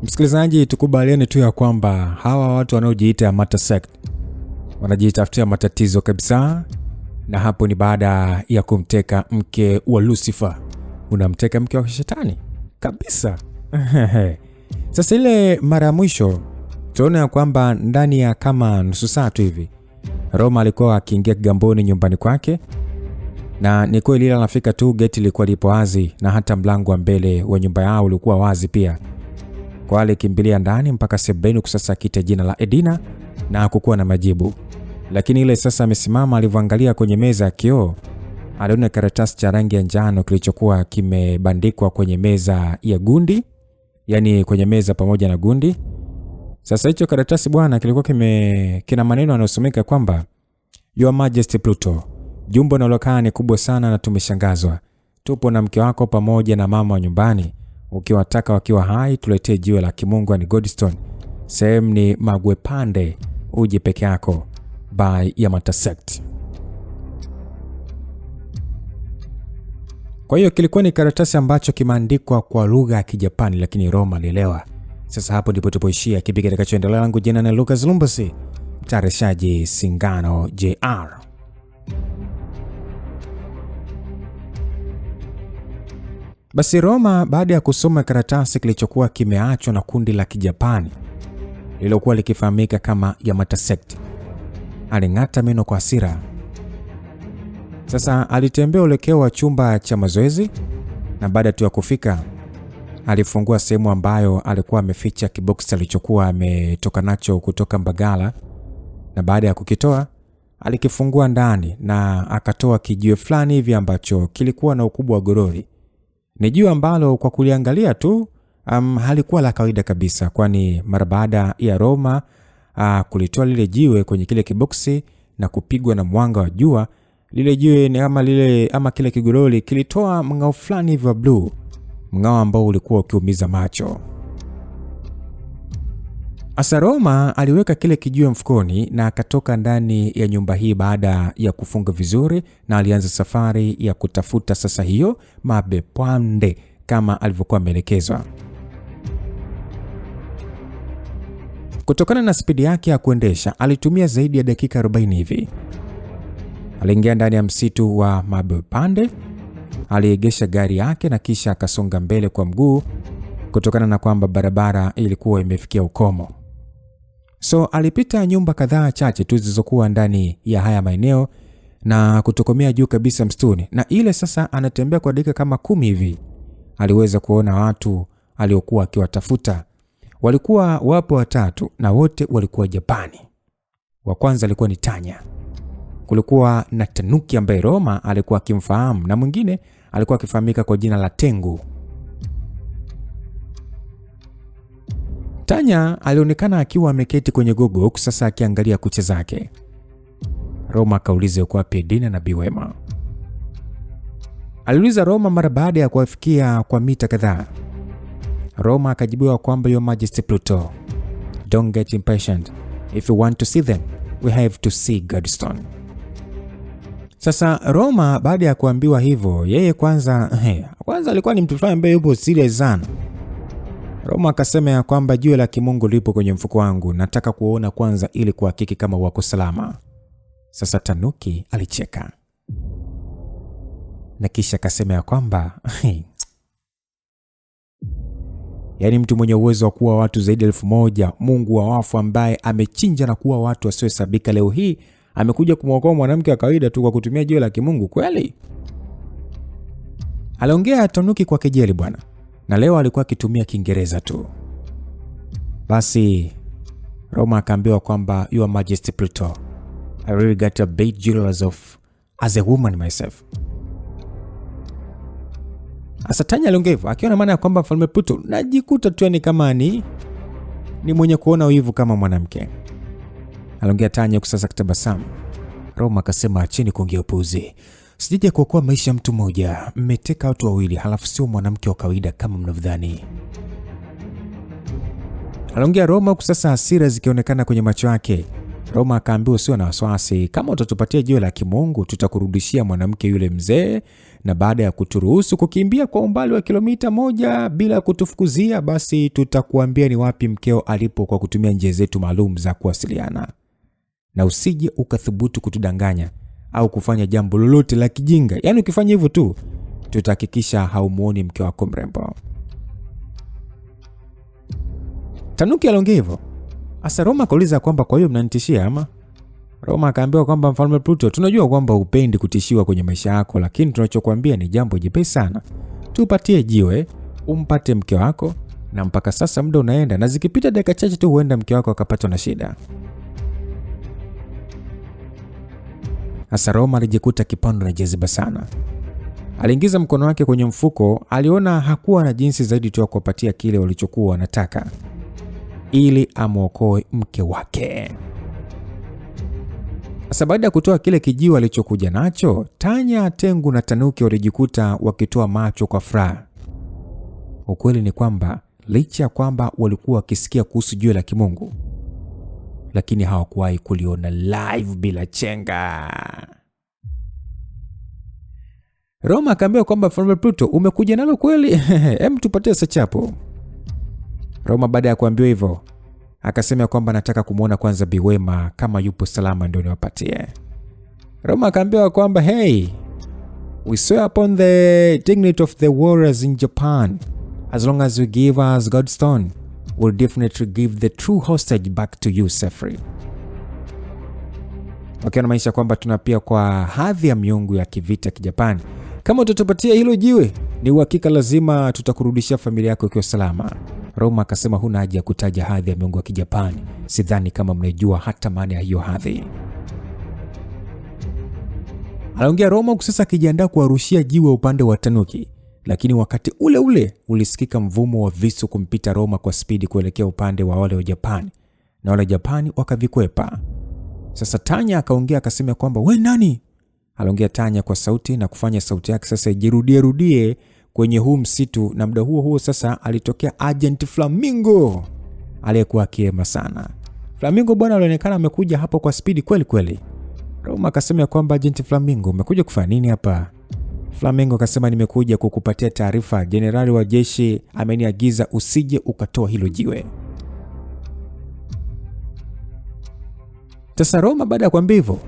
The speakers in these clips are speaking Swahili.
Msikilizaji, tukubaliane tu ya kwamba hawa watu wanaojiita Mata Sect wanajitafutia matatizo kabisa, na hapo ni baada ya kumteka mke wa Lucifer. Unamteka mke wa shetani kabisa. Sasa ile mara ya mwisho tunaona ya kwamba ndani ya kama nusu saa tu hivi Roma alikuwa akiingia Kigamboni nyumbani kwake, na ni kweli ile anafika tu geti lilikuwa lipo wazi na hata mlango wa mbele wa nyumba yao ulikuwa wazi pia. Kwa alikimbilia ndani mpaka sebuleni kusasa kite jina la Edina na hakukuwa na majibu. Lakini ile sasa amesimama, alivyoangalia kwenye meza ya kioo aliona karatasi cha rangi ya njano kilichokuwa kimebandikwa kwenye meza ya gundi, yani kwenye meza pamoja na gundi. Sasa hicho karatasi bwana kilikuwa kina maneno yanayosomeka kwamba Your Majesty Pluto, jumbo nalokaa ni kubwa sana na tumeshangazwa. Tupo na mke wako pamoja na mama wa nyumbani. Ukiwataka wakiwa hai tuletee jiwe la kimungu ni Godstone. Sehemu ni Magwe Pande, uje peke yako. By Yamata Sect. Kwa hiyo kilikuwa ni karatasi ambacho kimeandikwa kwa lugha ya Kijapani, lakini Roma alielewa. Sasa hapo ndipo tupoishia kipi kitakachoendelea. Langu jina ni Lucas Lumbasi, mtayarishaji Singano JR. Basi Roma baada ya kusoma karatasi kilichokuwa kimeachwa na kundi la Kijapani lililokuwa likifahamika kama Yamata Sect, aling'ata meno kwa hasira. Sasa alitembea uelekeo wa chumba cha mazoezi, na baada tu ya kufika alifungua sehemu ambayo alikuwa ameficha kiboksi alichokuwa ametoka nacho kutoka Mbagala, na baada ya kukitoa alikifungua ndani na akatoa kijiwe fulani hivi ambacho kilikuwa na ukubwa wa gorori. Ni jiwe ambalo kwa kuliangalia tu halikuwa la kawaida kabisa, kwani mara baada ya Roma kulitoa lile jiwe kwenye kile kiboksi na kupigwa na mwanga wa jua, lile jiwe ni ama kile kigorori kilitoa mng'ao fulani hivi wa blue, mng'ao ambao ulikuwa ukiumiza macho. Asa Roma aliweka kile kijiwe mfukoni na akatoka ndani ya nyumba hii baada ya kufunga vizuri, na alianza safari ya kutafuta sasa hiyo Magwe Pande kama alivyokuwa ameelekezwa. Kutokana na spidi yake ya kuendesha alitumia zaidi ya dakika 40 hivi. Aliingia ndani ya msitu wa Magwe Pande, aliegesha gari yake na kisha akasonga mbele kwa mguu kutokana na kwamba barabara ilikuwa imefikia ukomo. So alipita nyumba kadhaa chache tu zilizokuwa ndani ya haya maeneo na kutokomea juu kabisa msituni, na ile sasa anatembea kwa dakika kama 10 hivi aliweza kuona watu aliokuwa akiwatafuta. Walikuwa wapo watatu na wote walikuwa Japani. Wa kwanza alikuwa ni Tanya. Kulikuwa na Tanuki ambaye Roma alikuwa akimfahamu, na mwingine alikuwa akifahamika kwa jina la Tengu. Tanya alionekana akiwa ameketi kwenye gogo sasa akiangalia kucha zake. Roma akauliza yuko wapi Edina na Biwema. Aliuliza Roma mara baada ya kuwafikia kwa mita kadhaa. Roma akajibiwa kwamba Your Majesty Pluto, don't get impatient. If you want to see them, we have to see Godstone. Sasa Roma baada ya kuambiwa hivyo, yeye kwanza alikuwa ni mtu fulani ambaye yupo serious sana. Roma akasema ya kwamba jiwe la kimungu lipo kwenye mfuko wangu, nataka kuona kwanza ili kuhakiki kama wako salama. Sasa Tanuki alicheka na kisha akasema ya kwamba yaani mtu mwenye uwezo wa kuwa watu zaidi ya 1000, Mungu wa wafu ambaye amechinja na kuwa watu wasiohesabika, leo hii amekuja kumwokoa mwanamke wa kawaida tu kwa kutumia jiwe la kimungu kweli? Aliongea Tanuki kwa kejeli bwana, na leo alikuwa akitumia Kiingereza tu. Basi Roma akaambiwa kwamba Your Majesty Pluto, I really got a bit jealous of as a woman myself. Asa Tanya aliongea hivyo akiona maana ya kwamba Mfalme Pluto najikuta tu ni kama ni mwenye kuona wivu kama mwanamke. Aliongea Tanya kusasa kitabasamu. Roma akasema acheni kuongea upuzi. Sijija kuokoa maisha mtu mmoja, mmeteka watu wawili, halafu sio mwanamke wa kawaida kama mnavyodhani. Aliongea Roma kusasa hasira zikionekana kwenye macho yake. Roma akaambiwa usio na wasiwasi, kama utatupatia jiwe la kimungu tutakurudishia mwanamke yule mzee, na baada ya kuturuhusu kukimbia kwa umbali wa kilomita 1 bila kutufukuzia, basi tutakuambia ni wapi mkeo alipo kwa kutumia njia zetu maalum za kuwasiliana. Na usije ukathubutu kutudanganya au kufanya jambo lolote la kijinga. Yaani ukifanya hivyo tu tutahakikisha haumuoni mke wako mrembo. Tanuki aliongea hivyo. Asa Roma akauliza kwamba kwa hiyo mnanitishia ama? Roma akaambiwa kwamba Mfalme Pluto, tunajua kwamba upendi kutishiwa kwenye maisha yako, lakini tunachokuambia ni jambo jepesi sana. Tupatie jiwe, umpate mke wako, na mpaka sasa muda unaenda, na zikipita dakika chache tu huenda mke wako akapatwa na shida. Asa Roma alijikuta kipando na jaziba sana. Aliingiza mkono wake kwenye mfuko, aliona hakuwa na jinsi zaidi tu ya kuwapatia kile walichokuwa wanataka ili amuokoe mke wake. Sasa baada ya kutoa kile kijiwe alichokuja nacho, Tanya, Tengu na Tanuki walijikuta wakitoa macho kwa furaha. Ukweli ni kwamba licha ya kwamba walikuwa wakisikia kuhusu jiwe la kimungu, lakini hawakuwahi kuliona live bila chenga. Roma akaambiwa kwamba Mfalme Pluto, umekuja nalo kweli? Hem, tupatie sachapo. Roma baada ya kuambiwa hivyo akasema kwamba nataka kumuona kwanza Biwema kama yupo salama ndio niwapatie. Roma akaambiwa kwamba hey, we swear upon the dignity of the warriors in Japan, as long as you give us Godstone, we'll definitely give the true hostage back to you safely. Anamaanisha kwamba tunapia kwa hadhi ya miungu ya kivita kijapani, kama utatupatia hilo jiwe ni uhakika lazima tutakurudishia familia yako ikiwa salama. Roma akasema huna haja ya kutaja hadhi ya miungu ya kijapani, sidhani kama mnajua hata maana ya hiyo hadhi. Aliongea Roma sasa akijiandaa kuwarushia jiwe upande wa Tanuki, lakini wakati ule ule ulisikika mvumo wa visu kumpita Roma kwa spidi kuelekea upande wa wale wa Japani, na wale Japani wakavikwepa. Sasa Tanya akaongea akasema kwamba we nani? Aliongea Tanya kwa sauti na kufanya sauti yake sasa ijirudie kwenye huu msitu, na muda huo sasa alitokea Agent Flamingo aliyekuwa akiema sana. Flamingo bwana alionekana amekuja hapo kwa spidi kweli kweli. Roma akasema kwamba Agent Flamingo, umekuja kufanya nini hapa? Flamingo akasema nimekuja kukupatia taarifa, jenerali wa jeshi ameniagiza usije ukatoa hilo jiwe. Sasa Roma baada ya kuambia hivyo,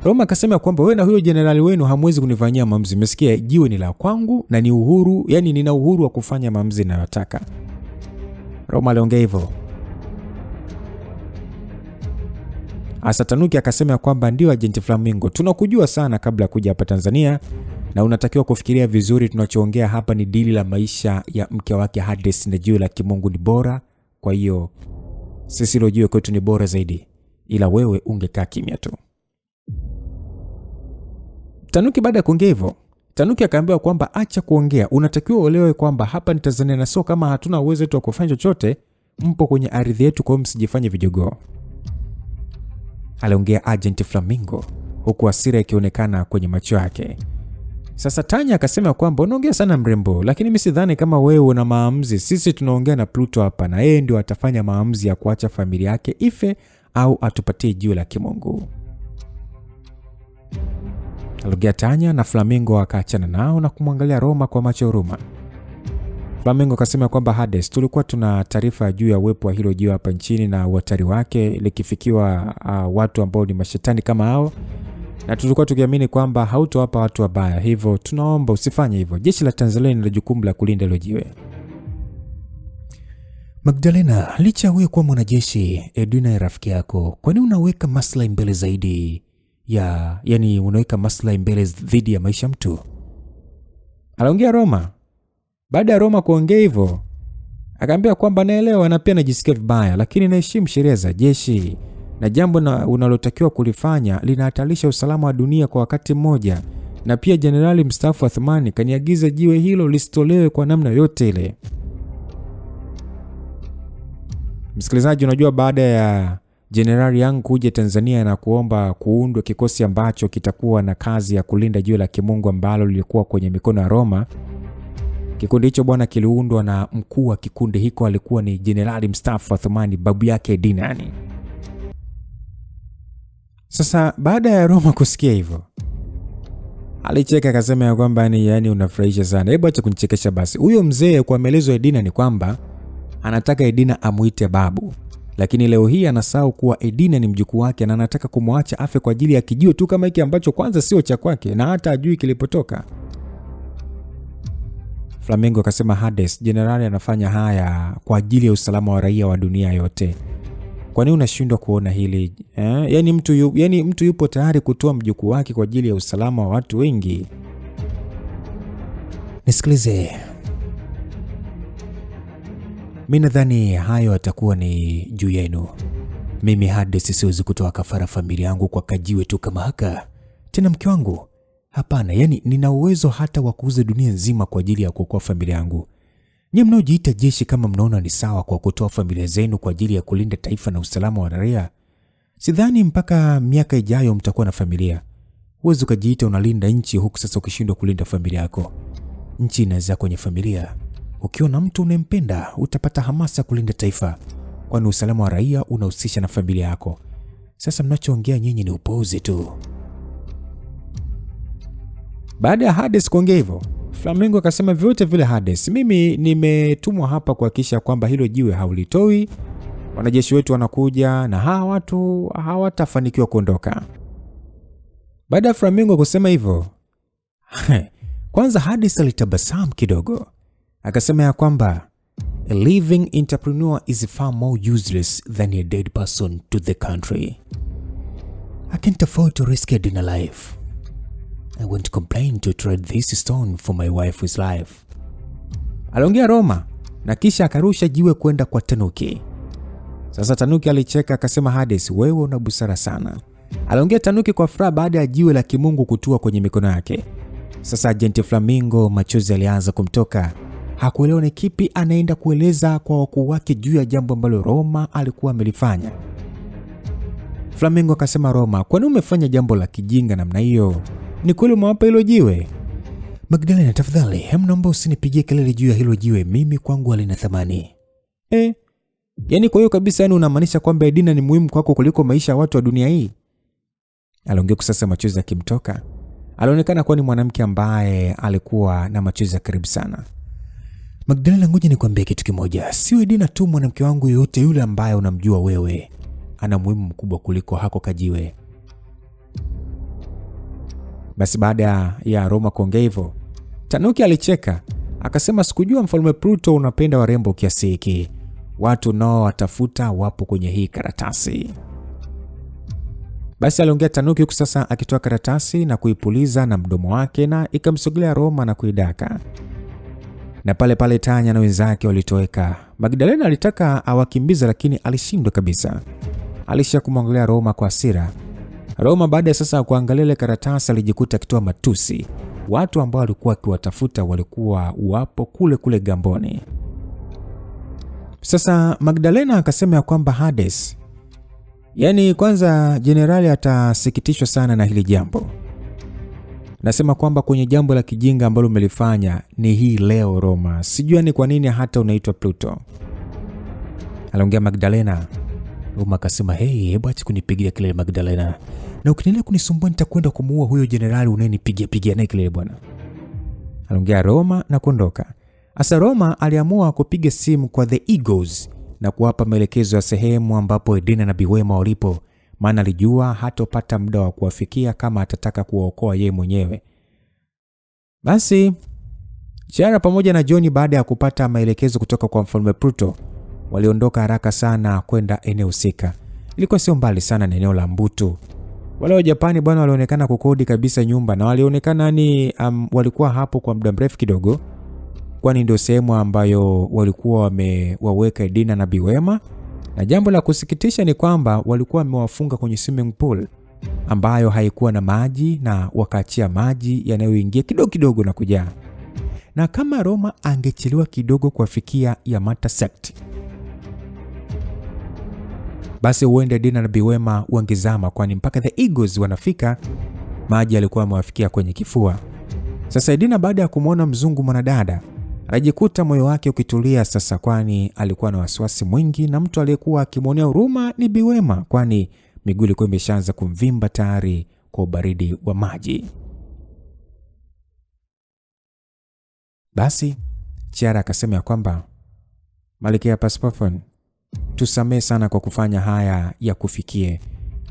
Roma akasema kwamba wewe na huyo jenerali wenu hamwezi kunifanyia maamuzi. Mmesikia, jiwe ni la kwangu na ni uhuru, yani nina uhuru wa kufanya maamuzi ninayotaka. Roma aliongea hivyo. Asa Tanuki akasema kwamba ndio Agent Flamingo, tunakujua sana kabla ya kuja hapa Tanzania, na unatakiwa kufikiria vizuri, tunachoongea hapa ni dili la maisha ya mke wake Hades, na jiwe la kimungu ni bora. Kwa hiyo sisi lo jiwe kwetu ni bora zaidi, ila wewe ungekaa kimya tu. Tanuki baada ya kuongea hivyo, Tanuki akaambiwa kwamba acha kuongea, unatakiwa uelewe kwamba hapa ni Tanzania na sio kama hatuna uwezo tu wa kufanya chochote, mpo kwenye ardhi yetu, kwa hiyo msijifanye vijogoo. Aliongea Agent Flamingo huku hasira ikionekana kwenye macho yake. Sasa Tanya akasema kwamba unaongea sana mrembo, lakini mimi sidhani kama wewe una maamuzi. Sisi tunaongea na Pluto hapa, na yeye ndio atafanya maamuzi ya kuacha familia yake ife au atupatie jiwe la kimungu. Aliongea Tanya na Flamingo akaachana nao na kumwangalia Roma kwa macho huruma. Flamingo akasema kwamba Hades, tulikuwa tuna taarifa juu ya uwepo wa hilo jiwe hapa nchini na uhatari wake likifikiwa watu ambao ni mashetani kama hao, na tulikuwa tukiamini kwamba hautowapa watu wabaya, hivyo tunaomba usifanye hivyo. Jeshi la Tanzania lina jukumu la kulinda hilo jiwe. Magdalena, licha wewe kuwa mwanajeshi, Edwina ni rafiki yako, kwa nini unaweka maslahi mbele zaidi yani unaweka maslahi mbele dhidi ya maisha mtu? Aliongea Roma. Baada ya Roma kuongea hivyo, akaambia kwamba naelewa na pia najisikia vibaya, lakini naheshimu sheria za jeshi, na jambo unalotakiwa kulifanya linahatarisha usalama wa dunia kwa wakati mmoja, na pia jenerali mstaafu Athmani kaniagiza jiwe hilo lisitolewe kwa namna yote ile. Msikilizaji, unajua baada ya Jenerali Yang kuja Tanzania na kuomba kuundwa kikosi ambacho kitakuwa na kazi ya kulinda jiwe la kimungu ambalo lilikuwa kwenye mikono ya Roma, kikundi hicho bwana kiliundwa na mkuu wa kikundi hiko alikuwa ni jenerali mstaafu Athmani, babu yake Dinani. Sasa baada ya Roma kusikia hivyo, alicheka akasema ya kwamba yani unafurahisha sana. Hebu acha kunichekesha basi. Huyo mzee kwa maelezo ya Edina ni kwamba anataka Edina amuite babu. Lakini leo hii anasahau kuwa Edina ni mjukuu wake na anataka kumwacha afe kwa ajili ya kijiwe tu kama hiki ambacho kwanza sio cha kwake na hata ajui kilipotoka. Flamingo akasema, Hades, jenerali anafanya haya kwa ajili ya usalama wa raia wa dunia yote. Kwa nini unashindwa kuona hili? Yaani mtu yupo tayari kutoa mjukuu wake kwa ajili ya usalama wa watu wengi. Nisikilize. Mimi nadhani hayo atakuwa ni juu yenu. Mimi Hades siwezi kutoa kafara familia yangu kwa kajiwe tu kama haka. Tena mke wangu. Hapana, yani nina uwezo hata wa kuuza dunia nzima kwa ajili ya kuokoa familia yangu. Nyinyi mnaojiita jeshi kama mnaona ni sawa kwa kutoa familia zenu kwa ajili ya kulinda taifa na usalama wa raia, sidhani mpaka miaka ijayo mtakuwa na familia. Huwezi kujiita unalinda nchi huku sasa ukishindwa kulinda familia yako. Nchi inaweza kwenye familia. Ukiwa na mtu unempenda, utapata hamasa kulinda taifa, kwani usalama wa raia unahusisha na familia yako. Sasa mnachoongea nyinyi ni upuuzi tu. Baada ya Hades kuongea hivyo, Flamingo akasema, vyote vile Hades, mimi nimetumwa hapa kuhakikisha kwamba hilo jiwe haulitoi. Wanajeshi wetu wanakuja na hawa watu hawatafanikiwa kuondoka. Baada ya Flamingo kusema hivyo, kwanza Hades alitabasamu kidogo. Akasema ya kwamba a living entrepreneur is far more useless than a dead person to the country. I can't afford to risk it in a life. I won't complain to trade this stone for my wife's life. Aliongea Roma na kisha akarusha jiwe kwenda kwa Tanuki. Sasa Tanuki alicheka akasema, Hades, wewe una busara sana. Aliongea Tanuki kwa furaha baada ya jiwe la kimungu kutua kwenye mikono yake. Sasa Agent Flamingo machozi alianza kumtoka. Hakuelewa ni kipi anaenda kueleza kwa wakuu wake juu ya jambo ambalo Roma alikuwa amelifanya. Flamingo akasema, Roma, kwa nini umefanya jambo la kijinga namna hiyo? Ni kweli umewapa hilo jiwe? Magdalena, tafadhali, naomba usinipigie kelele juu ya hilo jiwe, mimi kwangu halina thamani. Yaani kwa hiyo kabisa unamaanisha kwamba Edina ni muhimu kwako kuliko maisha ya watu wa dunia hii? Aliongea sasa machozi yakimtoka. Alionekana kuwa ni mwanamke ambaye alikuwa na machozi ya karibu sana. Magdalena, ngoja nikwambie kitu kimoja. Sio Edina tu, mwanamke wangu yote yule ambaye unamjua wewe ana muhimu mkubwa kuliko hako kajiwe. Basi baada ya Roma kuongea hivyo, Tanuki alicheka akasema, sikujua Mfalme Pluto unapenda warembo kiasi hiki. Watu nao watafuta wapo kwenye hii karatasi. Basi aliongea Tanuki huku sasa akitoa karatasi na kuipuliza na mdomo wake na ikamsogelea Roma na kuidaka. Na pale pale Tanya na wenzake walitoweka. Magdalena alitaka awakimbiza lakini alishindwa kabisa. Alisha kumwangalia Roma kwa hasira. Roma baada ya sasa kuangalia ile karatasi alijikuta akitoa matusi. Watu ambao walikuwa akiwatafuta walikuwa wapo kule Gamboni. Sasa Magdalena akasema ya kwamba Hades, yani kwanza jenerali atasikitishwa sana na hili jambo. Nasema kwamba kwenye jambo la kijinga ambalo umelifanya ni hii leo Roma. Sijui ni kwa nini hata unaitwa Pluto. Aliongea Magdalena. Roma akasema, hebu acha kunipigia kelele Magdalena. Na ukiniendelea kunisumbua nitakwenda kumuua huyo jenerali unayenipigia naye kelele bwana. Aliongea Roma na kuondoka. Asa Roma aliamua kupiga simu kwa The Eagles na kuwapa maelekezo ya sehemu ambapo Edina na Biwema walipo, maana alijua hatopata muda wa kuwafikia kama atataka kuwaokoa yeye mwenyewe. Basi Chara pamoja na Johnny baada ya kupata maelekezo kutoka kwa Mfalme Pluto waliondoka haraka sana kwenda eneo husika. Ilikuwa sio mbali sana na eneo la Mbutu. Wale wa Japani bwana walionekana kukodi kabisa nyumba na walionekana walikuwa hapo kwa muda mrefu kidogo, kwani ndio sehemu ambayo walikuwa wamewaweka Edina na Biwema. Na jambo la kusikitisha ni kwamba walikuwa wamewafunga kwenye swimming pool ambayo haikuwa na maji na wakaachia maji yanayoingia kidogo na kujaa. Na kama Roma angechelewa kidogo kufikia Yamata Sect, basi huenda Edina na Biwema wangezama, kwani mpaka The Eagles wanafika maji yalikuwa yamewafikia kwenye kifua. Sasa Edina baada ya kumwona mzungu mwanadada alijikuta moyo wake ukitulia sasa, kwani alikuwa na wasiwasi mwingi na mtu aliyekuwa akimwonea huruma ni Biwema, kwani Miguu ilikuwa imeshaanza kumvimba tayari kwa ubaridi wa maji. Basi Chiara akasema ya kwamba, Malkia Persephone, tusamee sana kwa kufanya haya ya kufikie.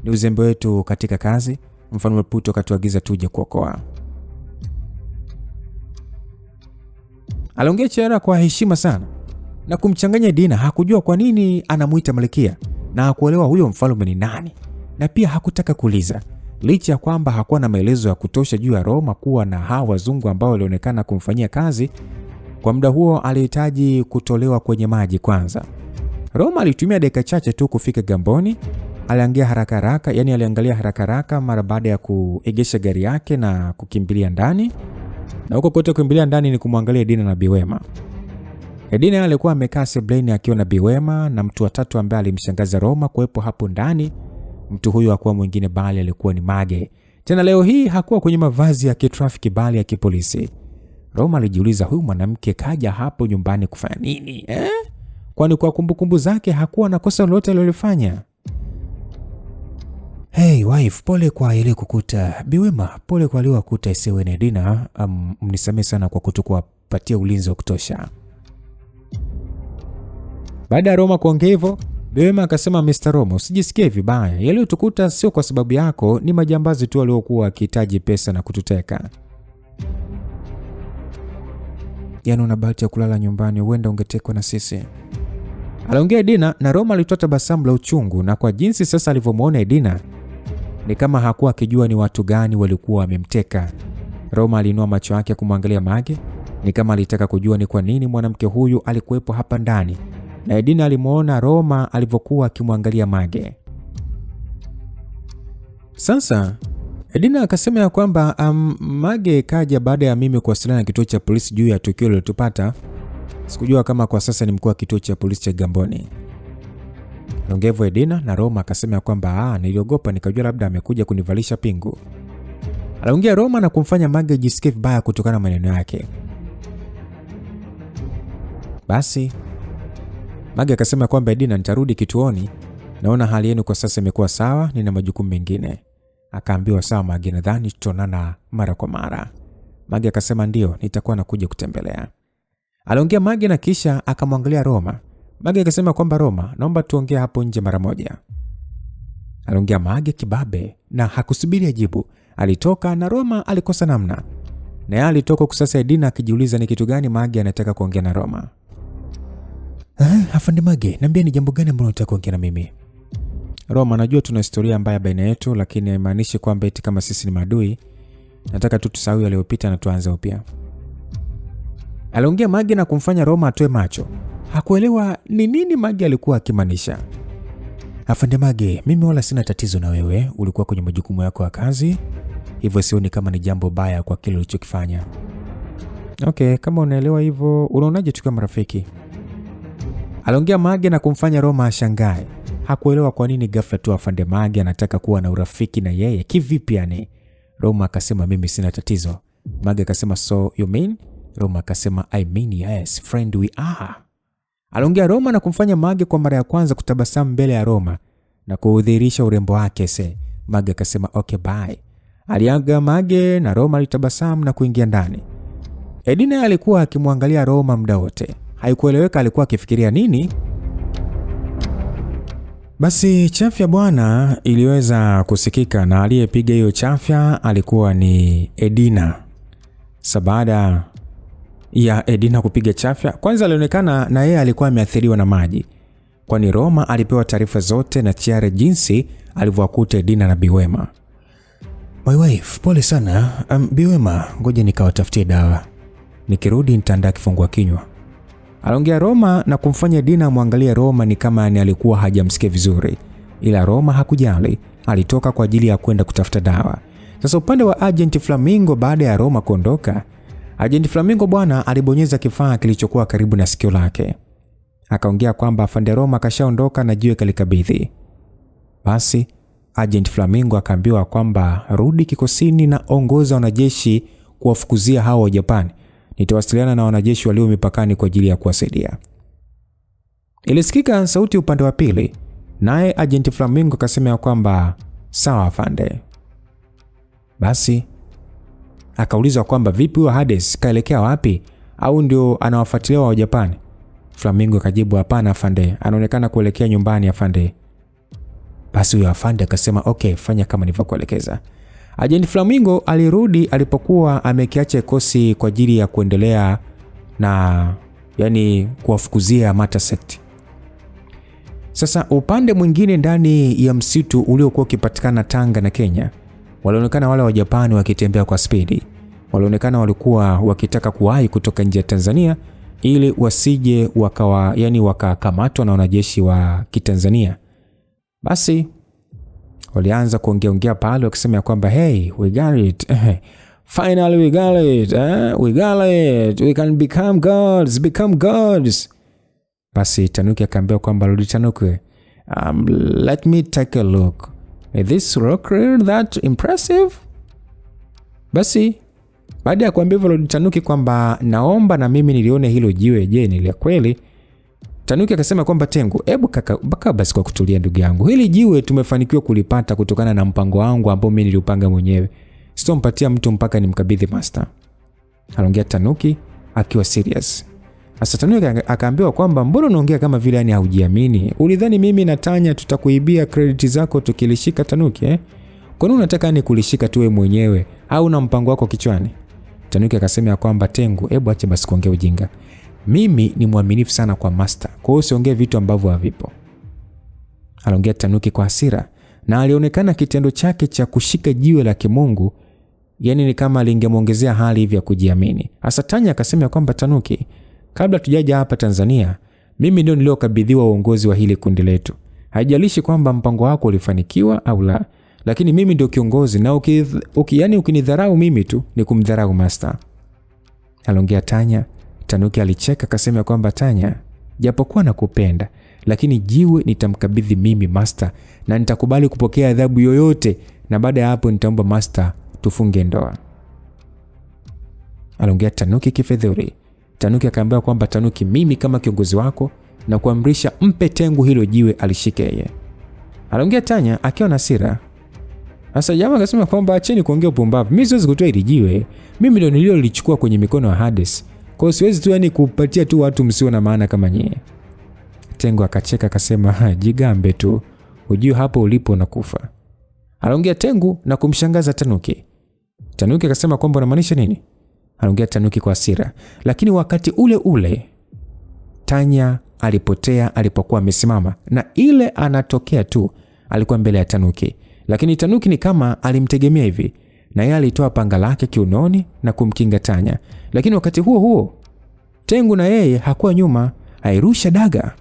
Ni uzembe wetu katika kazi. Mfalme Pluto katuagiza tuje kuokoa. Aliongea Chiara kwa heshima sana na kumchanganya Edina. Hakujua kwa nini anamuita malkia na hakuelewa huyo mfalme ni nani, na pia hakutaka kuuliza, licha ya kwamba hakuwa na maelezo ya kutosha juu ya Roma kuwa na hawa wazungu ambao walionekana kumfanyia kazi. Kwa muda huo alihitaji kutolewa kwenye maji kwanza. Roma alitumia dakika chache tu kufika Gamboni. Aliangalia haraka haraka mara baada ya kuegesha gari yake na kukimbilia ndani. Na huko kote kukimbilia ndani ni kumwangalia Edina na Biwema. Edina alikuwa amekaa sebleni akiwa na Biwema na mtu wa tatu ambaye alimshangaza Roma kuwepo hapo ndani. Mtu huyo hakuwa mwingine bali alikuwa ni Mage. Tena leo hii hakuwa kwenye mavazi ya kitrafiki bali ya kipolisi. Roma alijiuliza, huyu mwanamke kaja hapo nyumbani kufanya nini? Kwani kwa kumbukumbu zake hakuwa na kosa lolote alilofanya. Hey wife, pole kwa ile kukuta. Biwema, pole kwa ile kukuta isiwe na Edina. Mnisamee sana kwa kutokuwapatia ulinzi wa kutosha. Baada ya Roma kuongea hivyo, Biwema akasema, Mr. Roma, usijisikie vibaya. Yaliyotukuta sio kwa sababu yako, ni majambazi tu waliokuwa wakihitaji pesa na kututeka. Yaani una bahati ya kulala nyumbani, huenda ungetekwa na sisi. Aliongea Edina na Roma alitoa tabasamu la uchungu, na kwa jinsi sasa alivyomuona Edina ni kama hakuwa akijua ni watu gani walikuwa wamemteka. Roma aliinua macho yake kumwangalia Mage, ni kama alitaka kujua ni kwa nini mwanamke huyu alikuwepo hapa ndani. Na Edina alimuona Roma alivyokuwa akimwangalia Mage. Sasa Edina akasema ya kwamba Mage kaja baada ya mimi kuwasiliana na kituo cha polisi juu ya tukio lilotupata. Sikujua kama kwa sasa ni mkuu wa kituo cha polisi cha Gamboni. Longevu Edina na Roma akasema ya kwamba niliogopa nikajua labda amekuja kunivalisha pingu. Aliongea Roma na kumfanya Mage jisikie vibaya kutokana na maneno yake. Basi Mage akasema kwamba Edina, nitarudi kituoni. Naona hali yenu kwa sasa imekuwa sawa, nina majukumu mengine. Akaambiwa sawa Mage, nadhani tutaonana mara kwa mara. Mage akasema ndio, nitakuwa nakuja kutembelea. Aliongea Mage na kisha akamwangalia Roma. Mage akasema kwamba Roma, naomba tuongee hapo nje mara moja. Aliongea Mage kibabe na hakusubiri ajibu. Alitoka na Roma alikosa namna. Na yeye alitoka kusasa Edina akijiuliza ni kitu gani Mage anataka kuongea na Roma. Afande Mage, niambia ni jambo gani ambalo unataka kuongea na mimi? Roma, najua tuna historia mbaya baina yetu, lakini haimaanishi kwamba eti kama sisi ni maadui. Nataka tu tusahau yaliyopita na tuanze upya. Aliongea Mage na kumfanya Roma atoe macho. Hakuelewa ni nini Mage alikuwa akimaanisha. Afande Mage, mimi wala sina tatizo na wewe, ulikuwa kwenye majukumu yako ya kazi, hivyo sioni kama ni jambo baya kwa kile ulichokifanya. Okay, kama unaelewa hivyo, unaonaje tukiwa marafiki? Aliongea Mage na kumfanya Roma ashangae. Hakuelewa kwa nini ghafla tu Afande Mage anataka kuwa na urafiki na yeye. Kivipi yani? Roma akasema mimi sina tatizo. Mage akasema so you mean? Roma akasema I mean yes, friend we are. Aliongea Roma na kumfanya Mage kwa mara ya kwanza kutabasamu mbele ya Roma na kuudhihirisha urembo wake. Mage akasema okay bye. Aliaga Mage na Roma alitabasamu na kuingia ndani. Edina alikuwa akimwangalia Roma muda wote. Haikueleweka alikuwa akifikiria nini. Basi chafya bwana iliweza kusikika na aliyepiga hiyo chafya alikuwa ni Edina. Baada ya Edina kupiga chafya, kwanza alionekana na yeye alikuwa ameathiriwa na maji. Kwani Roma alipewa taarifa zote na Chiara jinsi alivyokuta Edina na Biwema. My wife, pole sana. Biwema, ngoja nikawatafutie dawa. Nikirudi nitaandaa kifungua kinywa. Aliongea Roma na kumfanya Edina muangalie Roma ni kama alikuwa hajamsikia vizuri. Ila Roma hakujali, alitoka kwa ajili ya kwenda kutafuta dawa. Sasa upande wa Agent Flamingo, baada ya Roma kuondoka, Agent Flamingo bwana alibonyeza kifaa kilichokuwa karibu na sikio lake. Akaongea kwamba Afande Roma kashaondoka na jiwe kalikabidhi. Basi Agent Flamingo akaambiwa kwamba rudi kikosini na ongoza wanajeshi kuwafukuzia hao wa Japani. Nitawasiliana na wanajeshi walio mipakani kwa ajili ya kuwasaidia. Ilisikika sauti upande wa pili. Naye Agent Flamingo akasema ya kwamba sawa afande. Basi akaulizwa kwamba vipi huyo Hades kaelekea wapi, au ndio anawafuatilia wa Japani? Flamingo akajibu hapana afande, anaonekana kuelekea nyumbani afande. Basi huyo afande akasema okay, fanya kama nilivyokuelekeza. Agent Flamingo alirudi alipokuwa amekiacha kikosi kwa ajili ya kuendelea na kuwafukuzia Amata Sect. Sasa upande mwingine ndani ya msitu uliokuwa ukipatikana Tanga na Kenya, walionekana wale wa Japani wakitembea kwa spidi. Walionekana walikuwa wakitaka kuwahi kutoka nje ya Tanzania ili wasije wakakamatwa na wanajeshi wa Kitanzania. Basi walianza kuongea pale wakisema kwamba hey, we got it. Finally we got it. We got it. We can become gods. Basi Tanuki akaambia kwamba Lord Tanuki, let me take a look. Is this rock really that impressive? Basi baada ya kuambia Lord Tanuki kwamba naomba na mimi nilione hilo jiwe, je, ni la kweli? Tanuki akasema kwamba Tengu, hebu kaka basi kwa kutulia ndugu yangu. Hili jiwe tumefanikiwa kulipata kutokana na mpango wangu ambao mimi niliupanga mwenyewe. Sitompatia mtu mpaka nimkabidhi master. Aliongea Tanuki akiwa serious. Sasa Tanuki akaambiwa kwamba mbona unaongea kama vile haujiamini? Ulidhani mimi na Tanya tutakuibia credit zako tukilishika Tanuki Kwa nini unataka kulishika tu wewe mwenyewe au na mpango wako kichwani? Tanuki akasema kwamba Tengu, hebu acha basi kuongea ujinga. Mimi ni mwaminifu sana kwa master. Kwa hiyo usiongee vitu ambavyo havipo. Aliongea Tanuki kwa hasira na alionekana kitendo chake cha kushika jiwe la kimungu ni kama lingemuongezea hali hivi ya kujiamini. Sasa Tanya akasema kwamba Tanuki, kabla tujaja hapa Tanzania, mimi ndio niliokabidhiwa uongozi wa hili kundi letu. Haijalishi kwamba mpango wako ulifanikiwa au la, lakini mimi ndio kiongozi na ukinidharau mimi tu ni kumdharau master. Aliongea Tanya. Tanuki alicheka akasema kwamba Tanya, japokuwa nakupenda, lakini jiwe nitamkabidhi mimi master na nitakubali kupokea adhabu yoyote, na baada ya hapo nitaomba master tufunge ndoa. Aliongea Tanuki kifedhuri. Tanuki akaambia kwamba Tanuki, mimi kama kiongozi wako na kuamrisha mpe Tengu hilo jiwe alishike yeye. Aliongea Tanya akiwa na hasira. Sasa jamaa akasema kwamba acheni kuongea upumbavu. Mimi siwezi kutoa hili jiwe. Mimi ndio nililolichukua kwenye mikono ya Hades. Kwa siwezi tu kupatia tu watu msio na maana kama nyie. Tengu akacheka akasema jigambe tu. Ujue hapo ulipo na kufa. Aliongea Tengu na kumshangaza Tanuki. Tanuki akasema kwamba unamaanisha nini? Aliongea Tanuki kwa hasira. Lakini wakati ule ule Tanya alipotea alipokuwa amesimama, na ile anatokea tu alikuwa mbele ya Tanuki. Lakini Tanuki ni kama alimtegemea hivi, na yeye alitoa panga lake kiunoni na kumkinga Tanya. Lakini wakati huo huo Tengu na yeye hakuwa nyuma, airusha daga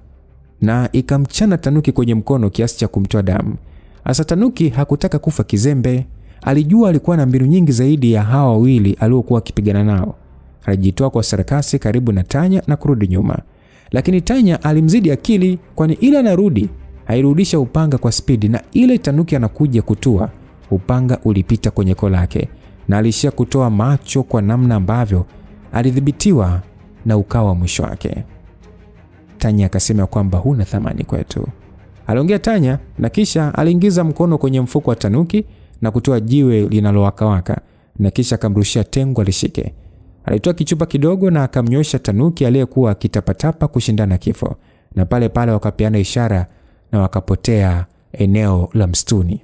na ikamchana Tanuki kwenye mkono kiasi cha kumtoa damu. Asa Tanuki hakutaka kufa kizembe. Alijua alikuwa na mbinu nyingi zaidi ya hawa wawili aliokuwa akipigana nao. Alijitoa kwa sarakasi karibu na Tanya na kurudi nyuma. Lakini Tanya alimzidi akili, kwani ile anarudi hairudisha upanga kwa spidi, na ile Tanuki anakuja kutua, upanga ulipita kwenye koo lake na alishia kutoa macho kwa namna ambavyo alidhibitiwa na ukawa mwisho wake. Tanya akasema kwamba huna thamani kwetu. Aliongea Tanya na kisha aliingiza mkono kwenye mfuko wa Tanuki na kutoa jiwe linalowakawaka na kisha akamrushia Tengu alishike. Alitoa kichupa kidogo na akamnyosha Tanuki aliyekuwa akitapatapa kushindana kifo, na pale pale wakapeana ishara na wakapotea eneo la msituni.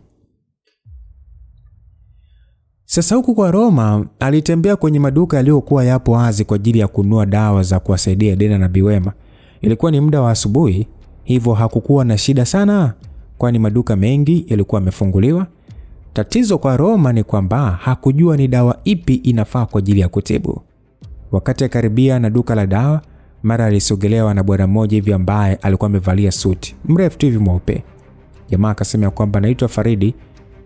Sasa huku kwa Roma alitembea kwenye maduka yaliyokuwa yapo wazi kwa ajili ya kununua dawa za kuwasaidia Dena na Biwema. Ilikuwa ni muda wa asubuhi, hivyo hakukuwa na shida sana kwani maduka mengi yalikuwa yamefunguliwa. Tatizo kwa Roma ni kwamba hakujua ni dawa ipi inafaa kwa ajili ya kutibu. Wakati akaribia na duka la dawa, mara alisogelewa na bwana mmoja hivi ambaye alikuwa amevalia suti mrefu hivi mweupe. Jamaa akasema kwamba naitwa Faridi,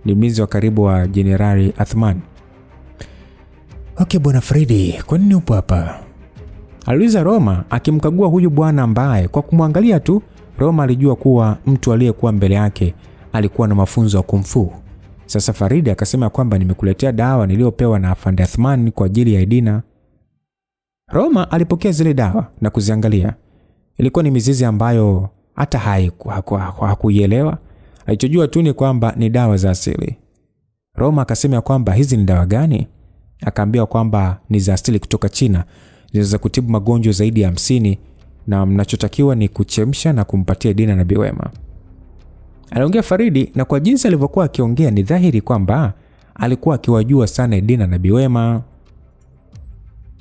ni mlinzi wa karibu wa Jenerali Athman. Okay bwana Faridi, kwa nini upo hapa? Aliuliza Roma akimkagua huyu bwana ambaye kwa kumwangalia tu Roma alijua kuwa mtu aliyekuwa mbele yake alikuwa na mafunzo ya kung fu. Sasa Faridi akasema kwamba nimekuletea dawa niliyopewa na Afande Athman kwa ajili ya Edina. Roma alipokea zile dawa na kuziangalia. Ilikuwa ni mizizi ambayo hata hakuielewa. Alichojua tu ni kwamba ni dawa za asili. Roma akasema kwamba hizi ni dawa gani? Akaambiwa kwamba ni za asili kutoka China, zinaweza kutibu magonjwa zaidi ya 50 na mnachotakiwa ni kuchemsha na kumpatia Dina na Biwema. Aliongea Faridi, na kwa jinsi alivyokuwa akiongea ni dhahiri kwamba alikuwa akiwajua sana Dina na Biwema.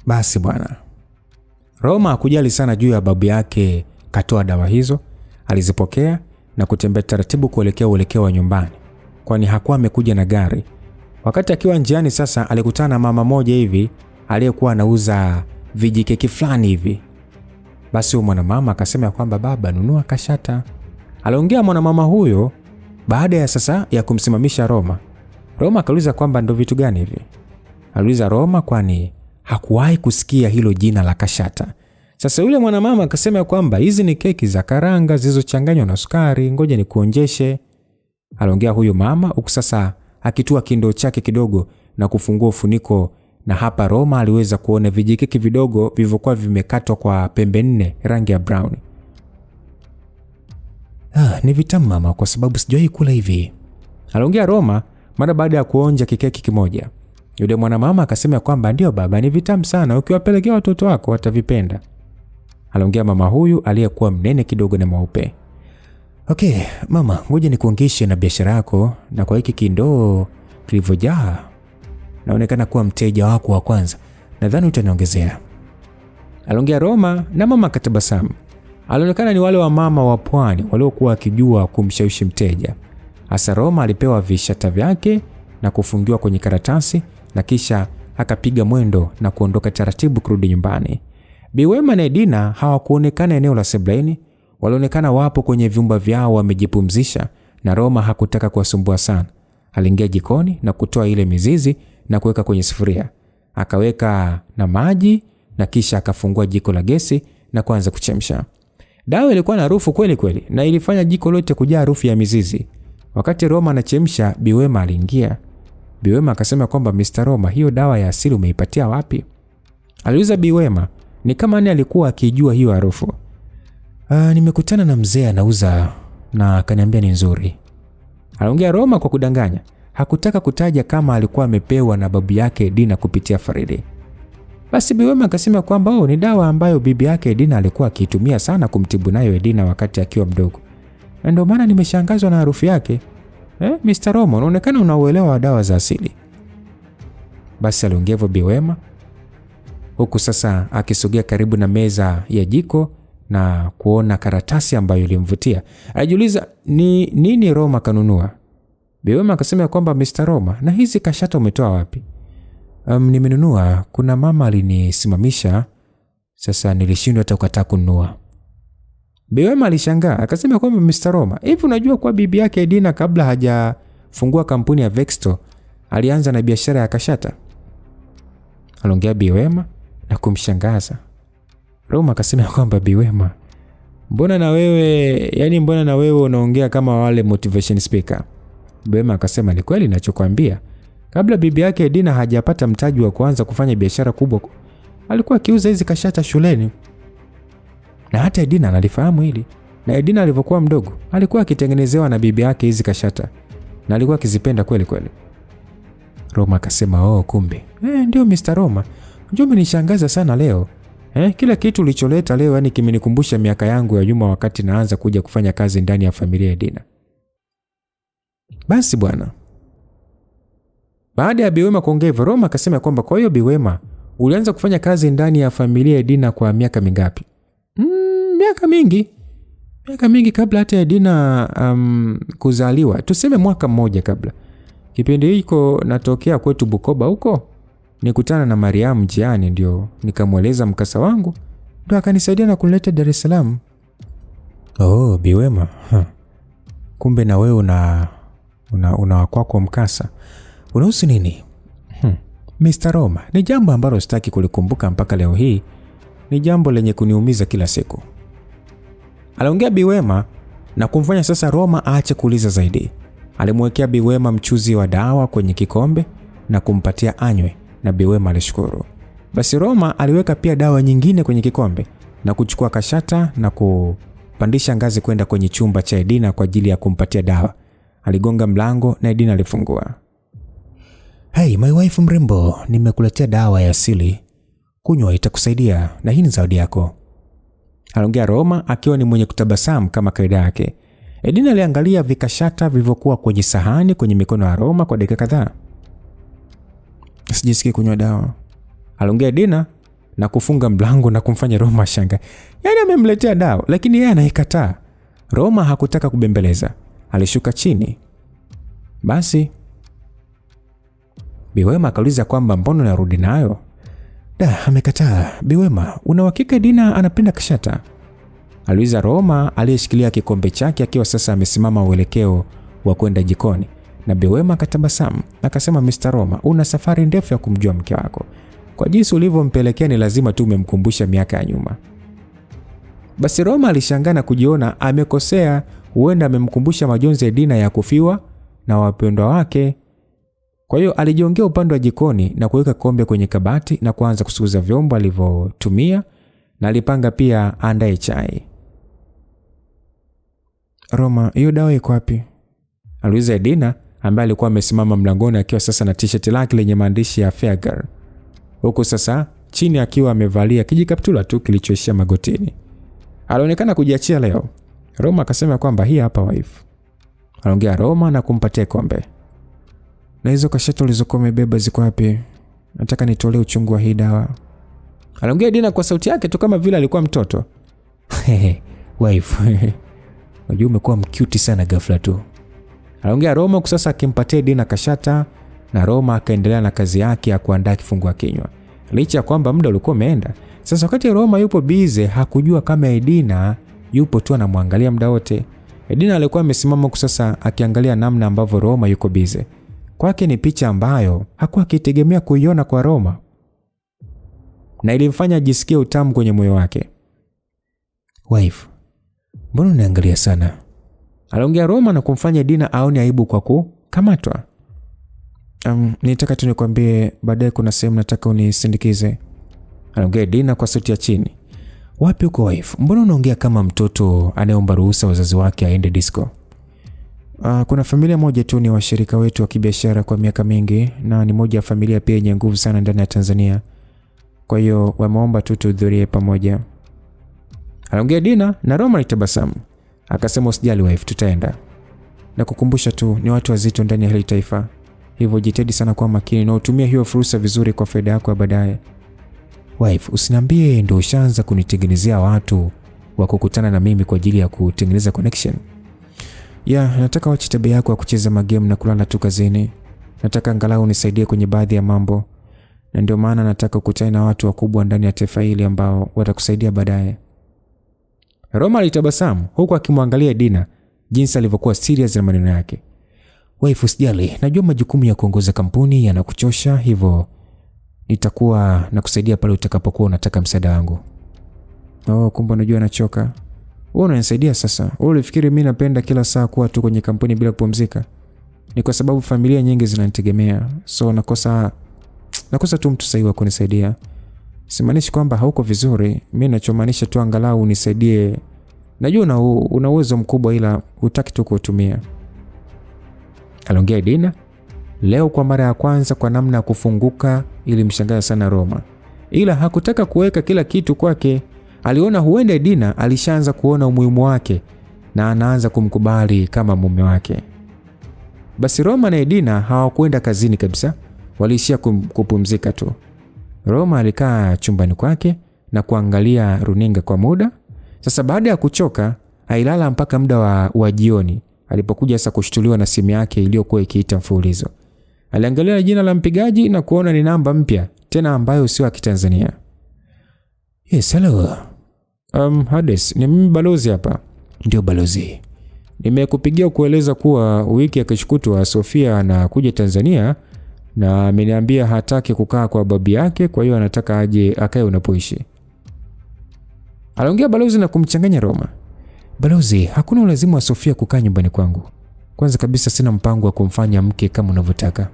Basi bwana, Roma hakujali sana juu ya babu yake. Katoa dawa hizo, alizipokea na kutembea taratibu kuelekea uelekeo wa nyumbani, kwani hakuwa amekuja na gari. Wakati akiwa njiani sasa, alikutana na mama moja hivi aliyekuwa anauza vijikeki fulani hivi. Basi huyo mwanamama akasema kwamba baba, nunua kashata. Aliongea mwanamama huyo baada ya sasa ya kumsimamisha Roma. Roma akauliza kwamba ndo vitu gani hivi? Aliuliza Roma kwani hakuwahi kusikia hilo jina la kashata. Sasa yule mwanamama akasema kwamba hizi ni keki za karanga zilizochanganywa na sukari, ngoja nikuonjeshe. Aliongea huyo mama huku sasa akitua kindoo chake kidogo na kufungua ufuniko, na hapa Roma aliweza kuona vijikeki vidogo vilivyokuwa vimekatwa kwa pembe 4 rangi ya brown. Ni vitamu mama, kwa sababu sijawahi kula hivi. Aliongea Roma mara baada ya kuonja kikeki kimoja. Yule mwanamama akasema kwamba ndio baba, ni vitamu sana, ukiwapelekea watoto wako watavipenda. Aliongea mama huyu aliyekuwa mnene kidogo na mweupe. Okay mama, ngoja nikuongeshe na biashara yako, na kwa hiki kindoo kilivyojaa naonekana kuwa mteja wako wa kwanza, nadhani utaniongezea. Aliongea Roma na mama akatabasamu. Alionekana ni wale wa mama wa pwani waliokuwa akijua kumshawishi mteja. Hasa Roma alipewa vishata vyake na kufungiwa kwenye karatasi, na kisha akapiga mwendo na kuondoka taratibu kurudi nyumbani. Biwema na Dina hawakuonekana eneo la sebuleni, walionekana wapo kwenye vyumba vyao wamejipumzisha, na Roma hakutaka kuwasumbua sana. Aliingia jikoni na kutoa ile mizizi na kuweka kwenye sufuria. Akaweka na maji na kisha akafungua jiko la gesi na kuanza kuchemsha. Dawa ilikuwa na harufu kweli kweli na ilifanya jiko lote kujaa harufu ya mizizi. Wakati Roma anachemsha, Biwema aliingia. Biwema akasema kwamba Mr. Roma, hiyo dawa ya asili umeipatia wapi? Aliuliza Biwema, ni kama ni alikuwa akijua hiyo harufu. Nimekutana na mzee anauza na akaniambia ni nzuri. Aliongea Roma kwa kudanganya. Hakutaka kutaja kama alikuwa amepewa na babu yake Dina kupitia Faridi. Basi Biwema akasema kwamba ni dawa ambayo bibi yake Dina alikuwa akiitumia sana kumtibu nayo Dina wakati akiwa mdogo. Na ndio maana nimeshangazwa na harufu yake. Mr. Roma, unaonekana unauelewa wa dawa za asili. Basi aliongea Biwema huku sasa akisogea karibu na meza ya jiko na kuona karatasi ambayo ilimvutia. Alijiuliza ni nini Roma kanunua. Biwema akasema kwamba Mr. Roma, na hizi kashata umetoa wapi? Nimenunua, kuna mama alinisimamisha, sasa nilishindwa hata kukataa kununua. Biwema alishangaa akasema kwamba Mr. Roma, hivi unajua kwa bibi yake Dina kabla hajafungua kampuni ya Vexto alianza na biashara ya kashata? Aliongea Biwema na kumshangaza. Roma akasema kwamba Biwema, mbona na wewe unaongea kama wale motivation speaker? Biwema akasema ni kweli ninachokuambia. Kabla bibi yake Dina hajapata mtaji wa kuanza kufanya biashara kubwa, alikuwa akiuza hizi kashata shuleni. Na hata Dina analifahamu hili. Na Dina alivyokuwa mdogo, alikuwa akitengenezewa na bibi yake hizi kashata na alikuwa akizipenda kweli kweli. Roma akasema kumbe. Ndio Mr. Roma. Njoo umenishangaza sana leo. Kila kitu ulicholeta leo yani kimenikumbusha miaka yangu ya nyuma wakati naanza kuja kufanya kazi ndani ya familia ya Dina. Basi bwana. Baada ya Biwema kuongea hivyo, Roma akasema kwamba kwa hiyo Biwema, ulianza kufanya kazi ndani ya familia ya Dina kwa miaka mingapi? Miaka mingi kabla hata ya Dina kuzaliwa. Tuseme mwaka mmoja kabla. Kipindi hiko natokea kwetu Bukoba huko. Nikutana na Mariam njiani, ndio nikamweleza mkasa wangu, ndio akanisaidia na kunileta Dar es Salaam. Biwema. Kumbe na wewe una kwako mkasa. Unahusu nini? Mr. Roma, ni jambo ambalo sitaki kulikumbuka mpaka leo hii. Ni jambo lenye kuniumiza kila siku. Aliongea Biwema na kumfanya sasa Roma aache kuuliza zaidi. Alimwekea Biwema mchuzi wa dawa kwenye kikombe na kumpatia anywe, na Biwema alishukuru. Basi Roma aliweka pia dawa nyingine kwenye kikombe na kuchukua kashata na akapandisha ngazi kwenda kwenye chumba cha Edina kwa ajili ya kumpatia dawa. Aligonga mlango na Edina alifungua. "Hey, my wife mrembo, nimekuletea dawa ya asili. Kunywa, itakusaidia na hii ni zawadi yako." Aliongea Roma akiwa ni mwenye kutabasamu kama kawaida yake. Edina aliangalia vikashata vilivyokuwa kwenye sahani kwenye mikono ya Roma kwa dakika kadhaa. "Sijisikii kunywa dawa," aliongea Edina na kufunga mlango na kumfanya Roma shanga. Yaani amemletea dawa lakini yeye anaikataa. Roma hakutaka kubembeleza. Alishuka chini. Basi Biwema akauliza kwamba mbona unarudi nayo? Amekataa. Biwema, una uhakika Edina anapenda kashata? Aliuliza Roma aliyeshikilia kikombe chake akiwa sasa amesimama uelekeo wa kwenda jikoni. Na Biwema akatabasamu akasema, "Mr. Roma, una safari ndefu ya kumjua mke wako. Kwa jinsi ulivyompelekea ni lazima tu umemkumbusha miaka ya nyuma." Basi Roma alishangaa na kujiona amekosea, huenda amemkumbusha majonzi ya Edina ya kufiwa na wapendwa wake. Kwa hiyo alijiongea upande wa jikoni na kuweka kombe kwenye kabati na kuanza kusuguza vyombo alivyotumia, na alipanga pia andae chai. "Roma, hiyo dawa iko wapi?" aliuliza Edina ambaye alikuwa amesimama mlangoni akiwa sasa na t-shirt lake lenye maandishi ya Fair Girl. Huko sasa chini akiwa amevalia kijikaptula tu kilichoishia magotini. Alionekana kujiachia leo. Roma akasema kwamba hii hapa wife. Aliongea Roma na kumpatia kombe. "Na hizo kashata ulizokuwa umebeba ziko wapi? Nataka nitolee uchungu wa hii dawa." Aliongea Edina kwa sauti yake tu kama vile alikuwa mtoto. "Wife, unajua umekuwa mcute sana ghafla tu." Aliongea Roma kwa sasa akimpatia Edina kashata, na Roma akaendelea na kazi yake ya kuandaa kifungua kinywa. Licha ya kwamba muda ulikuwa umeenda. Sasa wakati Roma yupo bize, hakujua kama Edina yupo tu anamwangalia muda wote. Edina alikuwa amesimama kwa sasa akiangalia namna ambavyo Roma yuko bize. Kwake ni picha ambayo hakuwa akitegemea kuiona kwa Roma, na ilimfanya ajisikie utamu kwenye moyo wake. "Wife, mbona unaangalia sana?" aliongea Roma na kumfanya Edina aone aibu kwa kukamatwa. Nitaka tu nikwambie baadaye kuna sehemu nataka unisindikize." aliongea Edina kwa sauti ya chini. "Wapi uko wife? Mbona unaongea kama mtoto anayeomba ruhusa wazazi wake aende disco?" Kuna familia moja tu, ni washirika wetu wa kibiashara kwa miaka mingi, na ni moja ya familia pia yenye nguvu sana ndani ya Tanzania. Kwa hiyo wameomba tu tuhudhurie pamoja." aliongea Edina na Roma alitabasamu. Akasema, "Usijali wife, tutaenda. Na kukumbusha tu ni watu wazito ndani ya hili taifa. Hivyo jitahidi sana kwa makini na utumie hiyo fursa vizuri kwa faida yako ya baadaye." "Wife, usiniambie ndio ushaanza kunitengenezea watu wa kukutana na mimi kwa ajili ya kutengeneza connection?" Nataka wache tabia yako ya kucheza magame na kulala tu kazini. Nataka angalau unisaidie kwenye baadhi ya mambo. Na ndio maana nataka ukutane na watu wakubwa ndani ya taifa hili ambao watakusaidia baadaye." Roma alitabasamu huku akimwangalia Edina jinsi alivyokuwa serious na maneno yake. "Wife, usijali, najua majukumu ya kuongoza kampuni yanakuchosha, hivyo nitakuwa nakusaidia pale utakapokuwa unataka msaada wangu." Kumbe unajua nachoka. "Wewe unanisaidia sasa. Wewe ulifikiri mimi napenda kila saa kuwa tu kwenye kampuni bila kupumzika? Ni kwa sababu familia nyingi zinanitegemea. So nakosa tu mtu sahihi wa kunisaidia. Simaanishi kwamba hauko vizuri. Mimi ninachomaanisha tu angalau unisaidie. Najua una uwezo mkubwa ila hutaki tu kuutumia." aliongea Edina. Leo kwa mara ya kwanza kwa namna ya kufunguka ilimshangaza sana Roma. Ila hakutaka kuweka kila kitu kwake. Aliona huenda Edina alishaanza kuona umuhimu wake na anaanza kumkubali kama mume wake. Basi Roma na Edina hawakwenda kazini kabisa, waliishia kupumzika tu. Roma alikaa chumbani kwake na kuangalia runinga kwa muda. Sasa baada ya kuchoka, ailala mpaka muda wa jioni alipokuja sasa kushtuliwa na simu yake iliyokuwa ikiita mfululizo. Aliangalia jina la mpigaji na kuona ni namba mpya, tena ambayo sio ya Kitanzania. "Yes, hello. Hades, ni mimi balozi hapa." "Ndio balozi. Nimekupigia kueleza kuwa wiki ya kesho Sofia anakuja Tanzania na ameniambia hataki kukaa kwa babu yake, kwa hiyo anataka aje akae unapoishi." Aliongea balozi na kumchanganya Roma. "Balozi, hakuna ulazima wa Sofia kukaa nyumbani kwangu. Kwanza kabisa sina mpango wa kumfanya mke kama unavyotaka."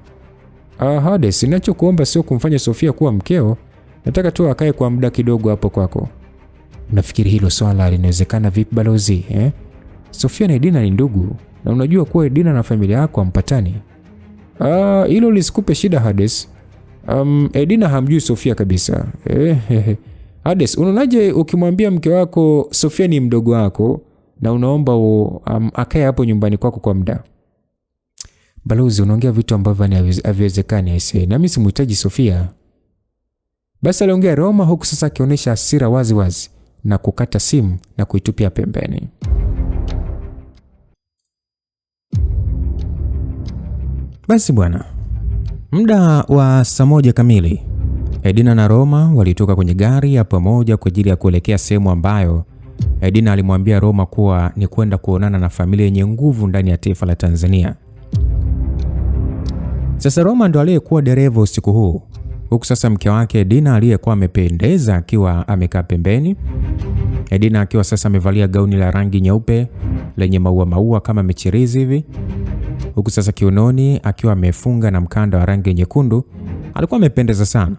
"Hades, ninachokuomba sio kumfanya Sofia kuwa mkeo. Nataka tu akae kwa muda kidogo hapo kwako." Unafikiri hilo swala linawezekana vipi balozi Sofia na Edina ni ndugu na unajua kuwa Edina na familia yako hampatani. Hilo lisikupe shida Hades. Edina hamjui Sofia kabisa. Hades, unaonaje ukimwambia mke wako Sofia ni mdogo wako na unaomba akae hapo nyumbani kwako kwa muda? Balozi, unaongea vitu ambavyo haviwezekani aisee. Na mimi simhitaji Sofia. Basi aliongea Roma huku sasa akionyesha hasira wazi wazi na kukata simu na kuitupia pembeni. Basi bwana, muda wa saa 1 kamili Edina na Roma walitoka kwenye gari ya pamoja kwa ajili ya kuelekea sehemu ambayo Edina alimwambia Roma kuwa ni kwenda kuonana na familia yenye nguvu ndani ya taifa la Tanzania. Sasa Roma ndo aliyekuwa dereva usiku huu, huku sasa mke wake Edina aliyekuwa amependeza akiwa amekaa pembeni. Edina akiwa sasa amevalia gauni la rangi nyeupe lenye maua kama michirizi hivi, huku sasa kiunoni akiwa amefunga na mkanda wa rangi nyekundu. Alikuwa amependeza sana.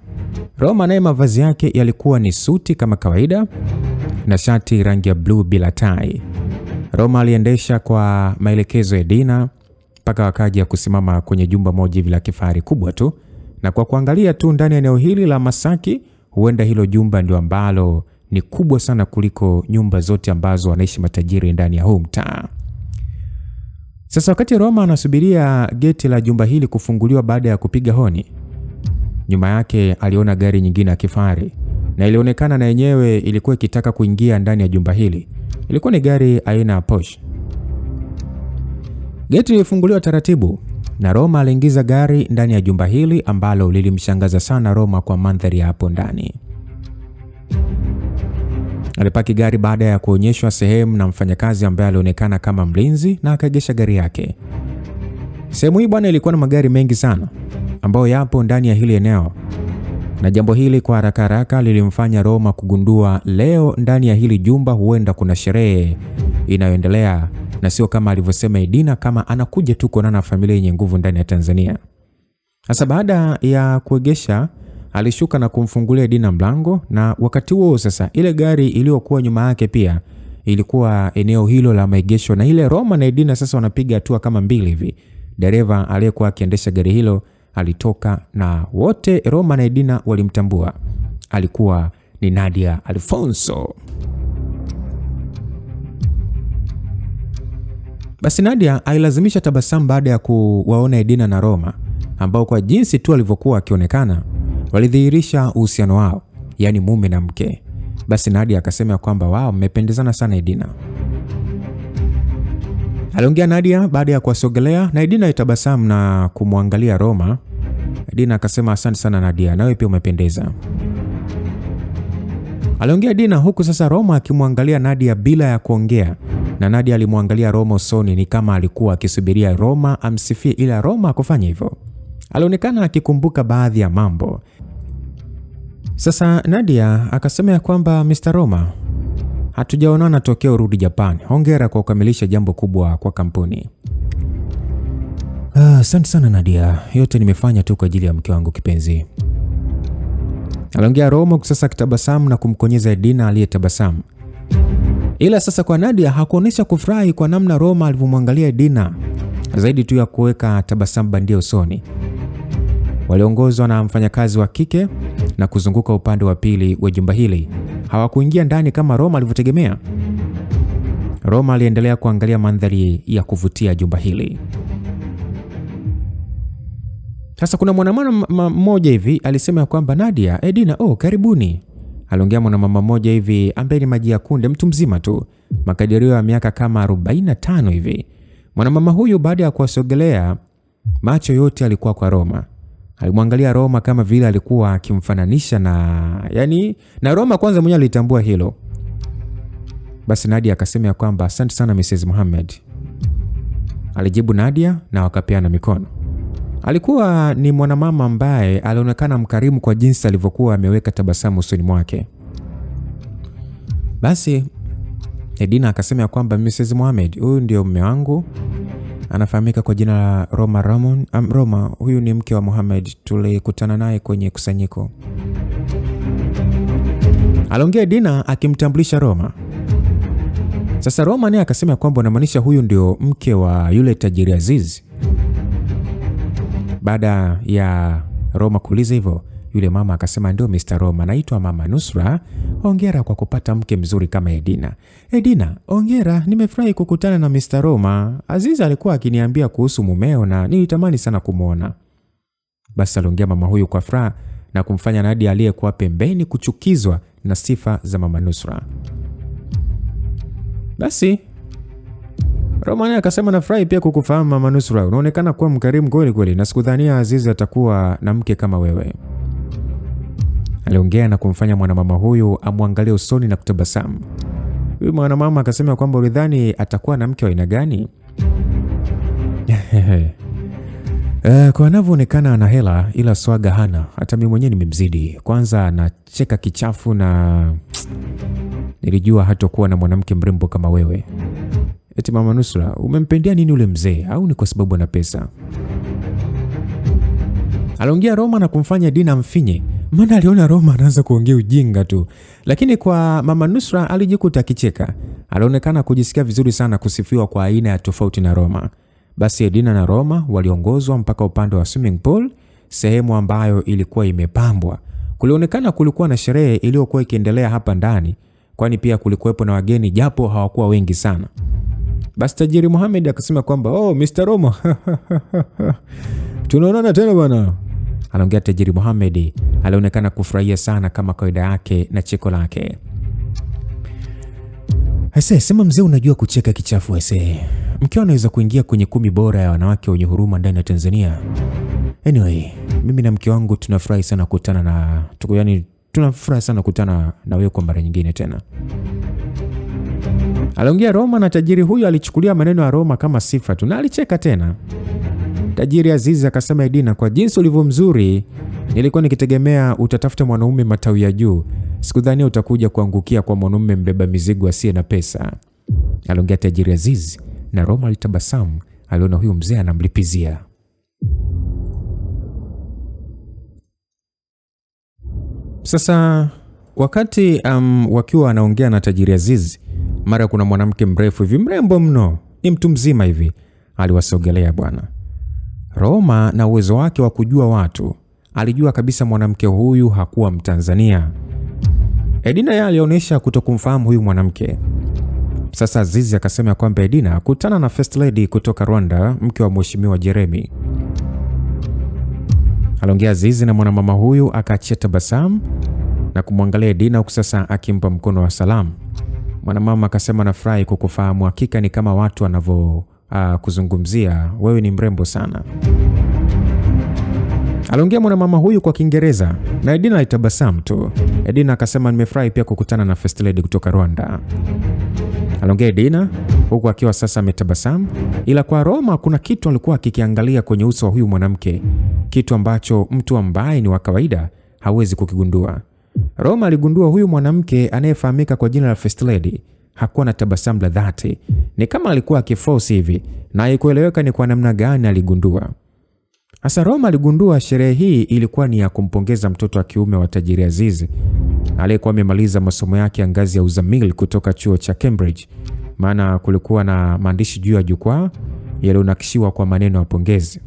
Roma naye mavazi yake yalikuwa ni suti kama kawaida na shati rangi ya blue bila tai. Roma aliendesha kwa maelekezo ya Edina mpaka wakaja kusimama kwenye jumba moja hivi la kifahari kubwa tu, na kwa kuangalia tu ndani ya eneo hili la Masaki, huenda hilo jumba ndio ambalo ni kubwa sana kuliko nyumba zote ambazo wanaishi matajiri ndani ya huu mtaa. Sasa wakati Roma anasubiria geti la jumba hili kufunguliwa baada ya kupiga honi, nyuma yake aliona gari nyingine ya kifahari na ilionekana na yenyewe ilikuwa ikitaka kuingia ndani ya jumba hili. Ilikuwa ni gari aina ya Porsche. Geti lilifunguliwa taratibu na Roma aliingiza gari ndani ya jumba hili ambalo lilimshangaza sana Roma kwa mandhari ya hapo ndani. Alipaki gari baada ya kuonyeshwa sehemu na mfanyakazi ambaye alionekana kama mlinzi na akaegesha gari yake. Sehemu hii bwana ilikuwa na magari mengi sana ambayo yapo ndani ya hili eneo. Na jambo hili kwa haraka lilimfanya Roma kugundua leo ndani ya hili jumba huenda kuna sherehe inayoendelea na sio kama alivyosema Edina kama anakuja tu kuonana na familia yenye nguvu ndani ya Tanzania. Sasa baada ya kuegesha alishuka na kumfungulia Edina mlango, na wakati huo sasa ile gari iliyokuwa nyuma yake pia ilikuwa eneo hilo la maegesho, na ile Roma na Edina sasa wanapiga hatua kama mbili hivi. Dereva aliyekuwa akiendesha gari hilo alitoka na wote Roma na Edina walimtambua. Alikuwa ni Nadia Alfonso. Basi Nadia ailazimisha tabasamu baada ya kuwaona Edina na Roma ambao kwa jinsi tu walivyokuwa akionekana walidhihirisha uhusiano wao, yani mume na mke. Basi Nadia akasema kwamba wao mmependezana sana Edina. Aliongea Nadia baada ya kuwasogelea na Edina itabasamu na kumwangalia Roma. Edina akasema asante sana Nadia, nawe pia umependeza. Aliongea Edina huku sasa Roma akimwangalia Nadia bila ya kuongea, na Nadia alimwangalia Roma usoni ni kama alikuwa akisubiria Roma amsifie, ila Roma hakufanya hivyo. Alionekana akikumbuka baadhi ya mambo. Sasa Nadia akasema ya kwamba Mr. Roma, hatujaonana tokea urudi Japan. Hongera kwa kukamilisha jambo kubwa kwa kampuni. Asante sana Nadia, yote nimefanya tu kwa ajili ya mke wangu kipenzi. Aliongea Roma sasa kitabasamu na kumkonyeza Edina aliyetabasamu. Ila sasa kwa Nadia hakuonesha kufurahi kwa namna Roma alivyomwangalia Edina, zaidi tu ya kuweka tabasamu bandia usoni. Waliongozwa na mfanyakazi wa kike na kuzunguka upande wa pili wa jumba hili. Hawakuingia ndani kama Roma alivyotegemea. Roma aliendelea kuangalia mandhari ya kuvutia jumba hili. Sasa kuna mwanamama mmoja hivi alisema kwamba Nadia, Edina, karibuni. Aliongea mwanamama mmoja hivi ambaye ni maji ya kunde, mtu mzima tu, makadirio ya miaka kama 45 hivi. Mwanamama huyu baada ya kuwasogelea, macho yote alikuwa kwa Roma. Alimwangalia Roma kama vile alikuwa akimfananisha na Roma kwanza mwenyewe alitambua hilo. Basi Nadia akasema kwamba asante sana Mrs. Mohamed. Alijibu Nadia na wakapeana mikono. Alikuwa ni mwanamama ambaye alionekana mkarimu kwa jinsi alivyokuwa ameweka tabasamu usoni mwake. Basi Edina akasema kwamba Mrs. Mohamed, huyu ndio mume wangu. Anafahamika kwa jina la Roma Ramon. Roma, huyu ni mke wa Mohamed, tulikutana naye kwenye kusanyiko. Aliongea Dina akimtambulisha Roma. Sasa Roma naye akasema kwamba unamaanisha huyu ndio mke wa yule tajiri Aziz. Baada ya Roma kuuliza hivyo, yule mama akasema ndio Mr. Roma, naitwa Mama Nusra. Hongera kwa kupata mke mzuri kama Edina. Edina, hongera, nimefurahi kukutana na Mr. Roma. Aziz alikuwa akiniambia kuhusu mumeo na nilitamani sana kumuona. Basi aliongea mama huyu kwa furaha na kumfanya Nadia aliyekuwa pembeni kuchukizwa na sifa za Mama Nusra. Basi Roma naye akasema nafurahi pia kukufahamu Mama Nusra. Unaonekana kuwa mkarimu kweli kweli na sikudhania Aziz atakuwa na mke kama wewe. Aliongea na kumfanya mwanamama huyu amwangalie usoni na kutabasamu. Huyu mwanamama akasema kwamba ulidhani atakuwa na mke wa aina gani? Kwa anavyoonekana ana hela ila swaga hana. Hata mimi mwenyewe nimemzidi. Kwanza anacheka kichafu na nilijua hatakuwa na mwanamke mrembo kama wewe. Eti Mama Nusra, umempendea nini ule mzee au ni kwa sababu ana pesa? Aliongea Roma na kumfanya Dina mfinye. Maana aliona Roma anaanza kuongea ujinga tu. Lakini kwa Mama Nusra alijikuta akicheka. Alionekana kujisikia vizuri sana kusifiwa kwa aina ya tofauti na Roma. Basi Dina na Roma waliongozwa mpaka upande wa swimming pool, sehemu ambayo ilikuwa imepambwa. Kulionekana kulikuwa na sherehe iliyokuwa ikiendelea hapa ndani, kwani pia kulikuwepo na wageni japo hawakuwa wengi sana. Basi tajiri Mohamed akasema kwamba, "Oh, Mr. Roma. Tunaonana tena bwana." Anaongea tajiri Mohamed, alionekana kufurahia sana kama kawaida yake na cheko lake. Aisee, sema mzee unajua kucheka kichafu aisee. Mkeo anaweza kuingia kwenye 10 bora ya wanawake wenye huruma ndani ya Tanzania. Anyway, mimi na mke wangu tunafurahi sana kukutana na tunafurahi sana kukutana na wewe kwa mara nyingine tena. Aliongea Roma na tajiri huyu alichukulia maneno ya Roma kama sifa tu na alicheka tena. Tajiri Aziz akasema, Edina, kwa jinsi ulivyo mzuri, nilikuwa nikitegemea utatafuta mwanaume matawi ya juu. Sikudhania utakuja kuangukia kwa mwanaume mbeba mizigo asiye na pesa. Aliongea tajiri Aziz na Roma alitabasamu, aliona huyu mzee anamlipizia. Sasa wakati wakiwa wanaongea na tajiri Aziz, mara kuna mwanamke mrefu hivi, mrembo mno, ni mtu mzima hivi, aliwasogelea bwana. Roma na uwezo wake wa kujua watu, alijua kabisa mwanamke huyu hakuwa Mtanzania. Edina yeye alionyesha kutokumfahamu huyu mwanamke. Sasa Aziz akasema kwamba Edina, kutana na First Lady kutoka Rwanda, mke wa Mheshimiwa Jeremy. Aliongea Aziz na mwanamama huyu akaachia tabasamu na kumwangalia Edina huku sasa akimpa mkono wa salamu. Mwanamama akasema nafurahi kukufahamu, hakika ni kama watu wanavyo kuzungumzia, wewe ni mrembo sana. Aliongea mwanamama huyu kwa Kiingereza na Edina alitabasamu tu. Edina akasema nimefurahi pia kukutana na First Lady kutoka Rwanda. Aliongea Edina huku akiwa sasa ametabasamu, ila kwa Roma kuna kitu alikuwa akikiangalia kwenye uso wa huyu mwanamke, kitu ambacho mtu ambaye ni wa kawaida hawezi kukigundua. Roma aligundua huyu mwanamke anayefahamika kwa jina la First Lady hakuwa na tabasamu la dhati, ni kama alikuwa akiforce hivi na haikueleweka ni kwa namna gani aligundua. Hasa Roma aligundua sherehe hii ilikuwa ni ya kumpongeza mtoto wa kiume wa tajiri Aziz aliyekuwa amemaliza masomo yake ya ngazi ya uzamili kutoka chuo cha Cambridge, maana kulikuwa na maandishi juu ya jukwaa yaliyonakishiwa kwa maneno ya pongezi.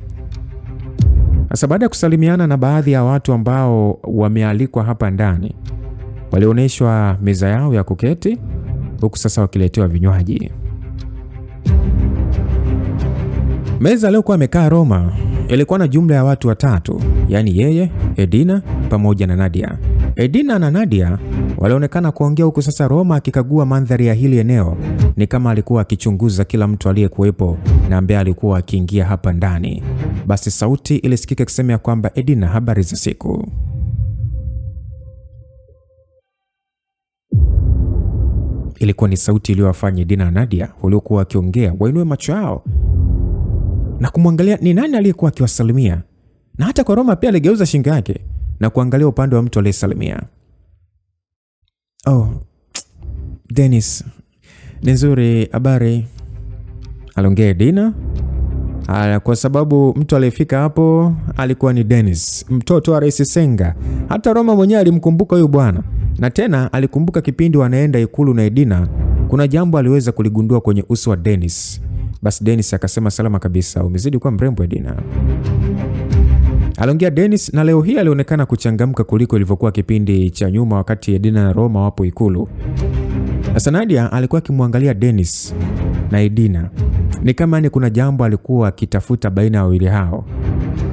Hasa baada ya kusalimiana na baadhi ya watu ambao wamealikwa hapa ndani, walionyeshwa meza yao ya kuketi huku sasa wakiletewa vinywaji. Meza aliyokuwa amekaa Roma ilikuwa na jumla ya watu 3, yani yeye, Edina pamoja na Nadia. Edina na Nadia walionekana kuongea huku sasa Roma akikagua mandhari ya hili eneo, ni kama alikuwa akichunguza kila mtu aliyekuwepo na ambaye alikuwa akiingia hapa ndani. Basi sauti ilisikika kusema kwamba Edina, habari za siku. Ilikuwa ni sauti iliyowafanya Edina na Nadia waliokuwa wakiongea wainue macho yao na kumwangalia ni nani aliyekuwa akiwasalimia. Na hata kwa Roma pia aligeuza shingo yake na kuangalia upande wa mtu aliyesalimia. Oh, Dennis. Nzuri, habari. Aliongea Edina. Kwa sababu mtu aliyefika hapo alikuwa ni Dennis, mtoto wa Rais Senga. Hata Roma mwenyewe alimkumbuka huyu bwana. Na tena alikumbuka kipindi wanaenda ikulu na Edina, kuna jambo aliweza kuligundua kwenye uso wa Dennis. Basi Dennis akasema, salama kabisa, umezidi kuwa mrembo Edina. Aliongea Dennis, na leo hii alionekana kuchangamka kuliko ilivyokuwa kipindi cha nyuma wakati Edina na Roma wapo ikulu. Sasa Nadia alikuwa akimwangalia Dennis na Edina. Ni kama ni kuna jambo alikuwa akitafuta baina ya wawili hao.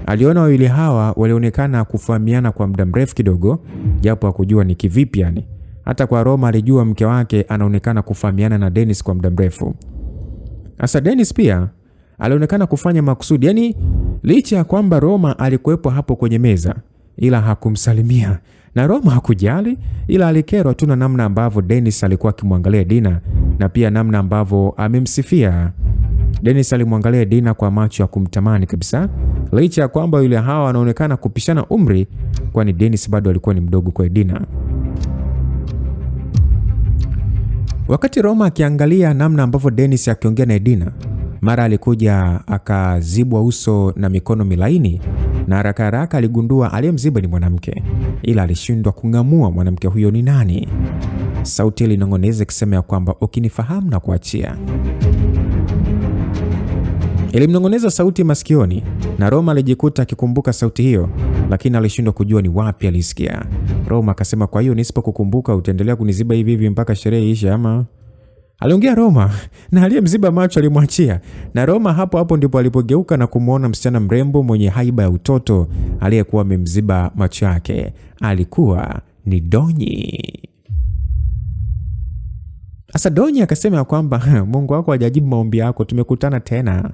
Aliona wawili hawa walionekana kufahamiana kwa muda mrefu kidogo, japo hakujua ni kivipi yani. Hata kwa Roma alijua mke wake anaonekana kufahamiana na Dennis kwa muda mrefu. Sasa Dennis pia alionekana kufanya makusudi, yani licha ya kwamba Roma alikuwepo hapo kwenye meza, ila hakumsalimia. Na Roma hakujali, ila alikerwa tu na namna ambavyo Dennis alikuwa akimwangalia Dina na pia namna ambavyo amemsifia. Dennis alimwangalia Dina kwa macho ya kumtamani kabisa, licha ya kwamba yule hawa anaonekana kupishana umri, kwani Dennis bado alikuwa ni mdogo kwa Dina. Wakati Roma akiangalia namna ambavyo Dennis akiongea na Dina, mara alikuja akazibwa uso na mikono milaini, na haraka haraka aligundua aliyemziba ni mwanamke, ila alishindwa kung'amua mwanamke huyo ni nani. Sauti ilinong'oneza ikisema ya kwamba ukinifahamu na kuachia. Ilimnong'oneza sauti masikioni, na Roma alijikuta akikumbuka sauti hiyo, lakini alishindwa kujua ni wapi alisikia. Roma akasema, kwa hiyo nisipokukumbuka utaendelea kuniziba hivi hivi mpaka sherehe ishe ama? Aliongea Roma, na aliyemziba macho alimwachia. Na Roma hapo hapo ndipo alipogeuka na kumuona msichana mrembo mwenye haiba ya utoto aliyekuwa amemziba macho yake. Alikuwa ni Donyi. Asa Donyi akasema ya kwamba Mungu wako hajajibu maombi yako, tumekutana tena.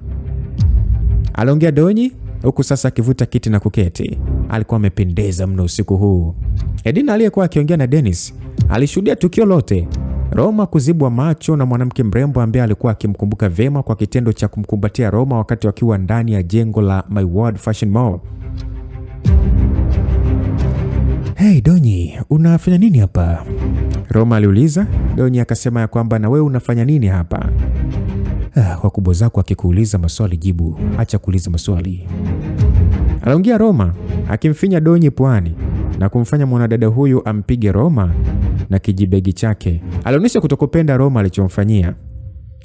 Aliongea Donyi huku sasa akivuta kiti na kuketi. Alikuwa amependeza mno usiku huu. Edina aliyekuwa akiongea na Dennis alishuhudia tukio lote. Roma kuzibwa macho na mwanamke mrembo ambaye alikuwa akimkumbuka vema kwa kitendo cha kumkumbatia Roma wakati wakiwa ndani ya jengo la My World Fashion Mall. Hey Donyi, unafanya nini hapa? Roma aliuliza. Donyi akasema ya kwamba na wewe unafanya nini hapa? Wakubwa zako akikuuliza maswali jibu, acha kuuliza maswali. Aliongea Roma akimfinya Donyi puani na kumfanya mwanadada huyu ampige Roma na kijibegi chake. Alionyesha kutokupenda Roma alichomfanyia.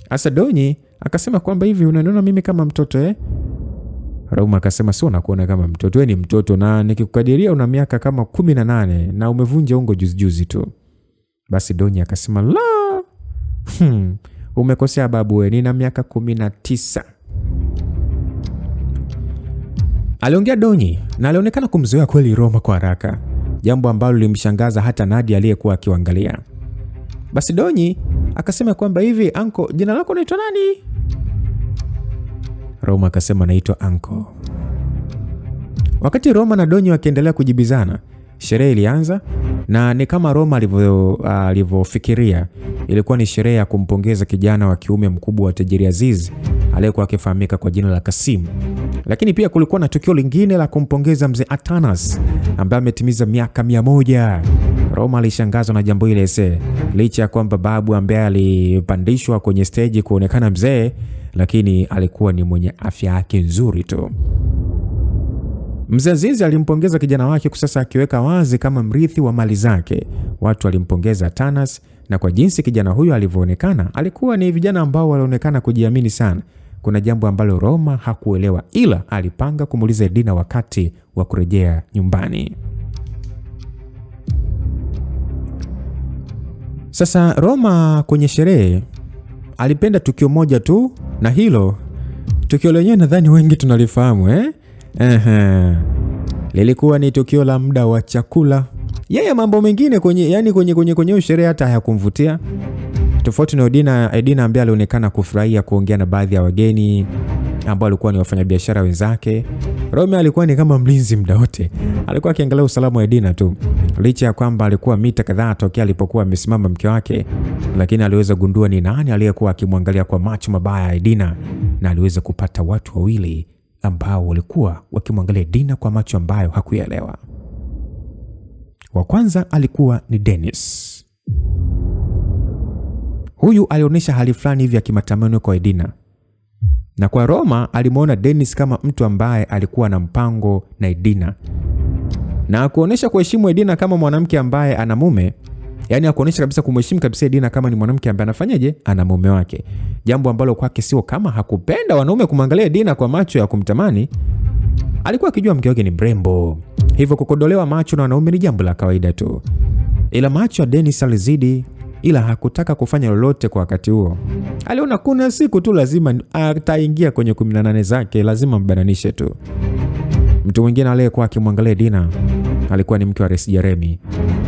Asa Donyi akasema kwamba hivi unaniona mimi kama mtoto eh? Roma akasema sio nakuona kama mtoto, wewe ni mtoto na nikikukadiria una miaka kama 18 na umevunja ungo juzi tu. Basi Donyi akasema la. Umekosea babu, wewe nina miaka 19. Aliongea Donyi na alionekana kumzoea kweli Roma kwa haraka, jambo ambalo limshangaza hata Nadia aliyekuwa akiangalia. Basi Donyi akasema kwamba hivi anko, jina lako unaitwa nani? Roma akasema naitwa anko. Wakati Roma na Donyi wakiendelea kujibizana, sherehe ilianza, na ni kama Roma alivyofikiria. Ilikuwa ni sherehe ya kumpongeza kijana wa kiume mkubwa wa tajiri Aziz aliyekuwa akifahamika kwa jina la Kasim. Lakini pia kulikuwa na tukio lingine la kumpongeza mzee Atanas ambaye ametimiza miaka 100. Roma alishangazwa na jambo hili, licha ya kwamba babu ambaye alipandishwa kwenye stage kuonekana mzee, lakini alikuwa ni mwenye afya yake nzuri tu. Mzee Aziz alimpongeza kijana wake kusasa akiweka wazi kama mrithi wa mali zake. Watu walimpongeza Atanas, na kwa jinsi kijana huyo alivyoonekana, alikuwa ni vijana ambao walionekana kujiamini sana. Kuna jambo ambalo Roma hakuelewa, ila alipanga kumuuliza Edina wakati wa kurejea nyumbani. Sasa Roma kwenye sherehe alipenda tukio moja tu, na hilo tukio lenyewe nadhani wengi tunalifahamu lilikuwa ni tukio la muda wa chakula. Yeye mambo mengine kwenye sherehe hata hayakumvutia. Tofauti na Edina ambaye alionekana kufurahia kuongea na baadhi ya wageni ambao walikuwa ni wafanyabiashara wenzake. Roma alikuwa ni kama mlinzi muda wote. Alikuwa akiangalia usalama wa Edina tu. Licha ya kwamba alikuwa mita kadhaa tokea alipokuwa amesimama mke wake, lakini aliweza gundua ni nani aliyekuwa akimwangalia kwa macho mabaya Edina, na aliweza kupata watu wawili ambao walikuwa wakimwangalia Edina kwa macho ambayo hakuelewa. Wa kwanza alikuwa ni Dennis. Huyu alionyesha hali fulani hivi ya kimatamanio kwa Edina. Na kwa Roma alimuona Dennis kama mtu ambaye alikuwa na mpango na Edina. Na kuonesha kuheshimu Edina kama mwanamke ambaye ana mume, Yaani akuonyesha kabisa kumheshimu kabisa Dina kama ni mwanamke ambaye anafanyaje, ana mume wake. Jambo ambalo kwake sio kama hakupenda wanaume kumwangalia Dina kwa macho ya kumtamani. Alikuwa akijua mke wake ni mrembo, hivyo kukodolewa macho na wanaume ni jambo la kawaida tu. Ila macho ya Dennis alizidi, ila hakutaka kufanya lolote kwa wakati huo. Aliona kuna siku tu lazima ataingia kwenye 18 zake, lazima mbananishe tu. Mtu mwingine aliyekuwa akimwangalia Dina alikuwa ni mke wa Rais Jeremy,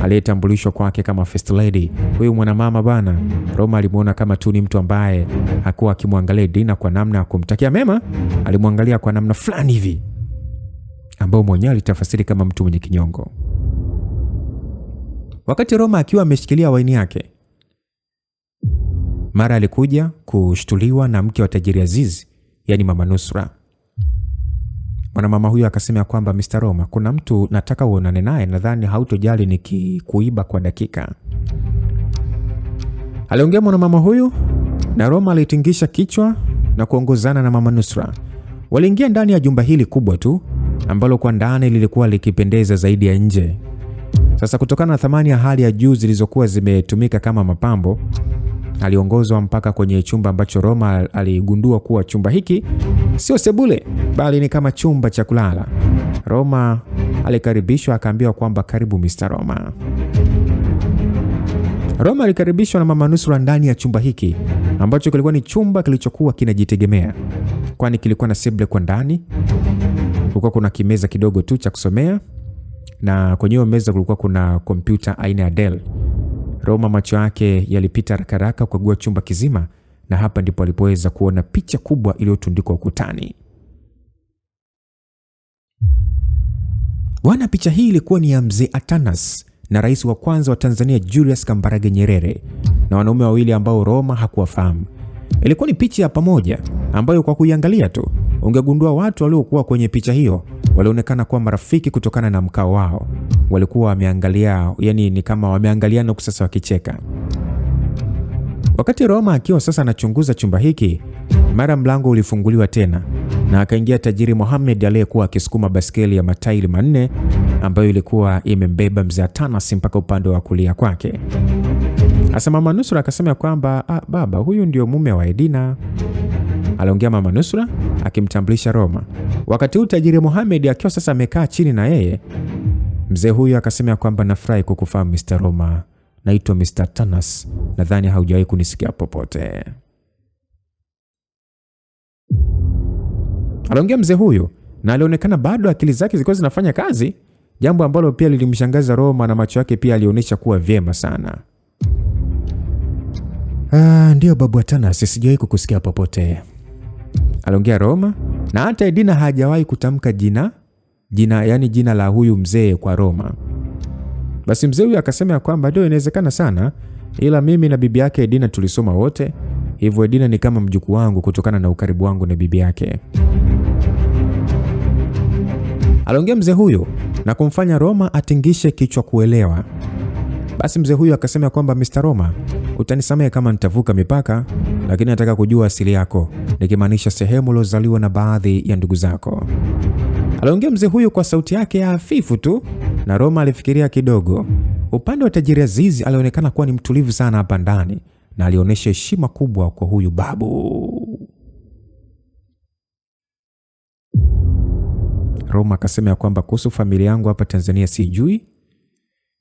aliyetambulishwa kwake kama First Lady. Huyu mwanamama bana, Roma alimuona kama tu ni mtu ambaye hakuwa akimwangalia Dina kwa namna ya kumtakia mema, alimwangalia kwa namna fulani hivi ambao mwenyewe alitafasiri kama mtu mwenye kinyongo. Wakati Roma akiwa ameshikilia waini yake, mara alikuja kushtuliwa na mke wa tajiri Aziz, yani Mama Nusra. Mwanamama huyo akasema kwamba Mr. Roma, kuna mtu nataka uonane naye, nadhani hautojali nikikuiba kwa dakika. Aliongea mwanamama huyu na Roma alitingisha kichwa na kuongozana na Mama Nusra. Waliingia ndani ya jumba hili kubwa tu ambalo kwa ndani lilikuwa likipendeza zaidi ya nje. Sasa kutokana na thamani ya hali ya juu zilizokuwa zimetumika kama mapambo, aliongozwa mpaka kwenye chumba ambacho Roma aligundua kuwa chumba hiki sio sebule bali ni kama chumba cha kulala. Roma alikaribishwa, akaambiwa kwamba karibu Mr. Roma. Roma alikaribishwa na Mama Nusra ndani ya chumba hiki ambacho kilikuwa ni chumba kilichokuwa kinajitegemea, kwani kilikuwa na sebule kwa ndani. Kulikuwa kuna kimeza kidogo tu cha kusomea, na kwenye hiyo meza kulikuwa kuna kompyuta aina ya Dell. Roma macho yake yalipita haraka kukagua chumba kizima, na hapa ndipo alipoweza kuona picha kubwa iliyotundikwa ukutani. Bwana, picha hii ilikuwa ni ya Mzee Atanas na rais wa kwanza wa Tanzania Julius Kambarage Nyerere na wanaume wawili ambao Roma hakuwafahamu. Ilikuwa ni picha ya pamoja ambayo kwa kuiangalia tu ungegundua watu waliokuwa kwenye picha hiyo walionekana kuwa marafiki kutokana na mkao wao. Walikuwa wameangalia, yani ni kama wameangaliana huku sasa wakicheka. Wakati Roma akiwa sasa anachunguza chumba hiki, mara mlango ulifunguliwa tena na akaingia tajiri Mohamed aliyekuwa akisukuma baskeli ya matairi manne ambayo ilikuwa imembeba Mzee Atanas mpaka upande wa kulia kwake. Asa Mama Nusra akasema kwamba baba, huyu ndio mume wa Edina. Aliongea Mama Nusra akimtambulisha Roma. Wakati huu tajiri Mohamed akiwa sasa amekaa chini na yeye, mzee huyu akasema kwamba nafurahi kukufahamu Mr. Roma. Naitwa Mr. Atanas. Nadhani haujawahi kunisikia popote. Aliongea mzee huyu na alionekana bado akili zake zilikuwa zinafanya kazi, jambo ambalo pia lilimshangaza Roma na macho yake pia alionyesha kuwa vyema sana. Ndio babu Atanas, sijawahi kukusikia popote. Aliongea Roma, na hata Edina hajawahi kutamka jina yani jina la huyu mzee kwa Roma. Basi mzee huyu akasema kwamba ndio inawezekana sana, ila mimi na bibi yake Edina tulisoma wote, hivyo Edina ni kama mjukuu wangu kutokana na ukaribu wangu na bibi yake. Aliongea mzee huyu na kumfanya Roma atingishe kichwa kuelewa. Basi mzee huyu akasema kwamba Mr. Roma, utanisamehe kama nitavuka mipaka, lakini nataka kujua asili yako, nikimaanisha sehemu ulozaliwa na baadhi ya ndugu zako. Aliongea mzee huyu kwa sauti yake ya hafifu tu, na Roma alifikiria kidogo. Upande wa tajiri Aziz alionekana kuwa ni mtulivu sana hapa ndani na alionyesha heshima kubwa kwa huyu babu. Roma akasema kwamba kuhusu familia yangu hapa Tanzania sijui,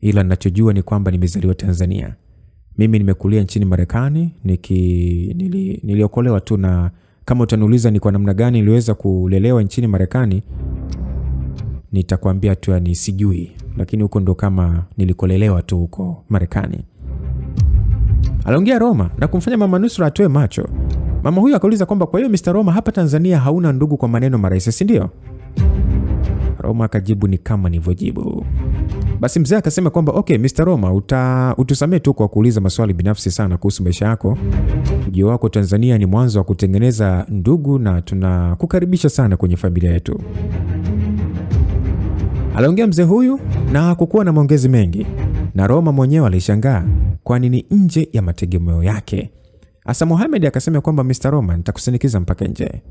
ila ninachojua ni kwamba nimezaliwa Tanzania. Mimi nimekulia nchini Marekani, niliokolewa tu, na kama utaniuliza ni kwa namna gani niliweza kulelewa nchini Marekani, nitakwambia tu ni sijui, lakini huko ndo kama nilikolelewa tu huko Marekani. Aliongea Roma na kumfanya Mama Nusra atoe macho. Mama huyu akauliza kwamba kwa hiyo Mr. Roma, hapa Tanzania hauna ndugu kwa maneno marahisi, si ndio? Roma akajibu ni kama nilivyojibu. Basi mzee akasema kwamba okay Mr. Roma, utusamee tu kwa kuuliza maswali binafsi sana kuhusu maisha yako. Ujio wako Tanzania ni mwanzo wa kutengeneza ndugu na tunakukaribisha sana kwenye familia yetu. Aliongea mzee huyu na hakukuwa na maongezi mengi, na Roma mwenyewe alishangaa kwani ni nje ya mategemeo yake. Asa Mohamed akasema kwamba Mr. Roma, nitakusindikiza mpaka nje.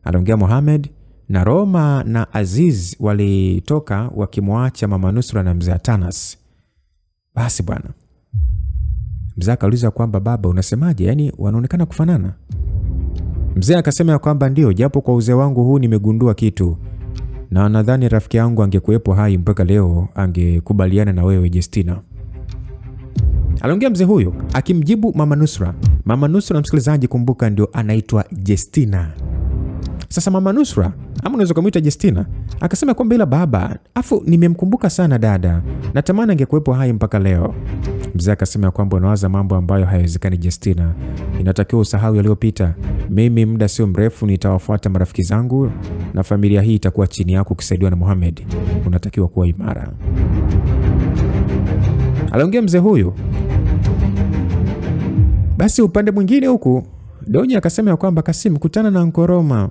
Aliongea Mohamed na Roma na Aziz walitoka wakimwacha Mama Nusra na Mzee Atanas. Basi bwana, Mzee akauliza kwamba baba, unasemaje? Yaani wanaonekana kufanana? Mzee akasema kwamba ndio, japo kwa uzee wangu huu nimegundua kitu, na nadhani rafiki yangu angekuwepo hai mpaka leo angekubaliana na wewe Justina. Aliongea mzee huyo akimjibu Mama Nusra. Mama Nusra, msikilizaji, kumbuka ndio anaitwa Justina. Sasa Mama Nusra, ama unaweza kumuita Justina, akasema kwamba ila baba, afu nimemkumbuka sana dada, natamani angekuwepo hai mpaka leo. Mzee akasema kwamba unawaza mambo ambayo hayawezekani Justina, inatakiwa usahau yaliyopita. Mimi muda sio mrefu nitawafuata marafiki zangu na familia hii itakuwa chini yako ukisaidiwa na Mohamed. Unatakiwa kuwa imara. Aliongea mzee huyu. Basi upande mwingine huku Donyi akasema kwamba Kasim, kutana na Uncle Roma.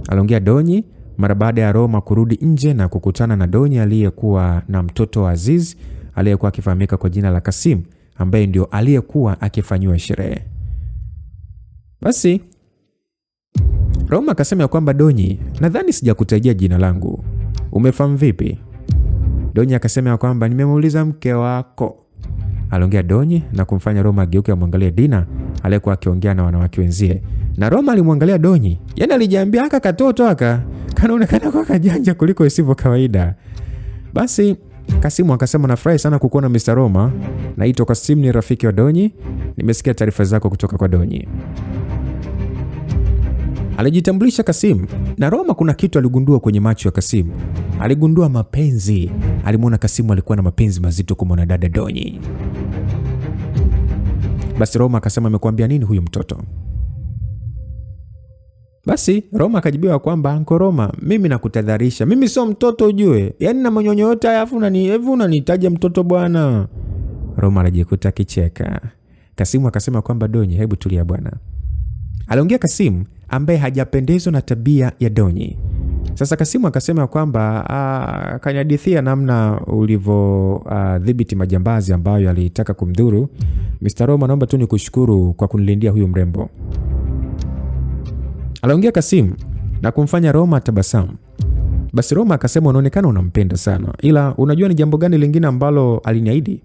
Aliongea Donyi mara baada ya Roma kurudi nje na kukutana na Donyi aliyekuwa na mtoto wa Aziz aliyekuwa akifahamika kwa jina la Kasim, ambaye ndio aliyekuwa akifanywa sherehe. Basi Roma akasema kwamba Donyi, nadhani sijakutajia jina langu, umefahamu vipi? Donyi akasema kwamba nimemuuliza mke wako. Aliongea Donyi na kumfanya Roma ageuke amwangalie Dina aliyekuwa akiongea na wanawake wenzie. Na Roma alimwangalia Donyi, yaani alijiambia aka katoto aka kanaonekana kwa kajanja kuliko isivyo kawaida. Basi Kasimu akasema nafurahi sana kukuona Mr. Roma. Naitwa Kasim, ni rafiki wa Donyi. Nimesikia taarifa zako kutoka kwa Donyi. Alijitambulisha Kasim, na Roma kuna kitu aligundua kwenye macho ya Kasim. Aligundua mapenzi. Alimuona Kasimu alikuwa na mapenzi mazito kwa mwanadada Donyi. Basi Roma akasema amekuambia nini huyu mtoto? Basi Roma akajibiwa kwamba Uncle Roma, mimi nakutadharisha. Mimi sio mtoto ujue. Yaani na manyonyo yote haya afu unanitaja mtoto bwana. Roma alijikuta kicheka. Kasimu akasema kwamba Donyi, hebu tulia bwana. Aliongea Kasimu ambaye hajapendezwa na tabia ya Donyi. Sasa Kasimu akasema kwamba kanyadithia namna ulivyodhibiti majambazi ambayo alitaka kumdhuru. Mr. Roma, naomba tu nikushukuru kwa kunilindia huyu mrembo. Aliongea Kasimu na kumfanya Roma tabasamu. Basi Roma akasema unaonekana unampenda sana, ila unajua ni jambo gani lingine ambalo aliniahidi?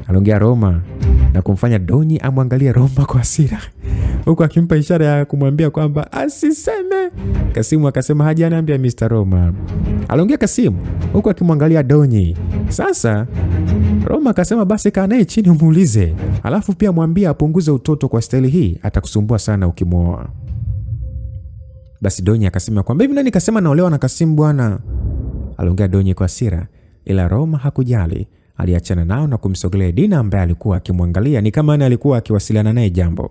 Aliongea Roma na kumfanya Donyi amwangalie Roma kwa hasira, huku akimpa ishara ya kumwambia kwamba asiseme. Kasimu akasema hajaniambia Mr. Roma. Aliongea Kasimu huku akimwangalia Donyi. Sasa Roma akasema basi kaa naye chini umuulize, alafu pia mwambie apunguze utoto kwa staili hii, atakusumbua sana ukimwoa. Basi Donyi akasema kwamba hivi nani kasema naolewa na Kasimu bwana? Aliongea Donyi kwa hasira, ila Roma hakujali. Aliachana nao na kumsogelea Dina ambaye alikuwa akimwangalia ni kama alikuwa akiwasiliana naye jambo.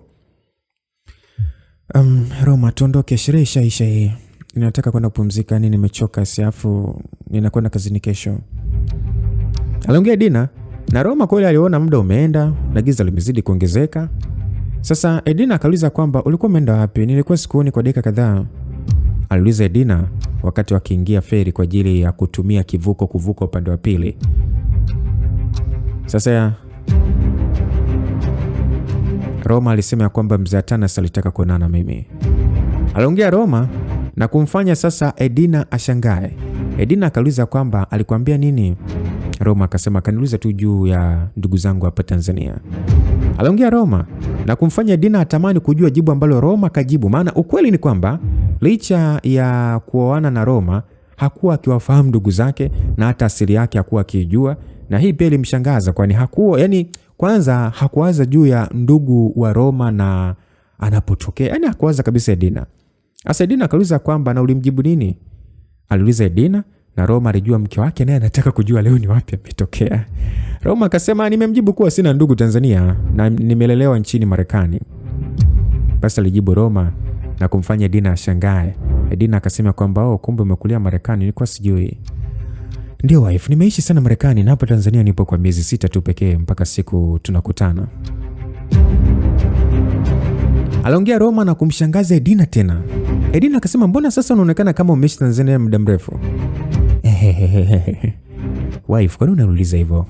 Roma, tuondoke, sherehe ishaisha hii. Ninataka kwenda kupumzika, nimechoka siafu, ninakwenda kazini kesho. Aliongea Dina, na Roma kweli aliona muda umeenda na giza limezidi kuongezeka. Sasa Edina akauliza kwamba ulikuwa umeenda wapi? Nilikuwa sikuoni kwa dakika kadhaa. Aliuliza Edina wakati wakiingia feri kwa ajili ya kutumia kivuko kuvuka upande wa pili. Sasa Roma alisema kwamba mzee Atanas alitaka kuonana na mimi. Aliongea Roma na kumfanya sasa Edina ashangae. Edina akauliza kwamba alikwambia nini? Roma akasema kaniuliza tu juu ya ndugu zangu hapa Tanzania. Aliongea Roma na kumfanya Edina atamani kujua jibu ambalo Roma kajibu, maana ukweli ni kwamba licha ya kuoana na Roma hakuwa akiwafahamu ndugu zake na hata asili yake hakuwa akijua, na hii pia ilimshangaza kwani hakuwa, yani kwanza hakuwaza juu ya ndugu wa Roma na anapotokea, yani hakuwaza kabisa Edina. Asa Edina akauliza kwamba na ulimjibu nini? Aliuliza Edina na Roma alijua mke wake naye anataka kujua leo ni wapi ametokea. Roma akasema nimemjibu kuwa sina ndugu Tanzania na nimelelewa nchini Marekani. Basi alijibu Roma na kumfanya Edina ashangae. Edina akasema kwamba kumbe umekulia Marekani, nilikuwa sijui. Ndio wife, nimeishi sana Marekani na hapa Tanzania nipo kwa miezi 6 tu pekee mpaka siku tunakutana. Aliongea Roma na kumshangaza Edina tena. Edina akasema mbona sasa unaonekana kama umeishi Tanzania muda mrefu? Wife, kwa nini unauliza hivyo?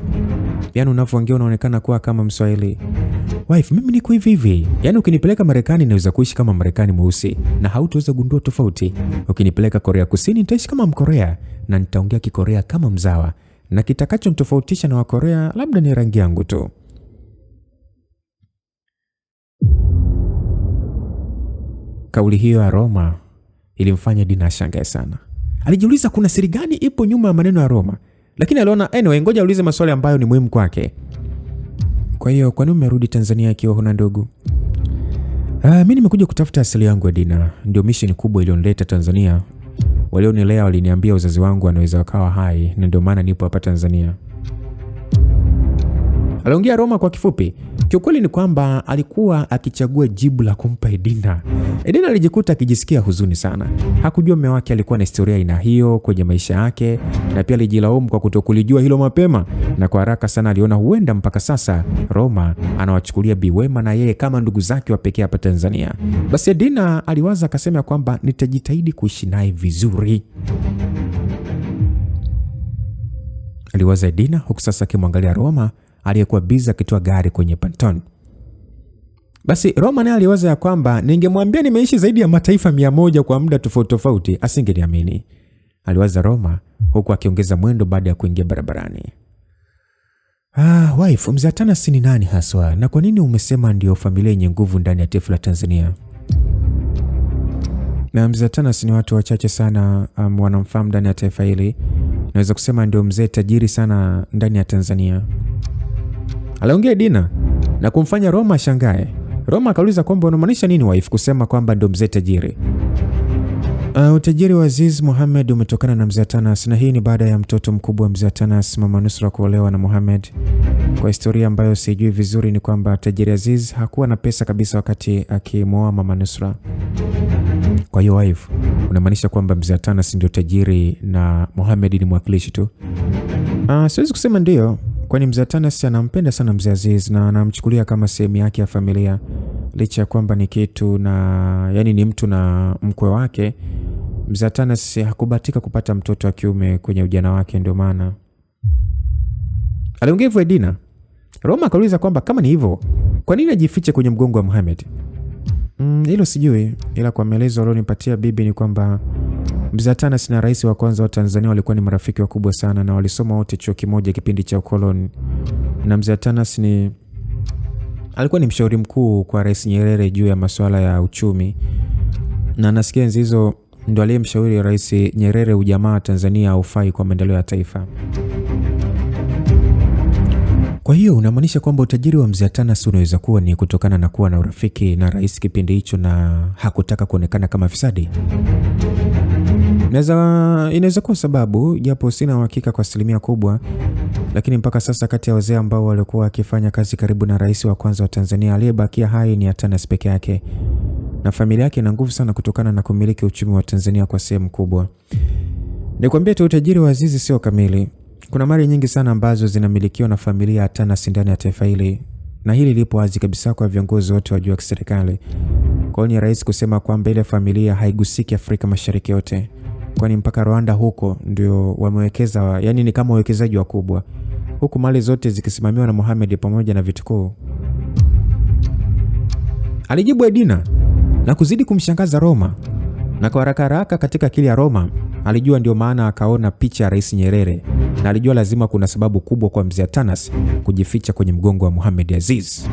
Yaani unavyoongea unaonekana kuwa kama Mswahili. Wife, mimi niko hivi. Yaani ukinipeleka Marekani naweza kuishi kama Marekani mweusi na hautaweza gundua tofauti. Ukinipeleka Korea Kusini nitaishi kama Mkorea na nitaongea Kikorea kama mzawa na kitakachonitofautisha na Wakorea labda ni rangi yangu tu. Kauli hiyo ya Roma ilimfanya Dina ashangae sana. Alijiuliza kuna siri gani ipo nyuma ya maneno ya Roma, lakini aliona anyway, ngoja aulize maswali ambayo ni muhimu kwake. Kwa hiyo, kwa nini umerudi Tanzania ikiwa huna ndugu? Mimi nimekuja kutafuta asili yangu ya Dina. Ndio mission kubwa ilionileta Tanzania. Walionilea waliniambia wazazi wangu wanaweza wakawa hai, na ndio maana nipo hapa Tanzania. Aliongea Roma kwa kifupi. Kiukweli ni kwamba alikuwa akichagua jibu la kumpa Edina. Edina alijikuta akijisikia huzuni sana. Hakujua mume wake alikuwa na historia ina hiyo kwenye maisha yake, na pia alijilaumu kwa kutokulijua hilo mapema, na kwa haraka sana aliona huenda mpaka sasa Roma anawachukulia Bi Wema na yeye kama ndugu zake wa pekee hapa Tanzania. Basi Edina aliwaza akasema kwamba nitajitahidi kuishi naye vizuri. Aliwaza Edina huku sasa akimwangalia Roma aliyekuwa biza akitoa gari kwenye Panton. Basi Roma naye aliwaza ya kwamba ningemwambia nimeishi zaidi ya mataifa 100 kwa muda tofauti tofauti asingeniamini. Aliwaza Roma huku akiongeza mwendo baada ya kuingia barabarani. Wife, Mzee Atanas ni nani haswa, na kwa nini umesema ndio familia yenye nguvu ndani ya taifa la Tanzania? Na Mzee Atanas ni watu wachache sana wanamfahamu ndani ya taifa hili. Naweza kusema ndio mzee tajiri sana ndani ya Tanzania. Aliongea Dina na kumfanya Roma ashangae. Roma akauliza kwamba unamaanisha nini wife kusema kwamba ndio mzee tajiri? Utajiri wa Aziz Mohamed umetokana na Mzee Atanas, na hii ni baada ya mtoto mkubwa wa Mzee Atanas, Mama Nusra, kuolewa na Mohamed. Kwa historia ambayo sijui vizuri ni kwamba tajiri Aziz hakuwa na pesa kabisa wakati akimwoa Mama Nusra. Kwa hiyo wife, unamaanisha kwamba Mzee Atanas ndio tajiri na Mohamed ni mwakilishi tu? Siwezi kusema ndio, kwani Mzee Atanas anampenda sana Mzee Aziz na anamchukulia kama sehemu yake ya familia, licha ya kwamba ni kitu na yani ni mtu na mkwe wake. Mzee Atanas hakubahatika kupata mtoto wa kiume kwenye ujana wake, ndio maana aliongea hivyo Edina. Roma akauliza kwamba kama ni hivyo, kwa nini ajifiche kwenye mgongo wa Mohamed? Hilo sijui, ila kwa maelezo alionipatia bibi ni kwamba Mzee Atanas na rais wa kwanza wa Tanzania walikuwa ni marafiki wakubwa sana na walisoma wote chuo kimoja kipindi cha ukoloni. Na Mzee Atanas alikuwa ni mshauri mkuu kwa Rais Nyerere juu ya masuala ya uchumi. Na nasikia enzi hizo ndo aliyemshauri Rais Nyerere ujamaa Tanzania haufai kwa maendeleo ya taifa. Kwa hiyo unamaanisha kwamba utajiri wa Mzee Atanas unaweza kuwa ni kutokana na kuwa na urafiki na rais kipindi hicho na hakutaka kuonekana kama fisadi? Inaweza kuwa sababu, japo sina uhakika kwa asilimia kubwa, lakini mpaka sasa kati ya wazee ambao walikuwa wakifanya kazi karibu na rais wa kwanza wa Tanzania aliyebakia hai ni Atanas peke yake, na familia yake ina nguvu sana kutokana na kumiliki uchumi wa Tanzania kwa sehemu kubwa. Nikwambie tu utajiri wa Azizi sio kamili. Kuna mali nyingi sana ambazo zinamilikiwa na familia ya Atanas ndani ya taifa hili, na hili lipo wazi kabisa kwa viongozi wote wa juu wa kiserikali. Kwa hiyo ni rahisi kusema kwamba ile familia haigusiki Afrika Mashariki yote, kwani mpaka Rwanda huko ndio wamewekeza, yani ni kama wawekezaji wakubwa, huku mali zote zikisimamiwa na Mohamed pamoja na vitukuu. Alijibu Edina na kuzidi kumshangaza Roma, na kwa haraka katika akili ya Roma alijua ndio maana akaona picha ya Rais Nyerere, na alijua lazima kuna sababu kubwa kwa Mzee Atanas kujificha kwenye mgongo wa Mohamed Aziz.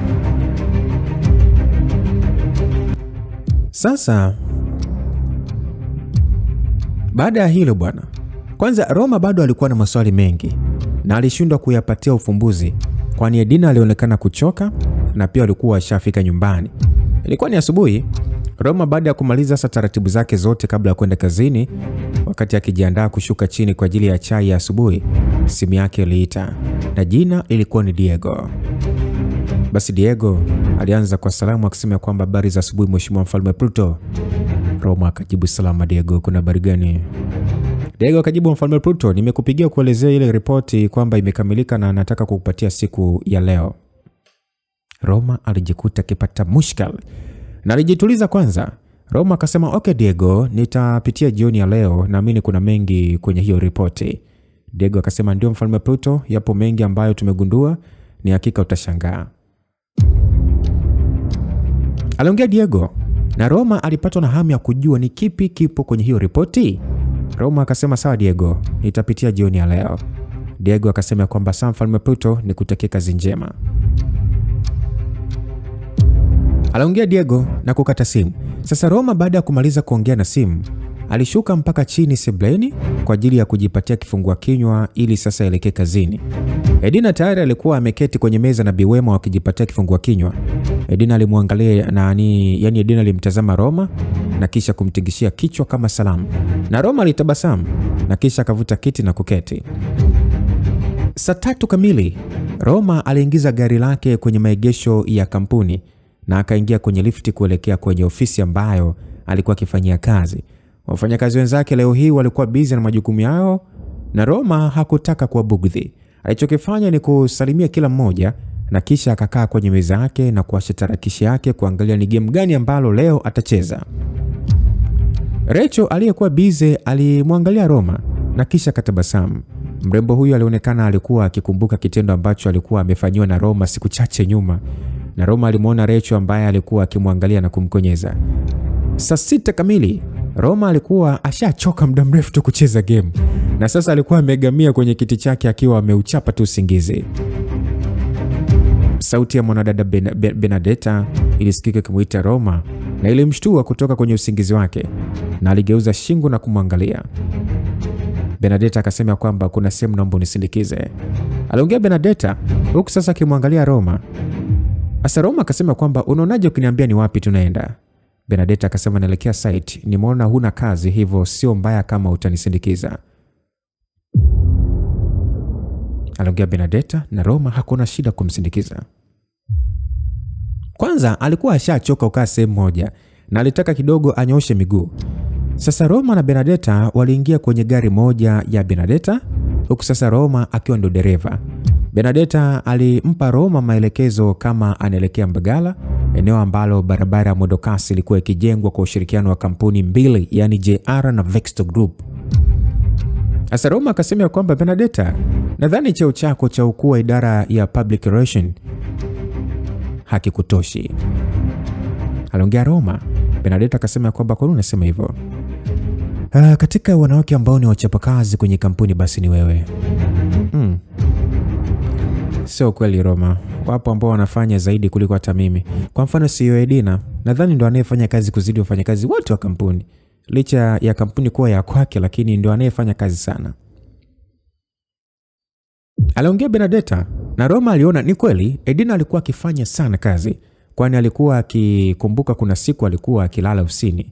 Sasa baada ya hilo bwana, kwanza Roma bado alikuwa na maswali mengi na alishindwa kuyapatia ufumbuzi, kwani Edina alionekana kuchoka na pia alikuwa ashafika nyumbani. Ilikuwa ni asubuhi. Roma baada ya kumaliza sasa taratibu zake zote kabla ya kwenda kazini, wakati akijiandaa kushuka chini kwa ajili ya chai ya asubuhi, simu yake iliita na jina ilikuwa ni Diego. Basi Diego alianza kwa salamu akisema kwamba habari za asubuhi Mheshimiwa Mfalme Pluto. Roma akajibu salama Diego, kuna habari gani? Diego akajibu Mfalme Pluto, nimekupigia kuelezea ile ripoti kwamba imekamilika na nataka kukupatia siku ya leo. Roma alijikuta akipata mushkal na alijituliza kwanza. Roma akasema okay Diego, nitapitia jioni ya leo, naamini kuna mengi kwenye hiyo ripoti. Diego akasema ndio Mfalme Pluto, yapo mengi ambayo tumegundua, ni hakika utashangaa. Aliongea Diego na Roma alipatwa na hamu ya kujua ni kipi kipo kwenye hiyo ripoti. Roma akasema sawa Diego, nitapitia jioni ya leo. Diego akasema kwamba sawa Mfalme Pluto, nikutakie kazi njema. Aliongea Diego na kukata simu. Sasa Roma baada ya kumaliza kuongea na simu, alishuka mpaka chini sebleni kwa ajili ya kujipatia kifungua kinywa ili sasa elekee kazini. Edina tayari alikuwa ameketi kwenye meza na Biwemo wakijipatia kifungua kinywa. Edina alimwangalia yani Edina alimtazama Roma na kisha kumtingishia kichwa kama salamu. Na Roma alitabasamu na kisha akavuta kiti na kuketi. Saa 3 kamili, Roma aliingiza gari lake kwenye maegesho ya kampuni na akaingia kwenye lifti kuelekea kwenye ofisi ambayo alikuwa akifanyia kazi. Wafanyakazi wenzake leo hii walikuwa busy na majukumu yao na Roma hakutaka kuwabugudhi. Alichokifanya ni kusalimia kila mmoja na kisha akakaa kwenye meza yake na kuwasha tarakishi yake kuangalia ni game gani ambalo leo atacheza. Rachel aliyekuwa busy alimwangalia Roma na kisha katabasamu. Mrembo huyu alionekana alikuwa akikumbuka kitendo ambacho alikuwa amefanywa na Roma siku chache nyuma. Na Roma alimuona Rachel ambaye alikuwa akimwangalia na kumkonyeza. Saa 6 kamili, Roma alikuwa ashachoka muda mrefu tu kucheza game. Na sasa alikuwa amegamia kwenye kiti chake akiwa ameuchapa tu usingizi. Sauti ya mwanadada Benedetta ilisikika kumuita Roma na ilimshtua kutoka kwenye usingizi wake na aligeuza shingo na kumwangalia. Benedetta akasema kwamba kuna sehemu naomba unisindikize. Aliongea Benedetta huku sasa akimwangalia Roma. Asa Roma akasema kwamba unaonaje ukiniambia ni wapi tunaenda? Benedetta akasema naelekea site, nimeona huna kazi hivyo sio mbaya kama utanisindikiza. Aliongea Benedetta na Roma hakuna shida kumsindikiza. Kwanza alikuwa ashachoka ukaa sehemu moja na alitaka kidogo anyooshe miguu. Sasa Roma na Benedetta waliingia kwenye gari moja ya Benedetta huku sasa Roma akiwa ndo dereva. Benedetta alimpa Roma maelekezo kama anaelekea Mbagala, eneo ambalo barabara ya mwendokasi ilikuwa ikijengwa kwa ushirikiano wa kampuni mbili yani JR na Vexto Group. Sasa Roma akasema kwamba Benedetta, nadhani cheo chako cha ukuu wa idara ya public relation hakikutoshi. Aliongea Roma. Benedetta akasema kwamba kwa nini unasema hivyo? Katika wanawake ambao ni wachapakazi kwenye kampuni basi ni wewe. Sio kweli Roma. Wapo ambao wanafanya zaidi kuliko hata mimi. Kwa mfano CEO Edina, nadhani ndo anayefanya kazi kuzidi wafanyakazi wote wa kampuni. Licha ya kampuni kuwa ya kwake lakini ndo anayefanya kazi sana. Aliongea Benedetta na Roma aliona ni kweli Edina alikuwa akifanya sana kazi, kwani alikuwa akikumbuka kuna siku alikuwa akilala ofisini.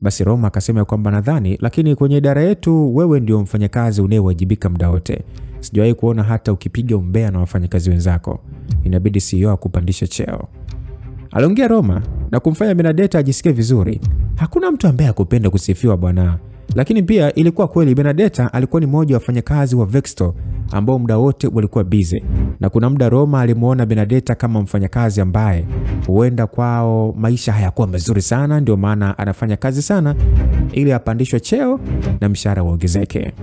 Basi Roma akasema kwamba nadhani lakini kwenye idara yetu wewe ndio mfanyakazi unayewajibika muda wote. Sijawahi kuona hata ukipiga umbea na wafanyakazi wenzako. Inabidi CEO akupandishe cheo. Aliongea Roma na kumfanya Benedetta ajisikie vizuri. Hakuna mtu ambaye hakupenda kusifiwa bwana. Lakini pia ilikuwa kweli Benedetta alikuwa ni mmoja wa wafanyakazi wa Vexto ambao muda wote walikuwa busy. Na kuna muda Roma alimuona Benedetta kama mfanyakazi ambaye huenda kwao maisha hayakuwa mazuri sana, ndio maana anafanya kazi sana ili apandishwe cheo na mshahara uongezeke.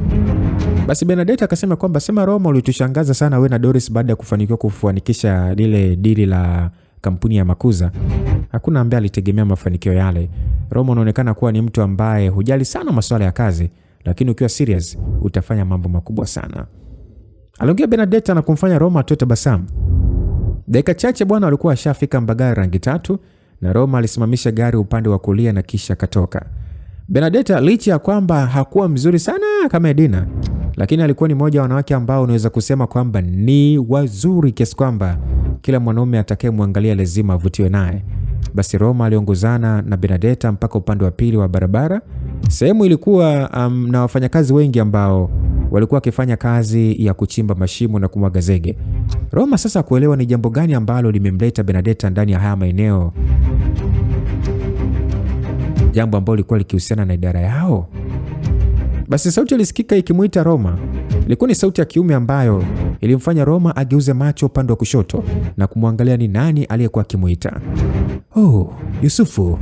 Basi Benedetta akasema kwamba sema Roma, ulitushangaza sana wewe na Doris baada ya kufanikiwa kufanikisha lile dili la kampuni ya makuza. Hakuna ambaye alitegemea mafanikio yale. Roma unaonekana kuwa ni mtu ambaye hujali sana masuala ya kazi, lakini ukiwa serious utafanya mambo makubwa sana. Aliongea Benedetta na kumfanya Roma atoe tabasamu. Dakika chache bwana alikuwa ashafika Mbagala rangi 3 na Roma alisimamisha gari upande wa kulia na kisha katoka. Benedetta licha ya kwamba hakuwa mzuri sana kama Edina, lakini alikuwa ni mmoja wa wanawake ambao unaweza kusema kwamba ni wazuri kiasi kwamba kila mwanaume atakayemwangalia lazima avutiwe naye. Basi Roma aliongozana na Benedetta mpaka upande wa pili wa barabara. Sehemu ilikuwa na wafanyakazi wengi ambao walikuwa wakifanya kazi ya kuchimba mashimo na kumwaga zege. Roma sasa kuelewa ni jambo gani ambalo limemleta Benedetta ndani ya haya maeneo, jambo ambalo lilikuwa likihusiana na idara yao. Basi sauti ilisikika ikimuita Roma. Ilikuwa ni sauti ya kiume ambayo ilimfanya Roma ageuze macho upande wa kushoto na kumwangalia ni nani aliyekuwa akimuita. Oh, Yusufu.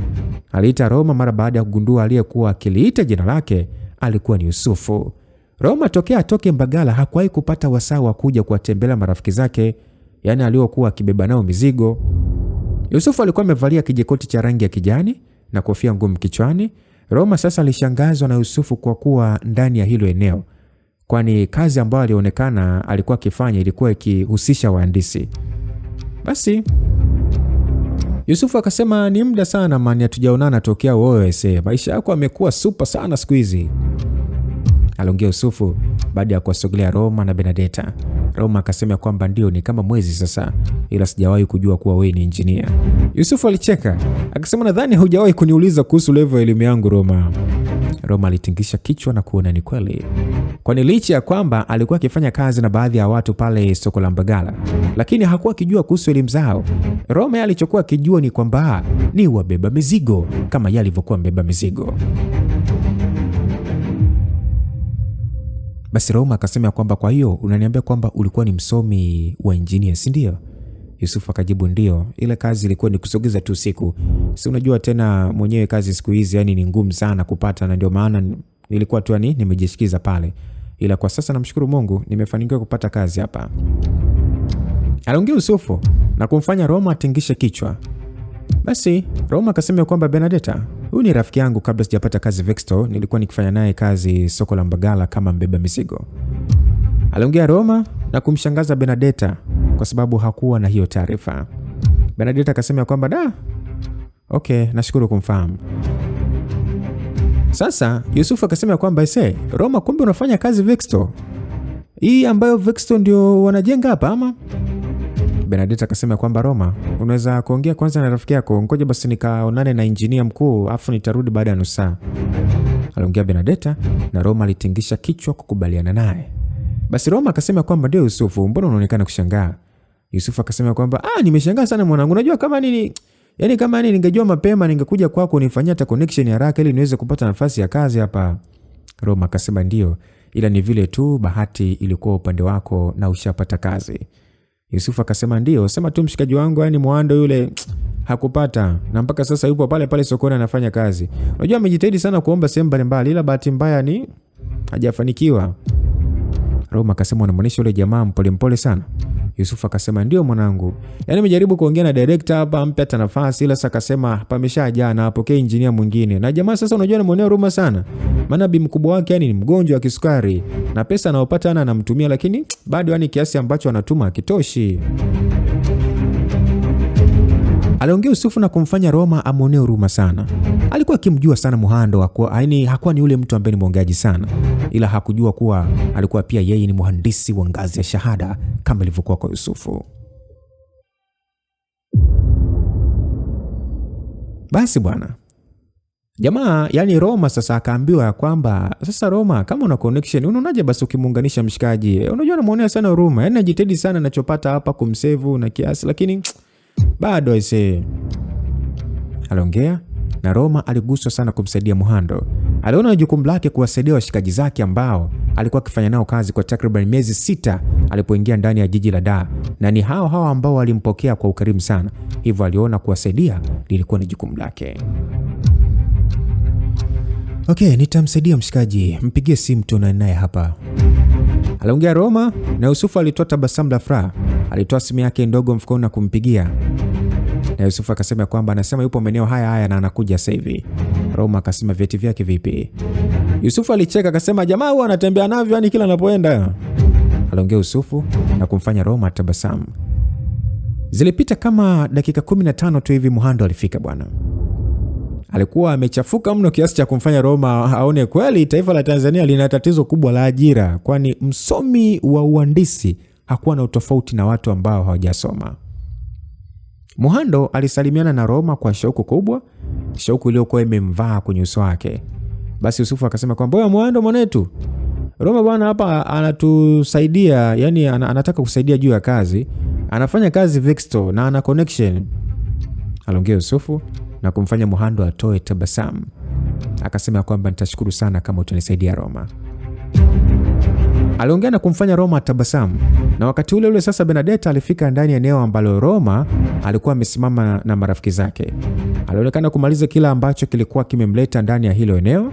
Aliita Roma mara baada ya kugundua aliyekuwa akiliita jina lake alikuwa ni Yusufu. Roma tokea atoke Mbagala hakuwahi kupata wasaa wa kuja kuwatembelea marafiki zake, yani aliokuwa akibeba nao mizigo. Yusufu alikuwa amevalia kijikoti cha rangi ya kijani na kofia ngumu kichwani. Roma sasa alishangazwa na Yusufu kwa kuwa ndani ya hilo eneo. kwani kazi ambayo alionekana alikuwa akifanya ilikuwa ikihusisha wahandisi. Basi Yusufu akasema, ni muda sana man, hatujaonana tokea wewe maisha yako amekuwa super sana siku hizi, aliongea Yusufu baada ya kuwasogelea Roma na Benedetta. Roma akasema kwamba ndio, ni kama mwezi sasa, ila sijawahi kujua kuwa wewe ni engineer. Yusufu alicheka akasema, nadhani hujawahi kuniuliza kuhusu level ya elimu yangu Roma. Roma alitingisha kichwa na kuona ni kweli, kwani licha ya kwamba alikuwa akifanya kazi na baadhi ya watu pale soko la Mbagala, lakini hakuwa akijua kuhusu elimu zao. Roma alichokuwa akijua ni kwamba ni wabeba mizigo kama yeye alivyokuwa mbeba mizigo. Basi Roma akasema kwamba kwa hiyo unaniambia kwamba ulikuwa ni msomi wa engineer, si ndio? Yusufu akajibu ndio, ile kazi ilikuwa ni kusogeza tu siku. Si unajua tena mwenyewe kazi siku hizi yani ni ngumu sana kupata, na ndio maana nilikuwa tu yani nimejishikiza pale. Ila kwa sasa namshukuru Mungu nimefanikiwa kupata kazi hapa, aliongea Yusufu na kumfanya Roma atingishe kichwa. Basi Roma akasema kwamba Benedetta, huyu ni rafiki yangu, kabla sijapata kazi Vexto nilikuwa nikifanya naye kazi soko la Mbagala kama mbeba mizigo, aliongea Roma na kumshangaza Benedetta kwa sababu hakuwa na hiyo taarifa. Benedetta akasema kwamba okay, nashukuru kumfahamu. Sasa Yusufu akasema kwamba Roma, kumbe unafanya kazi Vexto hii ambayo Vexto ndio wanajenga hapa ama? Benedetta akasema kwamba Roma, unaweza kuongea kwanza na rafiki yako, ngoja basi nikaonane na engineer mkuu afu nitarudi baada ya nusu saa, aliongea Benedetta, na Roma alitingisha kichwa kukubaliana naye. Basi Roma akasema kwamba ndio Yusufu, mbona unaonekana kushangaa? Yusufu akasema kwamba nimeshangaa sana mwanangu, unajua kama nini, yani kama nini ningejua mapema ningekuja kwako nifanyia hata connection ya haraka ili niweze kupata nafasi ya kazi hapa. Roma akasema ndio, ila ni vile tu bahati ilikuwa upande wako na ushapata kazi. Yusufu akasema ndio, sema tu mshikaji wangu yani Mwando yule hakupata, na mpaka sasa yupo pale pale sokoni anafanya kazi. Unajua amejitahidi sana kuomba sehemu mbalimbali, ila bahati mbaya ni hajafanikiwa. Roma akasema unamaanisha yule jamaa mpole sana? Yusufu akasema ndio mwanangu, yani nimejaribu kuongea na director hapa ampe hata nafasi, ila sasa akasema pameshajaa na apokee engineer mwingine. Na jamaa sasa unajua anamuonea huruma sana, maana bi mkubwa wake yani ni mgonjwa wa kisukari na pesa anayopata anamtumia, lakini bado yani kiasi ambacho anatuma hakitoshi, aliongea Yusufu na kumfanya Roma amuonee huruma sana. Alikuwa akimjua sana Muhando, yani hakuwa ni yule mtu ambaye ni mwongeaji sana, ila hakujua kuwa alikuwa pia yeye ni mhandisi wa ngazi ya shahada kama ilivyokuwa kwa Yusufu. Basi bwana, jamaa yani Roma sasa akaambiwa kwamba sasa Roma, kama una connection unaonaje basi ukimuunganisha mshikaji, unajua anamuonea sana huruma, yani najitahidi sana ninachopata hapa kumsave na kiasi, lakini bado aliongea na Roma aliguswa sana kumsaidia Muhando. Aliona jukumu lake kuwasaidia washikaji zake ambao alikuwa akifanya nao kazi kwa takriban miezi 6 alipoingia ndani ya jiji la Dar, na ni hao ambao walimpokea kwa ukarimu sana, hivyo aliona kuwasaidia lilikuwa ni jukumu lake. Okay, nitamsaidia mshikaji, mpigie simu tuonane naye hapa, aliongea Roma, na Yusufu alitoa tabasamu la furaha. Alitoa simu yake ndogo mfukoni na kumpigia, na Yusufu akasema kwamba anasema yupo maeneo haya na anakuja sasa hivi. Roma akasema vyeti vyake vipi? Yusufu alicheka akasema jamaa huwa anatembea navyo yani kila anapoenda, aliongea Yusufu na kumfanya Roma tabasamu. Zilipita kama dakika 15 tu hivi Muhando alifika bwana. Alikuwa amechafuka mno kiasi cha kumfanya Roma aone kweli taifa la Tanzania lina tatizo kubwa la ajira, kwani msomi wa uhandisi hakuwa na utofauti na watu ambao hawajasoma. Muhando alisalimiana na Roma kwa shauku kubwa, shauku iliyokuwa imemvaa kwenye uso wake. Basi Yusufu akasema kwamba wewe Muhando mwanetu, Roma bwana hapa anatusaidia, yani anataka kusaidia juu ya kazi, anafanya kazi Vexto na ana connection, aliongea Yusufu na kumfanya Muhando atoe tabasamu. Akasema kwamba nitashukuru sana kama utanisaidia Roma. Aliongea na kumfanya Roma tabasamu, na wakati ule ule sasa Benedetta alifika ndani ya eneo ambalo Roma alikuwa amesimama na marafiki zake. Alionekana kumaliza kila ambacho kilikuwa kimemleta ndani ya hilo eneo.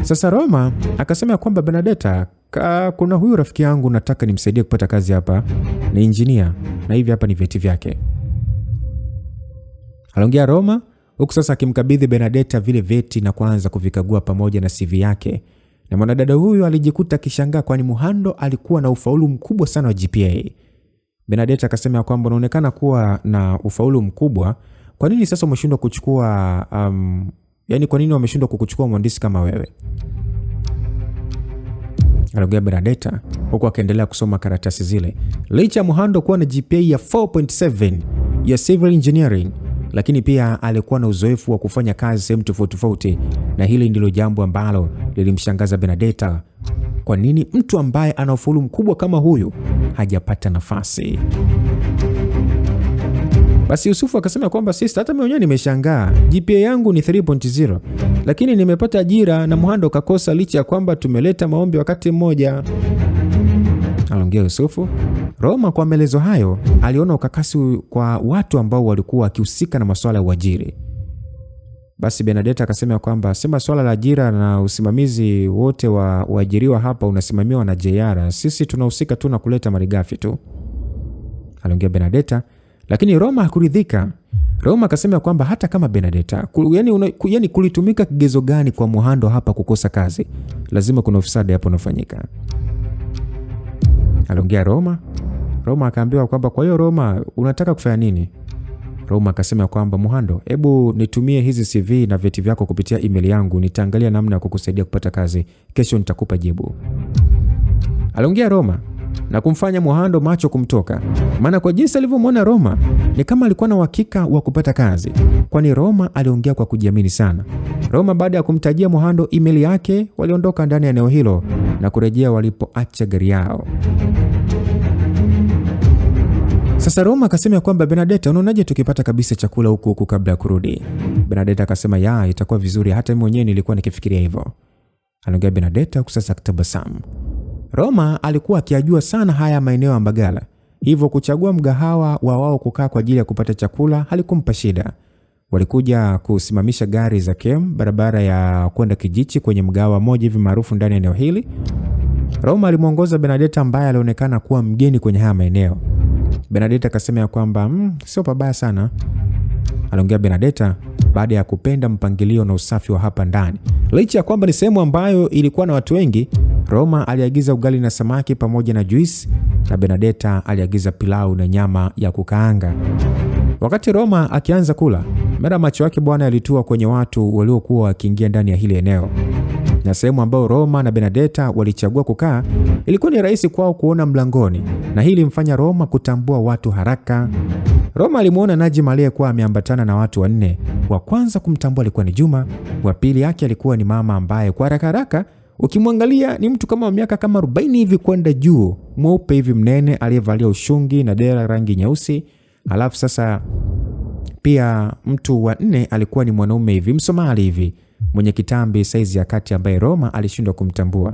Sasa Roma akasema kwamba Benedetta, kuna huyu rafiki yangu nataka nimsaidie kupata kazi hapa, ni engineer na hivi hapa ni vyeti vyake, aliongea Roma, huku sasa akimkabidhi Benedetta vile vyeti na kuanza kuvikagua pamoja na CV yake Na mwanadada huyu alijikuta akishangaa kwani Muhando alikuwa na ufaulu mkubwa sana wa GPA. Bernadette akasema kwamba unaonekana kuwa na ufaulu mkubwa, kwa nini sasa umeshindwa kuchukua yani kwa nini wameshindwa kukuchukua mhandisi kama wewe? Aliongea Bernadette huku akaendelea kusoma karatasi zile. Licha Muhando kuwa na GPA ya 4.7 ya civil engineering, lakini pia alikuwa na uzoefu wa kufanya kazi sehemu tofauti tofauti, na hili ndilo jambo ambalo lilimshangaza Bernadette. Kwa nini mtu ambaye ana ufaulu mkubwa kama huyu hajapata nafasi? Basi Yusufu akasema kwamba sister, hata mimi mwenyewe nimeshangaa. GPA yangu ni 3.0, lakini nimepata ajira na Muhando kakosa licha ya kwamba tumeleta maombi wakati mmoja. Aliongea Yusufu. Roma kwa maelezo hayo aliona ukakasi kwa watu ambao walikuwa wakihusika na masuala ya uajiri. Basi Bernadette akasema kwamba sema swala la ajira na usimamizi wote wa uajiriwa hapa unasimamiwa na JR. Sisi tunahusika tu na kuleta malighafi tu. Aliongea Bernadette, lakini Roma hakuridhika. Roma akasema kwamba hata kama Bernadette, yani kulitumika kigezo gani kwa Muhando hapa kukosa kazi? Lazima kuna ufisadi hapo unafanyika. Aliongea Roma. Roma akaambiwa kwamba kwa hiyo Roma unataka kufanya nini? Roma akasema kwamba Muhando, hebu nitumie hizi CV na vyeti vyako kupitia email yangu, nitaangalia namna ya kukusaidia kupata kazi. Kesho nitakupa jibu. Aliongea Roma na kumfanya Muhando macho kumtoka. Maana kwa jinsi alivyomwona Roma ni kama alikuwa na uhakika wa kupata kazi, kwani Roma aliongea kwa kujiamini sana. Roma baada ya kumtajia Muhando email yake, waliondoka ndani ya eneo hilo na kurejea walipoacha gari yao. Sasa Roma akasema kwamba Bernadette, unaonaje tukipata kabisa chakula huku kabla ya kurudi? Bernadette akasema ya, itakuwa vizuri, hata mimi mwenyewe nilikuwa nikifikiria hivyo. Aliongea Bernadette huku sasa akitabasamu. Roma alikuwa akijua sana haya maeneo ya Mbagala, hivyo kuchagua mgahawa wa wao kukaa kwa ajili ya kupata chakula halikumpa shida. Walikuja kusimamisha gari za KEM barabara ya kwenda Kijichi kwenye mgahawa moja hivi maarufu ndani ya eneo hili. Roma alimuongoza Bernadette ambaye alionekana kuwa mgeni kwenye haya maeneo. Bernadette akasema kwamba sio pabaya sana. Aliongea Bernadette baada ya kupenda mpangilio na usafi wa hapa ndani. Licha ya kwamba ni sehemu ambayo ilikuwa na watu wengi, Roma aliagiza ugali na samaki pamoja na juice, na Bernadette aliagiza pilau na nyama ya kukaanga. Wakati Roma akianza kula, mara macho yake bwana yalitua kwenye watu waliokuwa wakiingia ndani ya hili eneo. Na sehemu ambayo Roma na Bernadette walichagua kukaa ilikuwa ni rahisi kwao kuona mlangoni, na hili mfanya Roma kutambua watu haraka. Roma alimuona Najima aliyekuwa ameambatana na watu wanne. Wa kwanza kumtambua alikuwa ni Juma, wa pili yake alikuwa ni mama ambaye kwa haraka ukimwangalia ni mtu kama miaka kama 40 hivi kwenda juu, mweupe hivi mnene aliyevalia ushungi na dera rangi nyeusi. Alafu sasa pia mtu wa nne alikuwa ni mwanaume hivi Msomali hivi mwenye kitambi saizi ya kati ambaye Roma alishindwa kumtambua.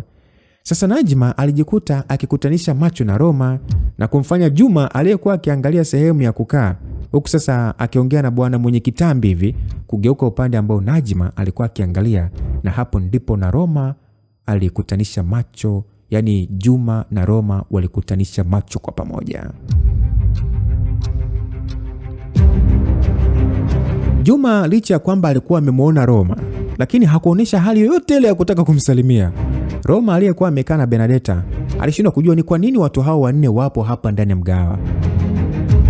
Sasa Najima alijikuta akikutanisha macho na Roma na kumfanya Juma aliyekuwa akiangalia sehemu ya kukaa huku sasa akiongea na bwana mwenye kitambi hivi kugeuka upande ambao Najima alikuwa akiangalia, na hapo ndipo na Roma alikutanisha macho, yani Juma na Roma walikutanisha macho kwa pamoja. Juma licha ya kwamba alikuwa amemuona Roma, lakini hakuonesha hali yoyote ile ya kutaka kumsalimia. Roma aliyekuwa amekaa na Bernadette alishindwa kujua ni kwa nini watu hao wanne wapo hapa ndani ya mgahawa.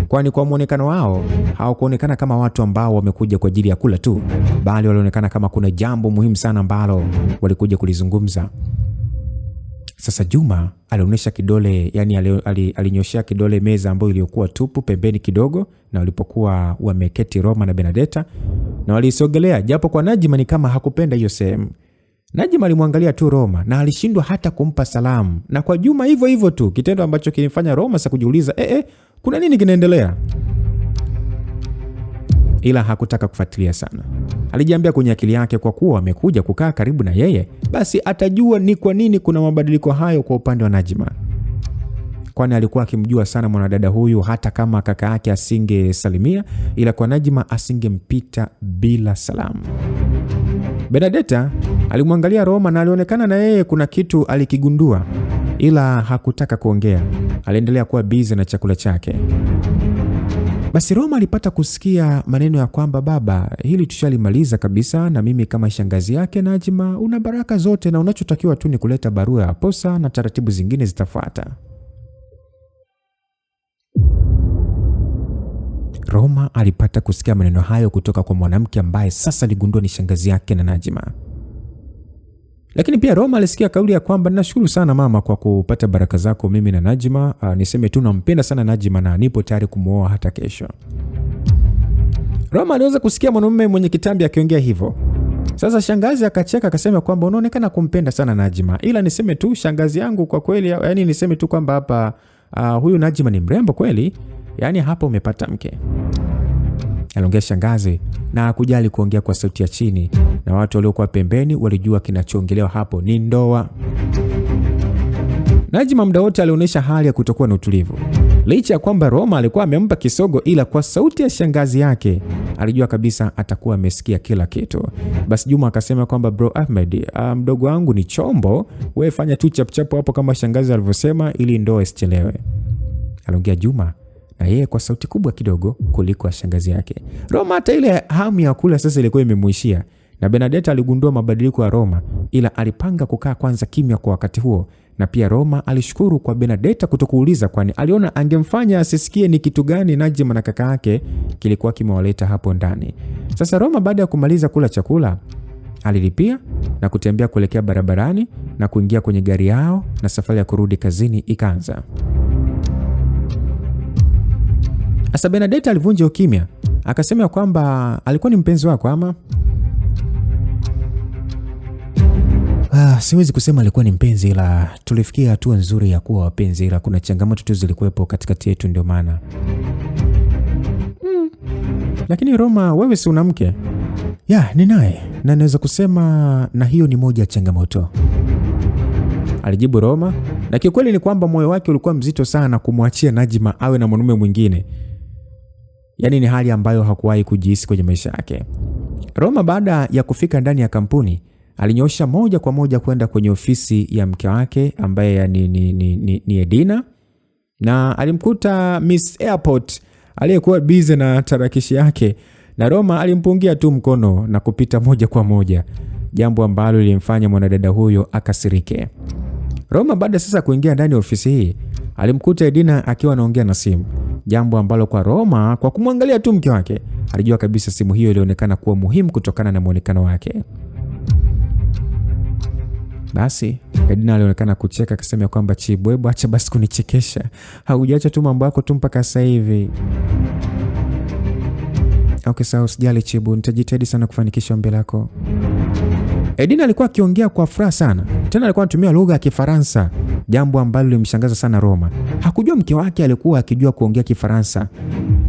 Kwani kwa muonekano wao hawakuonekana kama watu ambao wamekuja kwa ajili ya kula tu, bali walionekana kama kuna jambo muhimu sana ambalo walikuja kulizungumza. Sasa Juma alionyesha kidole, yani alinyoshia kidole meza ambayo iliyokuwa tupu pembeni kidogo na walipokuwa wameketi Roma na Bernadette, na walisogelea japo kwa Najima ni kama hakupenda hiyo sehemu. Najima alimwangalia tu Roma na alishindwa hata kumpa salamu, na kwa Juma hivyo hivyo tu, kitendo ambacho kilifanya Roma sasa kujiuliza kuna nini kinaendelea. Ila hakutaka kufuatilia sana. Alijiambia kwenye akili yake kwa kuwa amekuja kukaa karibu na yeye, basi atajua ni kwa nini kuna mabadiliko hayo kwa upande wa Najima. Kwani alikuwa akimjua sana mwanadada huyu, hata kama kaka yake asingesalimia, ila kwa Najima asingempita bila salamu. Bernadette alimwangalia Roma na alionekana na yeye kuna kitu alikigundua, ila hakutaka kuongea. Aliendelea kuwa busy na chakula chake. Basi Roma alipata kusikia maneno ya kwamba baba, hili tushalimaliza kabisa, na mimi kama shangazi yake Najma una baraka zote, na unachotakiwa tu ni kuleta barua ya posa na taratibu zingine zitafuata. Roma alipata kusikia maneno hayo kutoka kwa mwanamke ambaye sasa aligundua ni shangazi yake na Najma. Lakini pia Roma alisikia kauli ya kwamba nashukuru sana mama kwa kupata baraka zako mimi na Najma. Niseme tu nampenda sana Najma na nipo tayari kumuoa hata kesho. Roma aliweza kusikia mwanamume mwenye kitambi akiongea hivyo. Sasa shangazi akacheka akasema kwamba unaonekana kumpenda sana Najma. Ila niseme tu shangazi yangu kwa kweli, yani niseme tu kwamba hapa huyu Najma ni mrembo kweli. Yani hapa umepata mke. Aliongea shangazi na kujali kuongea kwa sauti ya chini, na watu waliokuwa pembeni walijua kinachoongelewa hapo ni ndoa. Najma muda wote alionyesha hali ya kutokuwa na utulivu. Licha ya kwamba Roma alikuwa amempa kisogo, ila kwa sauti ya shangazi yake alijua kabisa atakuwa amesikia kila kitu. Basi Juma akasema kwamba bro Ahmed, mdogo wangu ni chombo, wewe fanya tu chapchapo hapo kama shangazi alivyosema ili ndoa isichelewe. Aliongea Juma na yeye kwa sauti kubwa kidogo kuliko shangazi yake. Roma hata ile hamu ya kula sasa ilikuwa imemuishia, na Benedetta aligundua mabadiliko ya Roma, ila alipanga kukaa kwanza kimya kwa wakati huo. Na pia Roma alishukuru kwa Benedetta kutokuuliza, kwani aliona angemfanya asisikie ni kitu gani Najma na kaka yake kilikuwa kimewaleta hapo ndani. Sasa Roma baada ya kumaliza kula chakula alilipia na kutembea kuelekea barabarani na kuingia kwenye gari yao, na safari ya kurudi kazini ikaanza. Asa Benedetta alivunja ukimya, akasema kwamba alikuwa ni mpenzi wako ama? Siwezi kusema alikuwa ni mpenzi, ila tulifikia hatua nzuri ya kuwa wapenzi, ila kuna changamoto tu zilikuwepo katikati yetu ndio maana. Lakini Roma, wewe si una mke? Ya, ni naye, na naweza kusema na hiyo ni moja ya changamoto, alijibu Roma. Na kiukweli ni kwamba moyo wake ulikuwa mzito sana kumwachia Najma awe na mwanamume mwingine. Yaani ni hali ambayo hakuwahi kujihisi kwenye maisha yake. Roma baada ya kufika ndani ya kampuni alinyosha moja kwa moja kwenda kwenye ofisi ya mke wake ambaye ni Edina, na alimkuta Miss Airport aliyekuwa busy na tarakishi yake, na Roma alimpungia tu mkono na kupita moja kwa moja, jambo ambalo lilimfanya mwanadada huyo akasirike. Roma baada sasa kuingia ndani ya ofisi hii alimkuta Edina akiwa anaongea na simu, jambo ambalo kwa Roma, kwa kumwangalia tu mke wake, alijua kabisa simu hiyo ilionekana kuwa muhimu kutokana na muonekano wake. Basi Edina alionekana kucheka akasema kwamba Chibwebo, acha basi kunichekesha, haujaacha tu mambo yako tu mpaka sasa hivi. Okay, sawa, usijali Chibu, nitajitahidi sana kufanikisha ombi lako. Edina alikuwa akiongea kwa furaha sana, tena alikuwa anatumia lugha ya Kifaransa, jambo ambalo lilimshangaza sana Roma. Hakujua mke wake alikuwa akijua kuongea Kifaransa,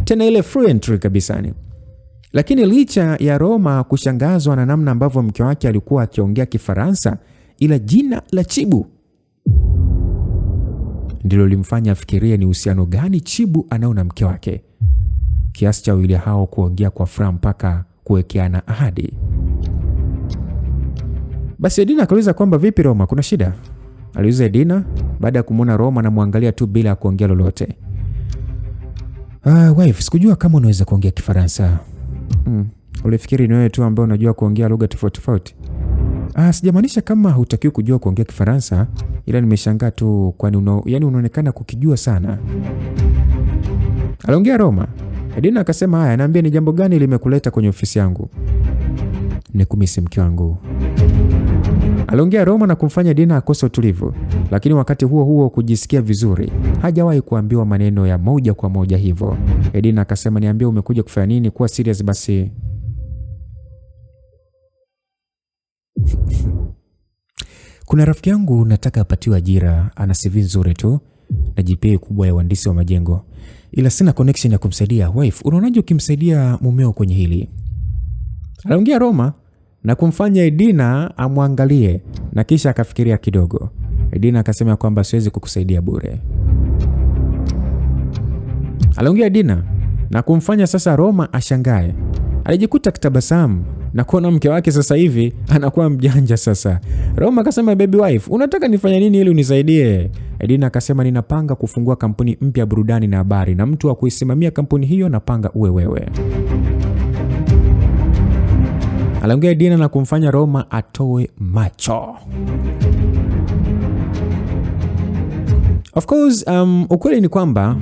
tena ile fluently kabisa ni. Lakini licha ya Roma kushangazwa na namna ambavyo mke wake alikuwa akiongea Kifaransa, ila jina la Chibu ndilo limfanya afikirie ni uhusiano gani Chibu anao na mke wake, kiasi cha wawili hao kuongea kwa furaha mpaka kuwekeana ahadi. Basi Edina akauliza kwamba vipi Roma, kuna shida? Aliuliza Edina baada ya kumwona Roma anamwangalia tu bila kuongea lolote. Wife, sikujua kama unaweza kuongea Kifaransa. Ulifikiri ni wewe tu ambaye unajua kuongea lugha tofauti tofauti? Sijamaanisha kama hutakiwi kujua kuongea Kifaransa, ila nimeshangaa tu kwani unaonekana kukijua sana, aliongea Roma. Edina akasema haya, naambia ni jambo gani limekuleta kwenye ofisi yangu? Nikumisi mke wangu, aliongea Roma na kumfanya Edina akose utulivu, lakini wakati huo huo kujisikia vizuri. Hajawahi kuambiwa maneno ya moja kwa moja hivyo. Edina akasema niambie umekuja kufanya nini? Kuwa serious basi. Kuna rafiki yangu nataka apatiwe ajira, ana CV nzuri tu na GPA kubwa ya uhandisi wa majengo, ila sina connection ya kumsaidia. Wife, unaonaje ukimsaidia mumeo kwenye hili? Aliongea Roma na kumfanya Edina amwangalie, na kisha akafikiria kidogo. Edina akasema kwamba siwezi kukusaidia bure. Aliongea Edina na kumfanya sasa Roma ashangae. Alijikuta kitabasamu na kuona mke wake sasa hivi anakuwa mjanja sasa. Roma akasema, baby wife, unataka nifanye nini ili unisaidie? Edina akasema, ninapanga kufungua kampuni mpya ya burudani na habari, na mtu wa kuisimamia kampuni hiyo napanga uwe wewe. Aliongea Edina na kumfanya Roma atoe macho. Of course, ukweli ni kwamba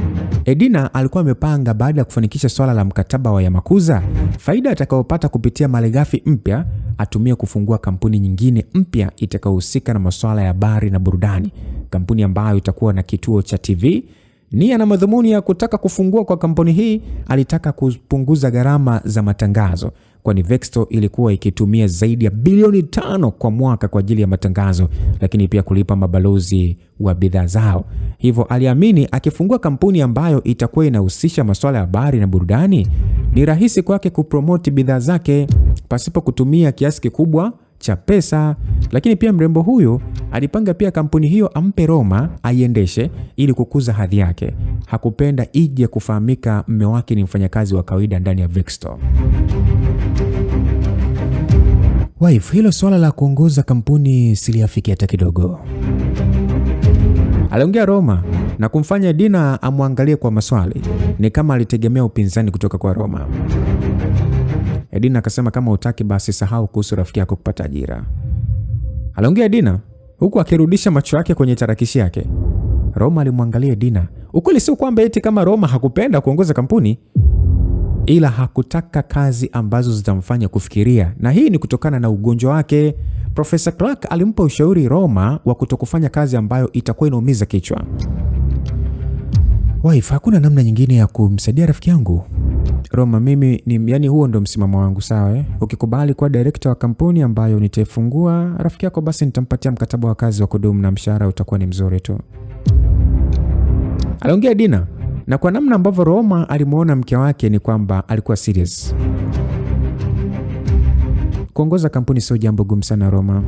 Edina alikuwa amepanga baada ya kufanikisha swala la mkataba wa Yamakuza, faida atakayopata kupitia malighafi mpya atumie kufungua kampuni nyingine mpya itakayohusika na masuala ya habari na burudani, kampuni ambayo itakuwa na kituo cha TV. Nia na madhumuni ya kutaka kufungua kwa kampuni hii, alitaka kupunguza gharama za matangazo, kwani Vexto ilikuwa ikitumia zaidi ya bilioni 5 kwa mwaka kwa ajili ya matangazo, lakini pia kulipa mabalozi wa bidhaa zao. Hivyo aliamini akifungua kampuni ambayo itakuwa inahusisha masuala ya habari na burudani, ni rahisi kwake kupromoti bidhaa zake pasipo kutumia kiasi kikubwa cha pesa. Lakini pia mrembo huyo alipanga pia kampuni hiyo ampe Roma aiendeshe ili kukuza hadhi yake. Hakupenda ije kufahamika mume wake ni mfanyakazi wa kawaida ndani ya Vexto. Wife, hilo swala la kuongoza kampuni siliafiki hata kidogo, aliongea Roma na kumfanya Edina amwangalie kwa maswali, ni kama alitegemea upinzani kutoka kwa Roma. Edina akasema, kama utaki basi sahau kuhusu rafiki yako kupata ajira, aliongea Edina huku akirudisha macho yake kwenye tarakishi yake. Roma alimwangalia Edina. Ukweli sio kwamba eti kama Roma hakupenda kuongoza kampuni, ila hakutaka kazi ambazo zitamfanya kufikiria, na hii ni kutokana na ugonjwa wake. Professor Clark alimpa ushauri Roma wa kutokufanya kazi ambayo itakuwa inaumiza kichwa. Wife, hakuna namna nyingine ya kumsaidia rafiki yangu. Roma, mimi yani huo ndo msimamo wangu, sawa? Ukikubali kuwa director wa kampuni ambayo nitaifungua rafiki yako, basi nitampatia mkataba wa kazi wa kudumu na mshahara utakuwa ni mzuri tu, aliongea Edina. Na kwa namna ambavyo Roma alimuona mke wake ni kwamba alikuwa serious. Kuongoza kampuni sio jambo gumu sana Roma.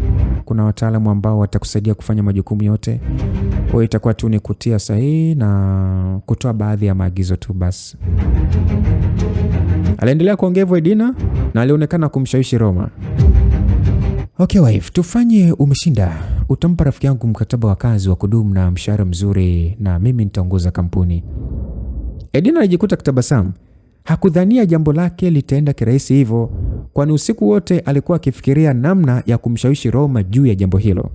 Kuna wataalamu ambao watakusaidia kufanya majukumu yote. Wewe itakuwa tu ni kutia sahihi na kutoa baadhi ya maagizo tu basi. Aliendelea kuongea hivyo Edina na alionekana kumshawishi Roma. Okay wife, tufanye umeshinda. Utampa rafiki yangu mkataba wa kazi wa kudumu na mshahara mzuri na mimi nitaongoza kampuni. Edina alijikuta kitabasamu. Hakudhania jambo lake litaenda kirahisi hivyo, kwani usiku wote alikuwa akifikiria namna ya kumshawishi Roma juu ya jambo hilo.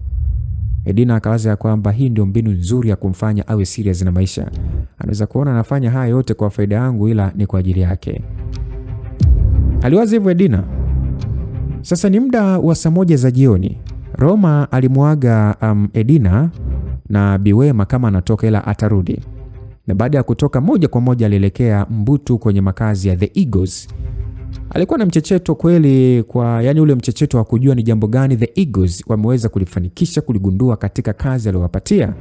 Edina akawaza ya kwamba hii ndio mbinu nzuri ya kumfanya awe serious na maisha. Anaweza kuona anafanya haya yote kwa faida yangu ila ni kwa ajili yake, aliwaza hivyo Edina. Sasa ni muda wa saa 1 za jioni. Roma alimuaga Edina na Biwema kama anatoka ila atarudi. Na baada ya kutoka moja kwa moja alielekea Mbutu kwenye makazi ya The Eagles. Alikuwa na mchecheto kweli, kwa yani ule mchecheto wa kujua ni jambo gani The Eagles wameweza kulifanikisha kuligundua katika kazi aliyowapatia.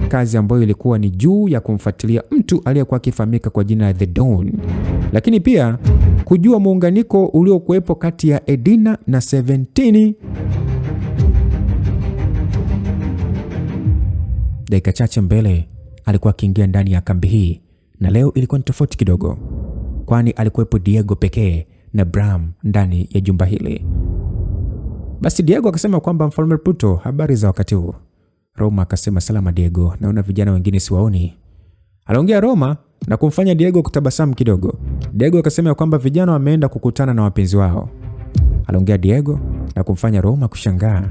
Kazi ambayo ilikuwa ni juu ya kumfuatilia mtu aliyekuwa akifahamika kwa jina la The Don. Lakini pia kujua muunganiko uliokuwepo kati ya Edina na 17. Dakika chache mbele alikuwa akiingia ndani ya kambi hii, na leo ilikuwa ni tofauti kidogo, kwani alikuwepo Diego pekee na Bram ndani ya jumba hili. Basi Diego akasema kwamba Mfalme Pluto, habari za wakati huu? Roma akasema salama Diego, naona vijana wengine siwaoni. Aliongea Roma na kumfanya Diego kutabasamu kidogo. Diego akasema kwamba vijana wameenda kukutana na wapenzi wao. Aliongea Diego na kumfanya Roma kushangaa.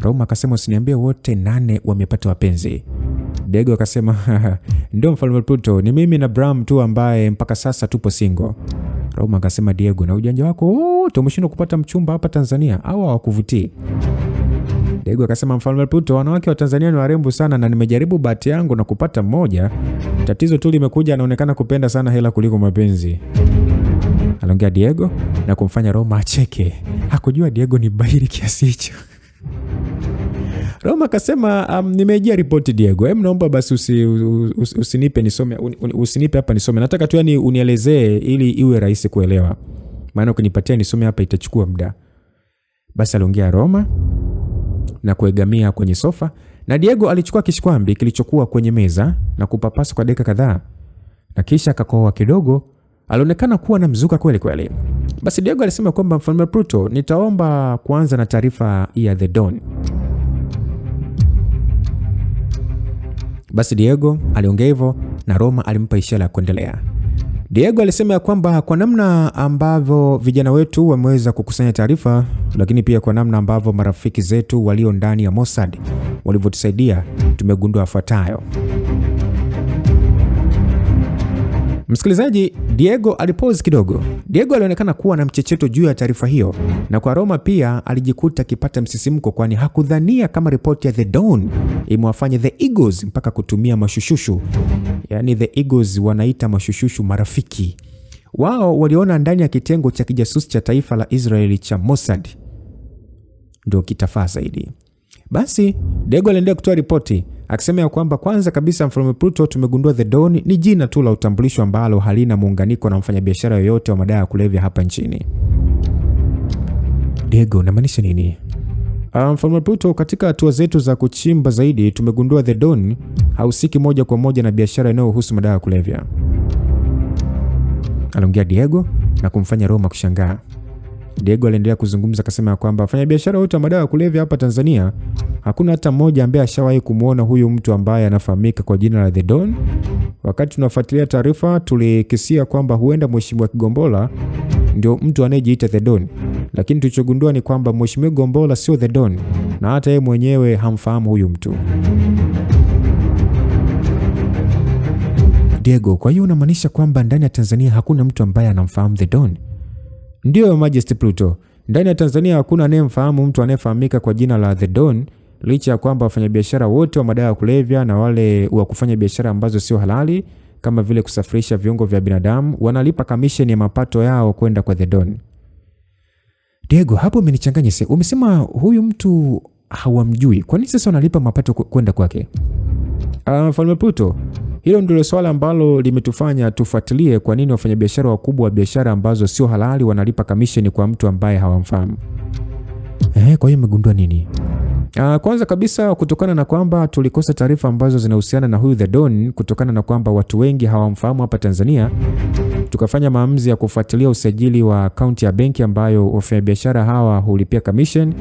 Roma akasema usiniambie wote 8 wamepata wapenzi. Diego akasema ndio Mfalme Pluto, ni mimi na Bram tu ambaye mpaka sasa tupo single. Roma akasema Diego, na ujanja wako wote umeshindwa kupata mchumba hapa Tanzania au hawakuvutii? Diego akasema Mfalme Pluto, wanawake wa Tanzania ni warembo sana na nimejaribu bahati yangu na kupata mmoja. Tatizo tu limekuja anaonekana kupenda sana hela kuliko mapenzi. Aliongea Diego na kumfanya Roma acheke. Hakujua Diego ni bahiri kiasi hicho. Roma akasema nimejia ripoti Diego. Naomba basi usinipe nisome, usinipe hapa nisome. Nataka tu yani unielezee ili iwe rahisi kuelewa. Maana ukinipatia nisome hapa itachukua muda. Basi aliongea Roma na kuegamia kwenye sofa, na Diego alichukua kishikwambi kilichokuwa kwenye meza na kupapasa kwa dakika kadhaa. Na kisha akakohoa kidogo. Alionekana kuwa na mzuka kweli kweli. Basi Diego alisema kwamba Mfalme Pluto, nitaomba kuanza na taarifa ya The Dawn. Basi Diego aliongea hivyo na Roma alimpa ishara ya kuendelea. Diego alisema ya kwamba kwa namna ambavyo vijana wetu wameweza kukusanya taarifa, lakini pia kwa namna ambavyo marafiki zetu walio ndani ya Mossad walivyotusaidia, tumegundua yafuatayo. Msikilizaji, Diego alipause kidogo. Diego alionekana kuwa na mchecheto juu ya taarifa hiyo, na kwa Roma pia alijikuta akipata msisimko, kwani hakudhania kama ripoti ya The Dawn imewafanya The Eagles mpaka kutumia mashushushu. Yaani The Eagles wanaita mashushushu marafiki. Wao waliona ndani ya kitengo cha kijasusi cha taifa la Israeli cha Mossad ndio kitafaa zaidi. Basi Diego aliendelea kutoa ripoti akisema ya kwamba kwanza kabisa Mfalme Pluto, tumegundua The Dawn ni jina tu la utambulisho ambalo halina muunganiko na mfanyabiashara yoyote wa madawa ya kulevya hapa nchini. Diego, unamaanisha nini? Mfalme Pluto, katika hatua zetu za kuchimba zaidi tumegundua The Dawn hausiki moja kwa moja na biashara inayohusu madawa ya kulevya, aliongea Diego na kumfanya Roma kushangaa. Diego aliendelea kuzungumza akasema kwamba wafanyabiashara wote wa madawa ya kulevya hapa Tanzania hakuna hata mmoja ambaye ashawahi kumuona huyu mtu ambaye anafahamika kwa jina la The Dawn. Wakati tunafuatilia taarifa tulikisia kwamba huenda Mheshimiwa Kigombola ndio mtu anayejiita The Dawn, lakini tulichogundua ni kwamba Mheshimiwa Kigombola sio The Dawn na hata yeye mwenyewe hamfahamu huyu mtu. Diego, kwa hiyo unamaanisha kwamba ndani ya Tanzania hakuna mtu ambaye anamfahamu The Dawn? Ndio Majesty Pluto, ndani ya Tanzania hakuna anayemfahamu mtu anayefahamika kwa jina la The Dawn, licha ya kwamba wafanyabiashara wote wa madawa ya kulevya na wale wa kufanya biashara ambazo sio halali kama vile kusafirisha viungo vya binadamu wanalipa commission ya mapato yao kwenda kwa The Dawn. Diego, hapo umenichanganya sasa. Umesema huyu mtu hawamjui. Kwa nini sasa wanalipa mapato kwenda kwake? Mfalme Pluto, hilo ndilo swala ambalo limetufanya tufuatilie kwa nini wafanyabiashara wakubwa wa biashara ambazo sio halali wanalipa commission kwa mtu ambaye hawamfahamu. Kwa hiyo umegundua nini? Kwanza kabisa kutokana na kwamba tulikosa taarifa ambazo zinahusiana na huyu The Dawn, kutokana na kwamba watu wengi hawamfahamu hapa Tanzania, tukafanya maamuzi ya kufuatilia usajili wa akaunti ya benki ambayo wafanyabiashara hawa hulipia commission,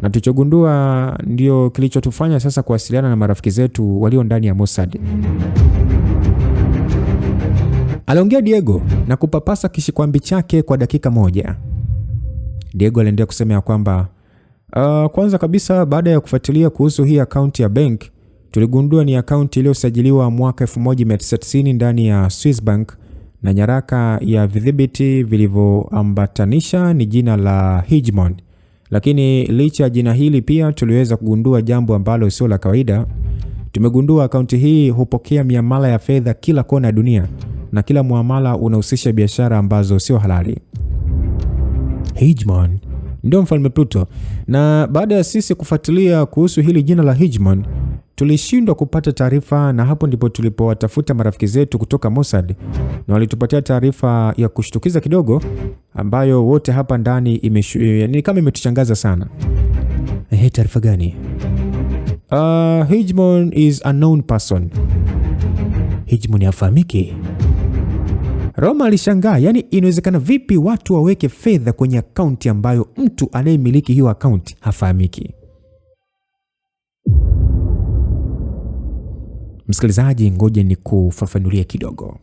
na tulichogundua ndio kilichotufanya sasa kuwasiliana na marafiki zetu walio ndani ya Mossad, aliongea Diego na kupapasa kishikwambi chake kwa dakika moja. Diego aliendelea kusema ya kwamba kwanza kabisa baada ya kufuatilia kuhusu hii akaunti ya bank, tuligundua ni akaunti iliyosajiliwa mwaka 1990 ndani ya Swiss Bank, na nyaraka ya vidhibiti vilivyoambatanisha ni jina la Hegemon. Lakini licha ya jina hili pia tuliweza kugundua jambo ambalo sio la kawaida. Tumegundua akaunti hii hupokea miamala ya fedha kila kona ya dunia, na kila muamala unahusisha biashara ambazo sio halali. Hegemon ndio Mfalme Pluto, na baada ya sisi kufuatilia kuhusu hili jina la Hegemon tulishindwa kupata taarifa, na hapo ndipo tulipowatafuta marafiki zetu kutoka Mossad na walitupatia taarifa ya kushtukiza kidogo ambayo wote hapa ndani ni kama imetushangaza sana. Taarifa gani? Hegemon is a known person. Hegemon hafahamiki. Roma alishangaa, yani inawezekana vipi watu waweke fedha kwenye akaunti ambayo mtu anayemiliki hiyo akaunti hafahamiki? Msikilizaji, ngoja ni kufafanulia kidogo.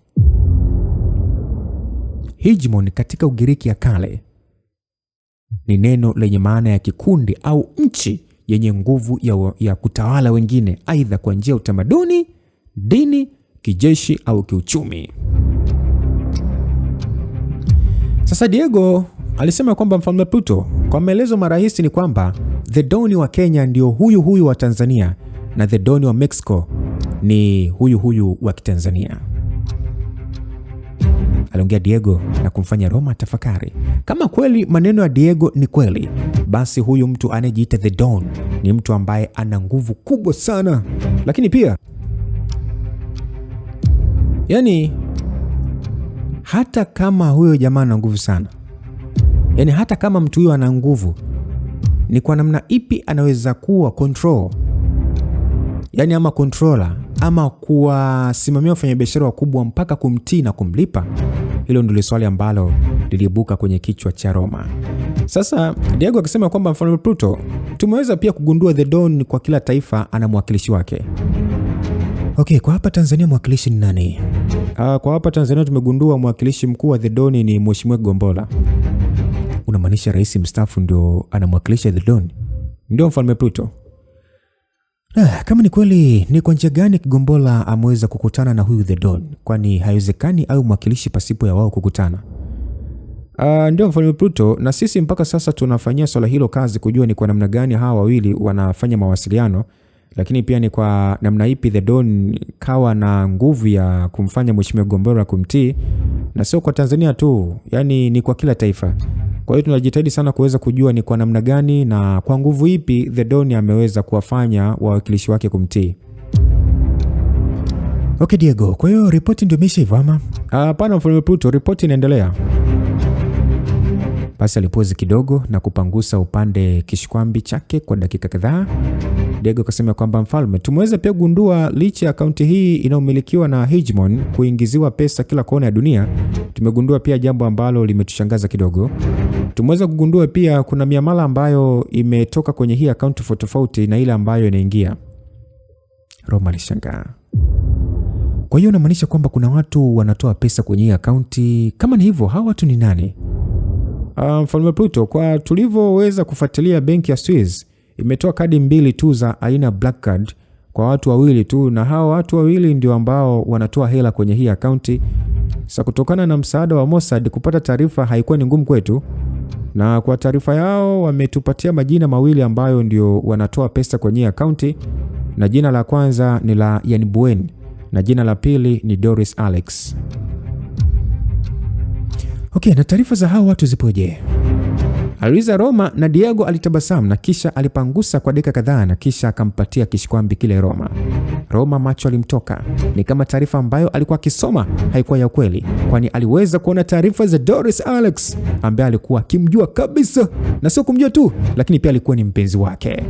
Hegemon katika Ugiriki ya kale ni neno lenye maana ya kikundi au nchi yenye nguvu ya kutawala wengine, aidha kwa njia ya utamaduni, dini, kijeshi au kiuchumi. Sasa Diego alisema kwamba Mfalme Pluto, kwa maelezo marahisi ni kwamba The Dawn wa Kenya ndio huyu wa Tanzania na The Dawn wa Mexico ni huyu wa Kitanzania, aliongea Diego na kumfanya Roma tafakari. Kama kweli maneno ya Diego ni kweli, basi huyu mtu anayejiita The Dawn ni mtu ambaye ana nguvu kubwa sana. Lakini pia yani hata kama huyo jamaa ana nguvu sana, yani hata kama mtu huyo ana nguvu, ni kwa namna ipi anaweza kuwa control, yani ama controller, ama kuwasimamia wafanyabiashara wakubwa mpaka kumtii na kumlipa? Hilo ndilo swali ambalo liliibuka kwenye kichwa cha Roma. Sasa Diego akasema kwamba Mfalme Pluto, tumeweza pia kugundua The Don kwa kila taifa ana mwakilishi wake. Okay, kwa hapa Tanzania mwakilishi ni nani? Kwa hapa Tanzania tumegundua mwakilishi mkuu wa The Don ni Mheshimiwa Gombola. Unamaanisha rais mstaafu ndio anamwakilisha The Don? Ndio Mfalme Pluto. Kama ni kweli, ni kwa njia gani Kigombola ameweza kukutana na huyu The Don? Kwani haiwezekani au mwakilishi pasipo ya wao kukutana. Ndio Mfalme Pluto, na sisi mpaka sasa tunafanyia swala hilo kazi kujua ni kwa namna gani hawa wawili wanafanya mawasiliano, lakini pia ni kwa namna ipi The Don kawa na nguvu ya kumfanya Mheshimiwa Gombola kumtii, na sio kwa Tanzania tu, yani ni kwa kila taifa. Kwa hiyo tunajitahidi sana kuweza kujua ni kwa namna gani na kwa nguvu ipi The Don ameweza kuwafanya wawakilishi wake kumtii. Okay Diego, kwa hiyo ripoti ndio imeisha hivyo ama? Hapana Mfalme Pluto, ripoti inaendelea. Basi alipozi kidogo na kupangusa upande kishikwambi chake kwa dakika kadhaa. Diego akasema kwamba mfalme, tumeweza pia kugundua licha ya akaunti hii inayomilikiwa na Hegemon kuingiziwa pesa kila kona ya dunia, tumegundua pia jambo ambalo limetushangaza kidogo. Tumeweza kugundua pia kuna miamala ambayo imetoka kwenye hii akaunti tofauti na ile ambayo inaingia. Roma alishangaa. Kwa hiyo unamaanisha kwamba kuna watu wanatoa pesa kwenye hii akaunti? Kama ni hivyo, hawa watu ni nani? Mfalme Pluto, kwa tulivyoweza kufuatilia benki ya Swiss imetoa kadi 2 tu za aina black card kwa watu wawili tu, na hao watu wawili ndio ambao wanatoa hela kwenye hii akaunti. Sasa kutokana na msaada wa Mossad kupata taarifa haikuwa ni ngumu kwetu, na kwa taarifa yao wametupatia majina mawili ambayo ndio wanatoa pesa kwenye hii akaunti, na jina la kwanza ni la Yanbuen na jina la pili ni Doris Alex. Okay, na taarifa za hao watu zipoje? Aliuliza Roma, na Diego alitabasamu na kisha alipangusa kwa dakika kadhaa na kisha akampatia kishikwambi kile Roma. Roma macho alimtoka. Ni kama taarifa ambayo alikuwa akisoma haikuwa ya ukweli, kwani aliweza kuona taarifa za Doris Alex ambaye alikuwa akimjua kabisa, na sio kumjua tu, lakini pia alikuwa ni mpenzi wake.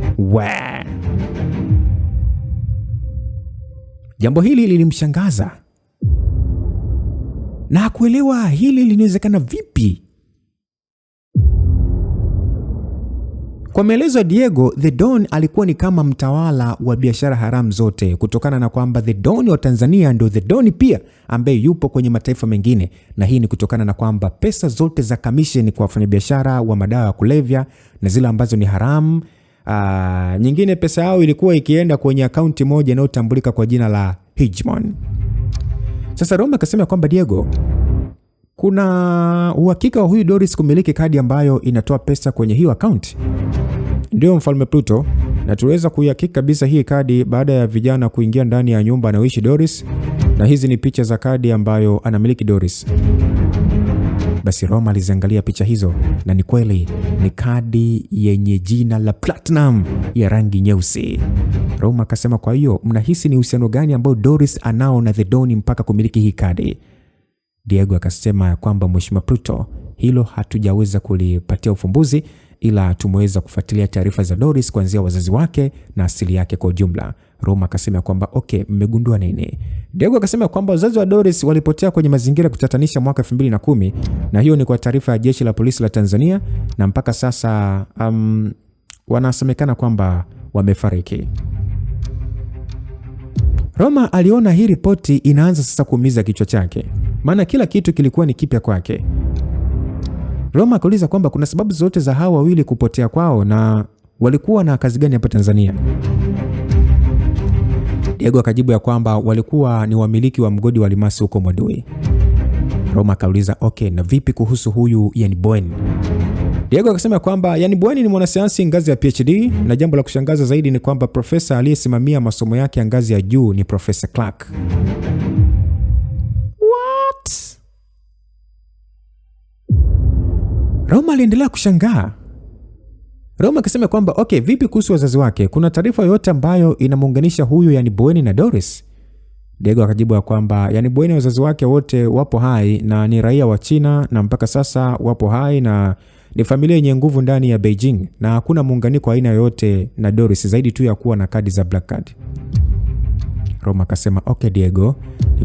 Jambo hili lilimshangaza na hakuelewa hili linawezekana vipi. Kwa maelezo ya Diego, The Don alikuwa ni kama mtawala wa biashara haramu zote, kutokana na kwamba The Don wa Tanzania ndio The Don pia ambaye yupo kwenye mataifa mengine, na hii ni kutokana na kwamba pesa zote za commission kwa wafanyabiashara wa madawa ya kulevya na zile ambazo ni haramu, nyingine pesa yao ilikuwa ikienda kwenye akaunti moja inayotambulika kwa jina la Hegemon. Sasa Roma akasema kwamba Diego, kuna uhakika wa huyu Doris kumiliki kadi ambayo inatoa pesa kwenye hiyo account? Ndio Mfalme Pluto, na tuweza kuihakika kabisa hii kadi baada ya vijana kuingia ndani ya nyumba anaoishi Doris, na hizi ni picha za kadi ambayo anamiliki Doris. Basi Roma aliziangalia picha hizo na ni kweli ni kadi yenye jina la Platinum ya rangi nyeusi. Roma akasema, kwa hiyo mnahisi ni uhusiano gani ambao Doris anao na The Don mpaka kumiliki hii kadi? Diego akasema kwamba Mheshimiwa Pluto, hilo hatujaweza kulipatia ufumbuzi, ila tumeweza kufuatilia taarifa za Doris kuanzia wazazi wake na asili yake kwa ujumla. Roma akasema kwamba okay, mmegundua nini? Diego akasema kwamba wazazi wa Doris walipotea kwenye mazingira kutatanisha mwaka 2010, na hiyo ni kwa taarifa ya jeshi la polisi la Tanzania, na mpaka sasa wanasemekana kwamba wamefariki. Roma aliona hii ripoti inaanza sasa kuumiza kichwa chake, maana kila kitu kilikuwa ni kipya kwake. Roma akauliza kwamba kuna sababu zote za hawa wawili kupotea kwao na walikuwa na kazi gani hapa Tanzania. Diego akajibu ya kwamba walikuwa ni wamiliki wa mgodi wa almasi huko Mwadui. Roma akauliza okay, na vipi kuhusu huyu Yanbuen? Diego akasema kwamba Yanbuen ni mwanasayansi ngazi ya PhD, na jambo la kushangaza zaidi ni kwamba profesa aliyesimamia masomo yake ya ngazi ya juu ni Profesa Clark. What? Roma aliendelea kushangaa. Roma akasema kwamba okay, vipi kuhusu wazazi wake? Kuna taarifa yoyote ambayo inamuunganisha huyu Yanbuen na Doris? Diego akajibu ya kwamba Yanbuen wazazi wake wote wapo hai na ni raia wa China, na mpaka sasa wapo hai na ni familia yenye nguvu ndani ya Beijing, na hakuna muunganiko aina yoyote na Doris zaidi tu ya kuwa na kadi za black card. Roma akasema okay Diego,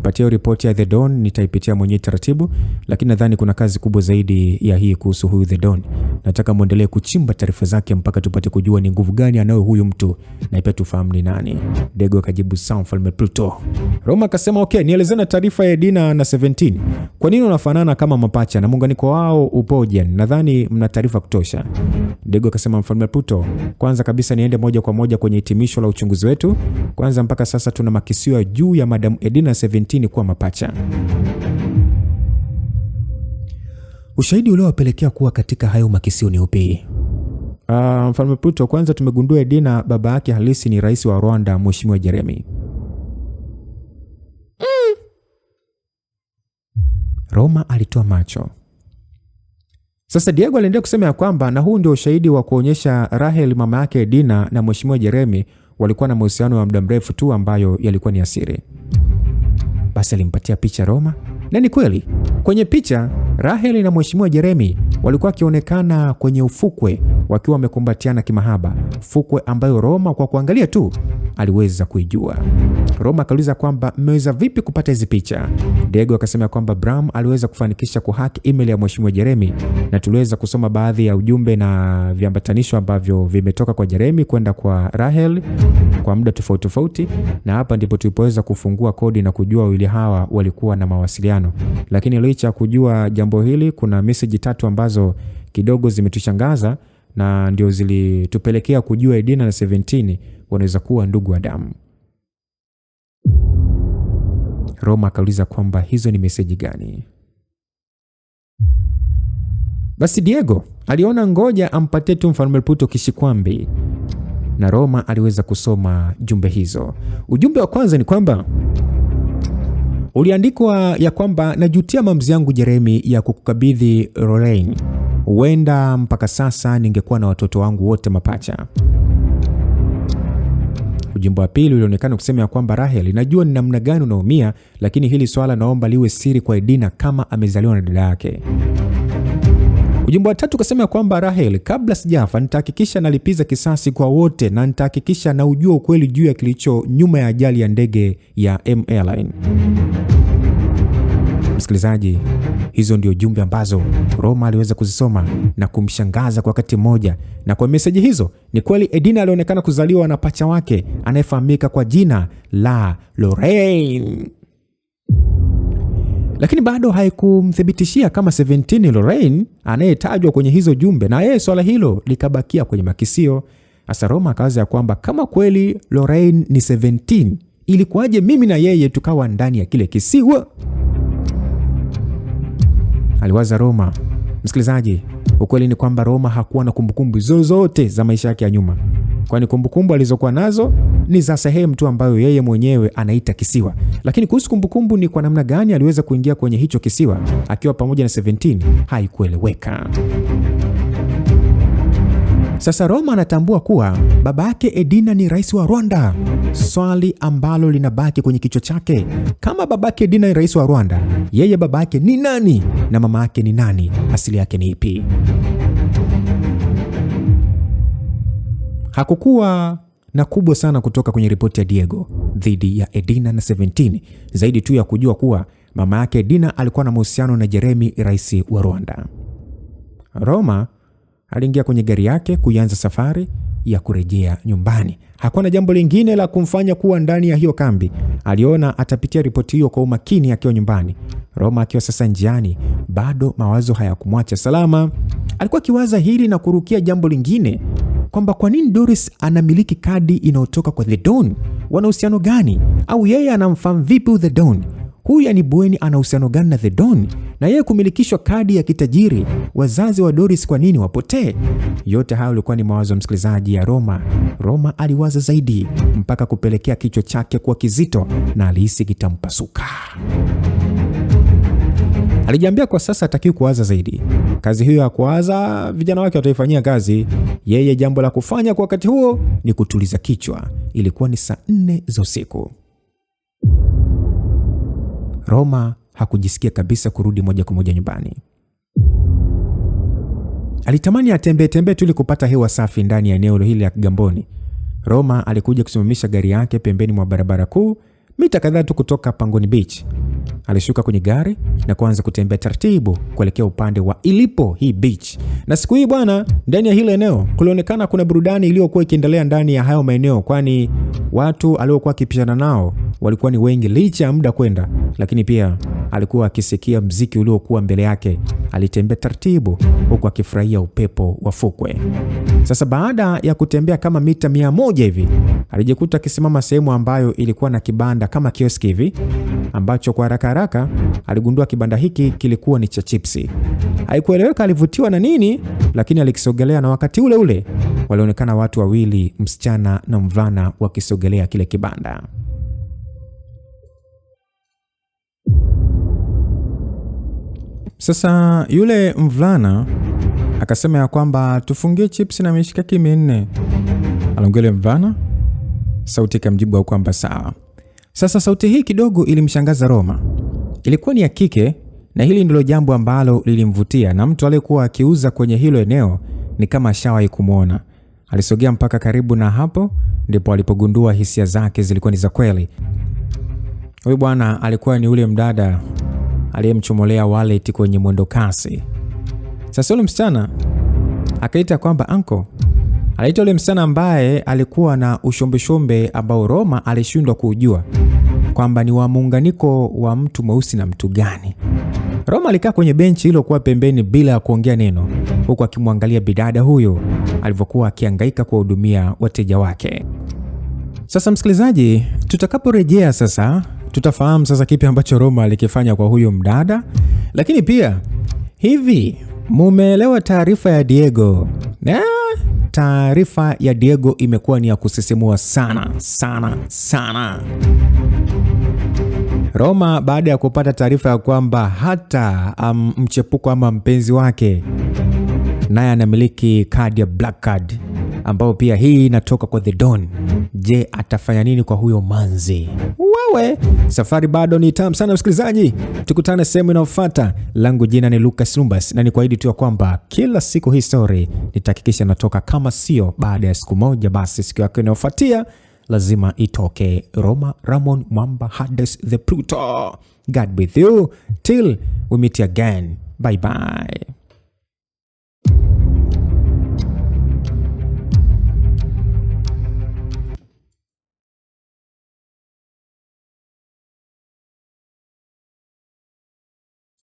nipatie ripoti ya The Don, nitaipitia mwenyewe taratibu, lakini nadhani kuna kazi kubwa zaidi ya hii kuhusu huyu The Don. Nataka muendelee kuchimba taarifa zake mpaka tupate kujua ni nguvu gani anayo huyu mtu na pia tufahamu ni nani. Diego akajibu sawa Mfalme Pluto. Roma akasema okay, nielezeni taarifa ya Edina na 17. Kwa nini wanafanana kama mapacha na muunganiko wao upoje? Nadhani mna taarifa kutosha. Diego akasema Mfalme Pluto, kwanza kabisa niende moja kwa moja kwenye hitimisho la uchunguzi wetu. Kwanza mpaka sasa tuna makisio juu ya Madam Edina 17 kuwa mapacha. Ushahidi uliowapelekea kuwa katika hayo makisio ni upi? Mfalme Pluto, kwanza tumegundua Edina baba yake halisi ni rais wa Rwanda Mheshimiwa Jeremy. Roma alitoa macho. Sasa Diego aliendelea kusema ya kwamba na huu ndio ushahidi wa kuonyesha Rahel mama yake Edina na Mheshimiwa Jeremy walikuwa na mahusiano ya muda mrefu tu ambayo yalikuwa ni asiri. Basi alimpatia picha Roma na ni kweli. Kwenye picha Rahel na Mheshimiwa Jeremy walikuwa wakionekana kwenye ufukwe wakiwa wamekumbatiana kimahaba, fukwe ambayo Roma kwa kuangalia tu aliweza kuijua. Roma akauliza kwamba mmeweza vipi kupata hizi picha? Diego akasema kwamba Bram aliweza kufanikisha kuhack email ya Mheshimiwa Jeremy na tuliweza kusoma baadhi ya ujumbe na viambatanisho ambavyo vimetoka kwa Jeremy kwenda kwa Rahel kwa muda tofauti tofauti, na hapa ndipo tulipoweza kufungua kodi na kujua wawili hawa walikuwa na mawasiliano. Lakini licha ya kujua jambo hili, kuna message 3 ambazo kidogo zimetushangaza na ndio zilitupelekea kujua Edina na 17 wanaweza kuwa ndugu wa damu. Roma akauliza kwamba hizo ni message gani? Basi Diego aliona ngoja ampatie tu Mfalme Pluto kishikwambi, na Roma aliweza kusoma jumbe hizo. Ujumbe wa kwanza ni kwamba uliandikwa ya kwamba najutia maamuzi yangu Jeremy ya kukukabidhi Lorraine. Huenda mpaka sasa ningekuwa na watoto wangu wote mapacha. Ujumbe wa pili ulionekana kusema ya kwamba Rahel, najua ni namna gani unaumia, lakini hili swala naomba liwe siri kwa Edina kama amezaliwa na dada yake. Ujumbe wa tatu ukasema kwamba Rahel, kabla sijafa nitahakikisha nalipiza kisasi kwa wote na nitahakikisha na ujua ukweli juu ya kilicho nyuma ya ajali ya ndege ya M-Airline. Msikilizaji, hizo ndio jumbe ambazo Roma aliweza kuzisoma na kumshangaza kwa wakati mmoja. Na kwa meseji hizo ni kweli Edina alionekana kuzaliwa na pacha wake anayefahamika kwa jina la Lorraine. Lakini bado haikumthibitishia kama 17 Lorraine anayetajwa kwenye hizo jumbe, na yeye swala hilo likabakia kwenye makisio. Asa Roma akawaza ya kwamba kama kweli Lorraine ni 17, ilikuwaje mimi na yeye tukawa ndani ya kile kisiwa? Aliwaza Roma. Msikilizaji, ukweli ni kwamba Roma hakuwa na kumbukumbu zozote za maisha yake ya nyuma, kwani kumbukumbu alizokuwa nazo ni za sehemu tu ambayo yeye mwenyewe anaita kisiwa. Lakini kuhusu kumbukumbu ni kwa namna gani aliweza kuingia kwenye hicho kisiwa akiwa pamoja na 17 haikueleweka. Sasa Roma anatambua kuwa baba yake Edina ni rais wa Rwanda. Swali ambalo linabaki kwenye kichwa chake, kama baba yake Edina ni rais wa Rwanda, yeye baba yake ni nani na mama yake ni nani? Asili yake ni ipi? Hakukuwa na kubwa sana kutoka kwenye ripoti ya Diego dhidi ya Edina na 17, zaidi tu ya kujua kuwa mama yake Edina alikuwa na mahusiano na Jeremy, rais wa Rwanda. Roma aliingia kwenye gari yake kuanza safari ya kurejea nyumbani. Hakuwa na jambo lingine la kumfanya kuwa ndani ya hiyo kambi. Aliona atapitia ripoti hiyo kwa umakini akiwa nyumbani. Roma akiwa sasa njiani, bado mawazo hayakumwacha salama. Alikuwa akiwaza hili na kurukia jambo lingine, kwamba kwa nini Doris anamiliki kadi inayotoka kwa The Don? Wana uhusiano gani? Au yeye anamfahamu vipi The Don? Huyu Anibweni ana uhusiano gani na The Don? Na yeye kumilikishwa kadi ya kitajiri, wazazi wa Doris kwa nini wapotee? Yote hayo yalikuwa ni mawazo msikilizaji ya Roma. Roma aliwaza zaidi mpaka kupelekea kichwa chake kuwa kizito na alihisi kitampasuka. Alijiambia kwa sasa hatakiwi kuwaza zaidi. Kazi hiyo ya kuwaza vijana wake wataifanyia kazi. Yeye jambo la kufanya kwa wakati huo ni kutuliza kichwa. Ilikuwa ni saa 4 za usiku. Roma hakujisikia kabisa kurudi moja kwa moja nyumbani. Alitamani atembee tu ili kupata hewa safi ndani ya eneo hili la Kigamboni. Roma alikuja kusimamisha gari yake pembeni mwa barabara kuu mita kadhaa tu kutoka Pangoni Beach. Alishuka kwenye gari na kuanza kutembea taratibu kuelekea upande wa ilipo hii beach. Na siku hii bwana, ndani ya hilo eneo kulionekana kuna burudani iliyokuwa ikiendelea ndani ya hayo maeneo, kwani watu aliokuwa akipishana nao walikuwa ni wengi licha ya muda kwenda, lakini pia alikuwa akisikia mziki uliokuwa mbele yake. Alitembea taratibu huku akifurahia upepo wa fukwe. Sasa baada ya kutembea kama mita 100 hivi, alijikuta akisimama sehemu ambayo ilikuwa na kibanda kama kioski hivi, ambacho kwa haraka aligundua kibanda hiki kilikuwa ni cha chipsi. Haikueleweka alivutiwa na nini, lakini alikisogelea, na wakati ule ule walionekana watu wawili, msichana na mvulana, wakisogelea kile kibanda. Sasa yule mvulana akasema ya kwamba tufungie chipsi na mishikaki 4. Alongele mvulana, sauti ikamjibu kwamba sawa. Sasa sauti hii kidogo ilimshangaza Roma. Ilikuwa ni ya kike, na hili ndilo jambo ambalo lilimvutia, na mtu aliyekuwa akiuza kwenye hilo eneo ni kama ashawahi kumuona. Alisogea mpaka karibu, na hapo ndipo alipogundua hisia zake zilikuwa ni za kweli. Huyu bwana alikuwa ni ule mdada aliyemchomolea wallet kwenye mwendo kasi. Sasa yule msichana akaita kwamba uncle. Aliita yule msichana ambaye alikuwa na ushombe ambao Roma alishindwa kujua kwamba ni wa muunganiko wa mtu mweusi na mtu gani. Roma alikaa kwenye benchi hilo kwa pembeni bila kuongea neno, huku akimwangalia bidada huyo alivyokuwa akihangaika kuwahudumia wateja wake. Sasa msikilizaji, tutakaporejea sasa tutafahamu sasa kipi ambacho Roma alikifanya kwa huyo mdada. Lakini pia hivi mumeelewa taarifa ya Diego? Taarifa ya Diego imekuwa ni ya kusisimua sana. Roma baada ya kupata taarifa ya kwamba hata mchepuko ama mpenzi wake naye anamiliki kadi ya Black Card, ambao pia hii inatoka kwa The Don. Je, atafanya nini kwa huyo manzi? Wewe, safari bado ni tamu sana msikilizaji. Tukutane sehemu inayofuata. Langu jina ni Lucas Lumbas, na nikuahidi tu kwamba kila siku hii story nitahakikisha natoka, kama sio baada ya siku moja, basi siku yake inayofuatia lazima itoke. Roma Ramon Mwamba Hades the Pluto. God with you till we meet again. Bye bye.